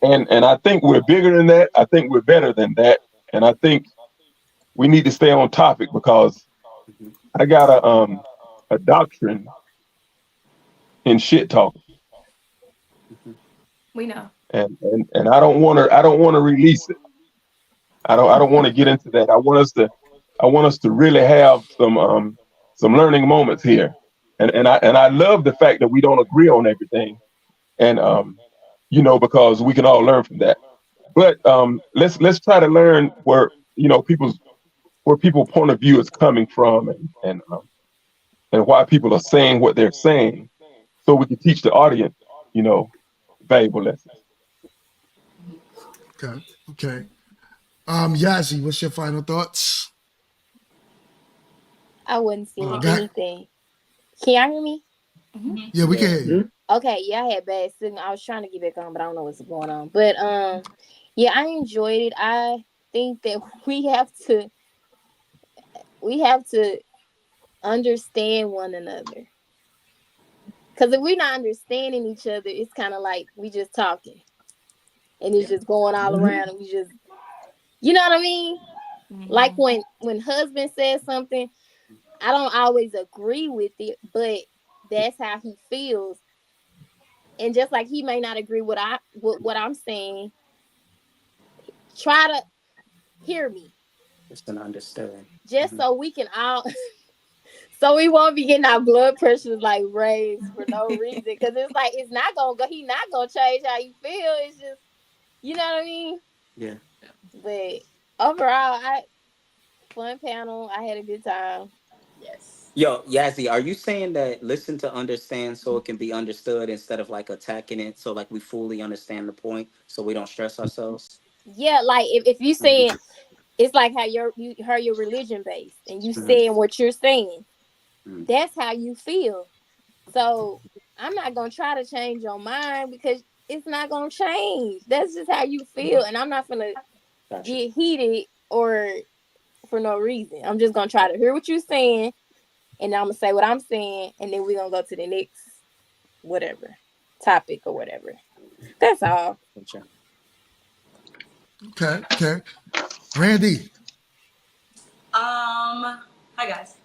And I think we're bigger than that. I think we're better than that. And I think we need to stay on topic, because I got a doctrine in shit talking. We know. And I don't want to release it. I don't want to get into that. I want us to really have some learning moments here, and I love the fact that we don't agree on everything, and because we can all learn from that. But let's try to learn where people point of view is coming from, and why people are saying what they're saying, so we can teach the audience, you know, valuable lessons. Okay. Okay. Yazzie, what's your final thoughts? I wasn't saying Got anything. Can y'all hear me? yeah, we can Yeah. hear you. Okay, yeah, I had bad signal. I was trying to get back on, but I don't know what's going on. But yeah, I enjoyed it. I think that we have to understand one another. Because if we're not understanding each other, it's kind of like we just talking and it's just going all around, and we just, you know what I mean? Like when husband says something, I don't always agree with it, but that's how he feels. And just like he may not agree with what I'm saying, try to hear me, Just an understanding. just so we can all so we won't be getting our blood pressures like raised for no reason. Because it's like it's not gonna go. He not gonna change how you feel. It's just, you know what I mean. Yeah. But overall, fun panel. I had a good time. Yes. Yo, Yazzie, are you saying that listen to understand so it can be understood instead of like attacking it, so like we fully understand the point so we don't stress ourselves? Yeah, like if you Mhm. saying, it's like how you heard your religion based and you Mhm. saying what you're saying. Mhm. That's how you feel. So I'm not gonna try to change your mind because it's not gonna change. That's just how you feel, and I'm not gonna Gotcha. get heated or for no reason. I'm just gonna try to hear what you're saying, and I'm gonna say what I'm saying, and then we're gonna go to the next whatever topic or whatever. That's all. Gotcha. Okay. Okay. Randy. Hi guys.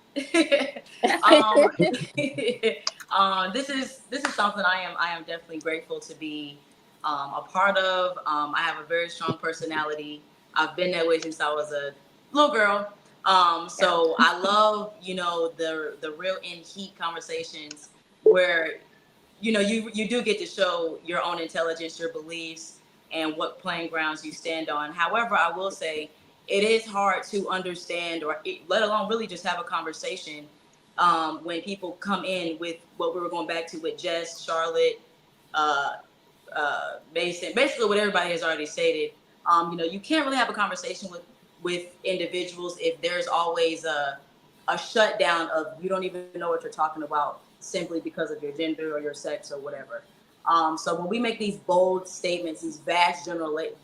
um, this is something I am definitely grateful to be a part of. I have a very strong personality. I've been that way since I was a little girl. So I love the real in heat conversations where you do get to show your own intelligence, your beliefs, and what playing grounds you stand on. However, I will say it is hard to understand let alone really just have a conversation when people come in with what we were going back to with Jess, Charlotte, uh, Mason, basically what everybody has already stated. You can't really have a conversation with individuals if there's always a shutdown of you don't even know what you're talking about simply because of your gender or your sex or whatever. So when we make these bold statements, these vast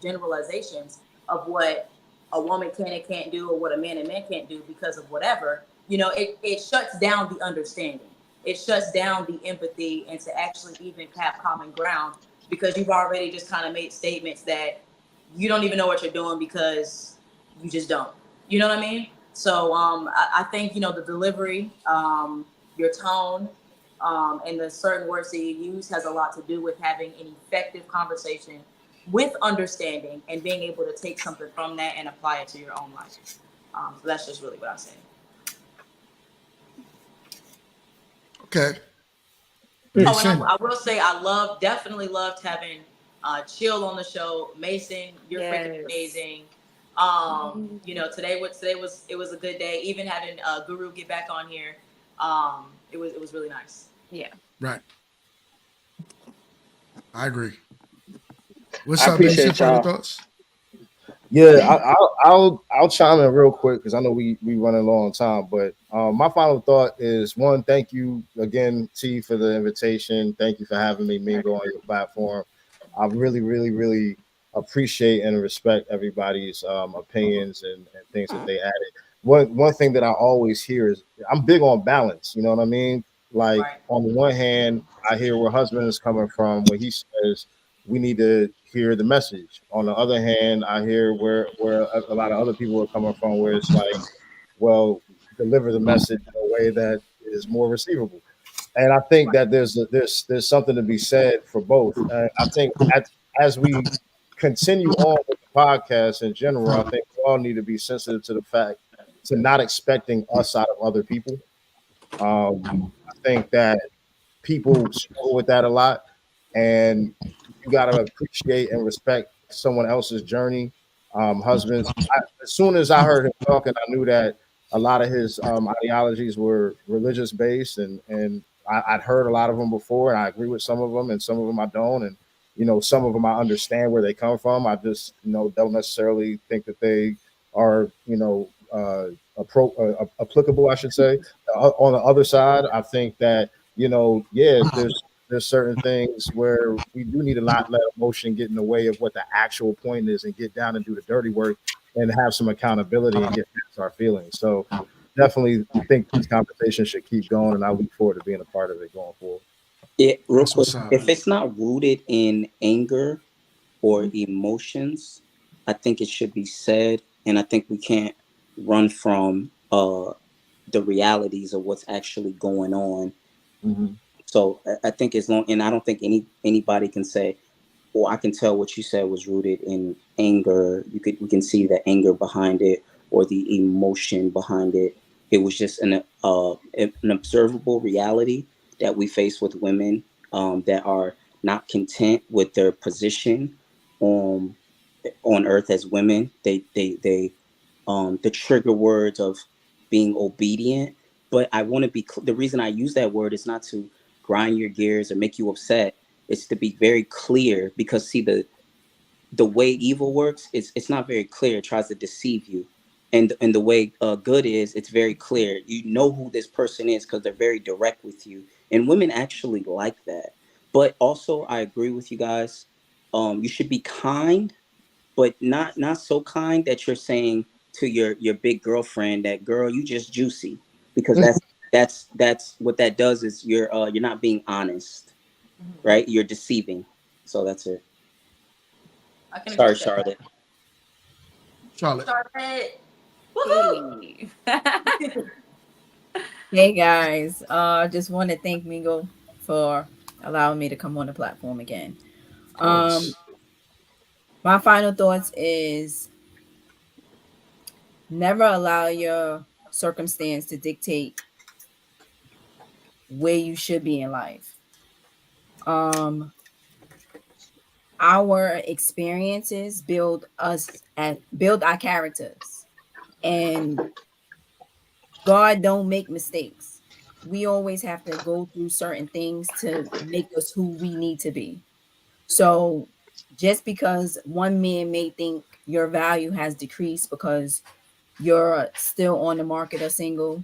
generalizations of what a woman can and can't do or what a man and man can't do because of whatever, it shuts down the understanding. It shuts down the empathy and to actually even have common ground because you've already just kind of made statements that you don't even know what you're doing because you just don't. You know what I mean? So I think the delivery, your tone, and the certain words that you use has a lot to do with having an effective conversation with understanding and being able to take something from that and apply it to your own life. So that's just really what I'm saying. Okay. Oh, and Mason. I will say definitely loved having Chill on the show. Mason, you're freaking Yes. amazing. Today was it was a good day. Even having Guru get back on here, it was really nice. Yeah. Right. I agree. I What's up, Mason? appreciate Final y'all. thoughts? Yeah, I'll chime in real quick because I know we running low on time. But my final thought is one, thank you again, T, for the invitation. Thank you for having me, Mingo, on your platform. I really, really, really appreciate and respect everybody's opinions and things that they added. One thing that I always hear is I'm big on balance. You know what I mean? Like Right. on the one hand, I hear where husband is coming from when he says we need to hear the message. On the other hand, I hear where a lot of other people are coming from, where it's like, well, deliver the message in a way that is more receivable. And I think that there's something to be said for both. I think as we continue on with the podcast in general, I think we all need to be sensitive to the fact to not expecting us out of other people. I think that people struggle with that a lot, and you got to appreciate and respect someone else's journey. Husbands, as soon as I heard him talking, I knew that a lot of his ideologies were religious based, and I'd heard a lot of them before, and I agree with some of them, and some of them I don't, and some of them I understand where they come from. I just don't necessarily think that they are applicable, I should say. On the other side, I think that yeah, there's certain things where we do need to not let emotion get in the way of what the actual point is, and get down and do the dirty work and have some accountability and get past our feelings. So definitely think this conversation should keep going, and I look forward to being a part of it going forward. Yeah, real That's quick. what's up. If it's not rooted in anger or emotions, I think it should be said, and I think we can't run from the realities of what's actually going on. Mm-hmm. So I think as long, and I don't think anybody can say, "Well, I can tell what you said was rooted in anger." We can see the anger behind it or the emotion behind it. It was just an observable reality that we face with women that are not content with their position on on earth as women. They the trigger words of being obedient. But I want to be the reason I use that word is not to grind your gears or make you upset. It's to be very clear, because see, the way evil works, it's not very clear. It tries to deceive you, and the way good is, it's very clear. You know who this person is because they're very direct with you, and women actually like that. But also, I agree with you guys. You should be kind, but not so kind that you're saying to your big girlfriend that, girl, you just juicy, because that's what that does is you're not being honest, right? You're deceiving. So that's it. I can agree Sorry, with that. Charlotte. Charlotte. Charlotte. Woohoo! Hey. Hey guys, just want to thank Mingo for allowing me to come on the platform again. Of course. My final thoughts is never allow your circumstance to dictate where you should be in life. Our experiences build us and build our characters, and God don't make mistakes. We always have to go through certain things to make us who we need to be. So just because one man may think your value has decreased because you're still on the market or single,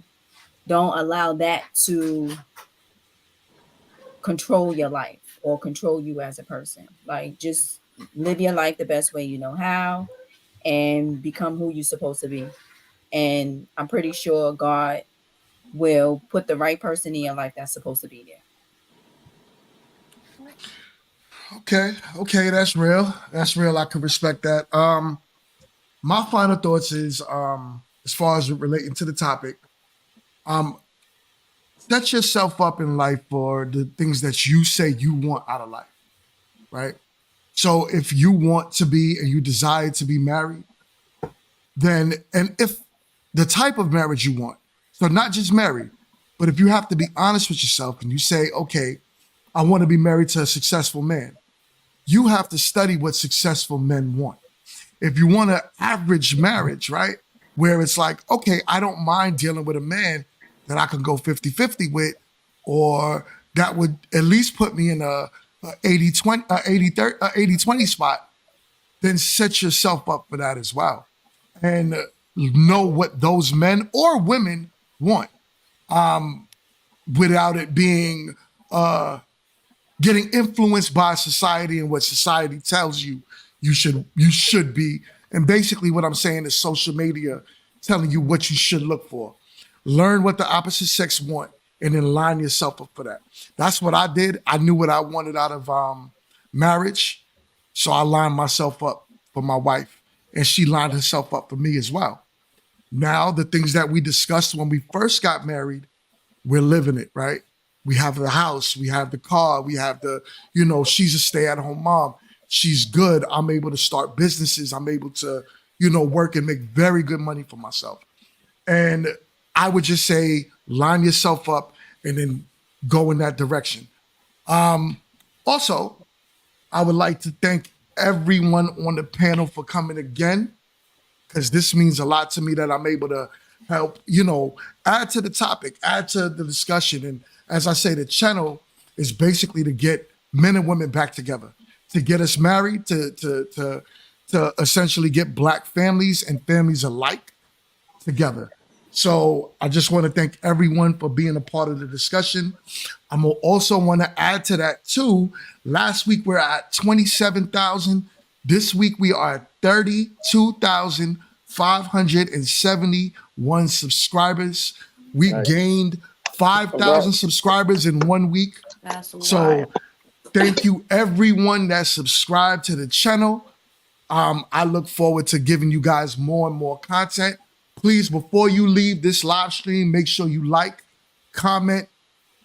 don't allow that to control your life or control you as a person. Like, just live your life the best way you know how and become who you're supposed to be. And I'm pretty sure God will put the right person in your life that's supposed to be there. Okay, that's real. That's real. I can respect that. My final thoughts is as far as relating to the topic, um, set yourself up in life for the things that you say you want out of life, right? So if you want to be and you desire to be married, then, and if the type of marriage you want, so not just married, but if you have to be honest with yourself and you say, okay, I want to be married to a successful man, you have to study what successful men want. If you want an average marriage, right, where it's like, okay, I don't mind dealing with a man that I can go 50-50 with, or that would at least put me in a 80-20, 80-20 spot, then set yourself up for that as well. And know what those men or women want, without it being getting influenced by society and what society tells you you should be. And basically what I'm saying is social media telling you what you should look for. Learn what the opposite sex want and then line yourself up for that. That's what I did. I knew what I wanted out of marriage. So I lined myself up for my wife, and she lined herself up for me as well. Now, the things that we discussed when we first got married, we're living it, right? We have the house, we have the car, we have she's a stay at home mom. She's good. I'm able to start businesses. I'm able to, work and make very good money for myself. And I would just say, line yourself up, and then go in that direction. Also, I would like to thank everyone on the panel for coming again, because this means a lot to me that I'm able to help, add to the topic, add to the discussion. And as I say, the channel is basically to get men and women back together, to get us married, to essentially get Black families and families alike together. So I just want to thank everyone for being a part of the discussion. I'm also want to add to that too. Last week we're at 27,000. This week we are at 32,571 subscribers. We gained 5,000 subscribers in 1 week. That's So wild. thank you everyone that subscribed to the channel. I look forward to giving you guys more and more content. Please, before you leave this live stream, make sure you like, comment,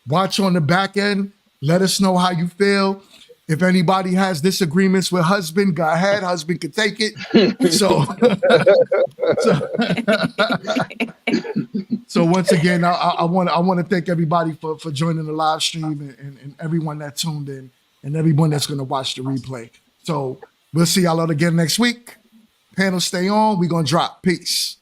watch on the back end. Let us know how you feel. If anybody has disagreements with husband, go ahead. Husband can take it. So once again, I want to thank everybody for joining the live stream and everyone that tuned in and everyone that's going to watch the replay. So we'll see y'all again next week. Panel, stay on. We're going to drop. Peace.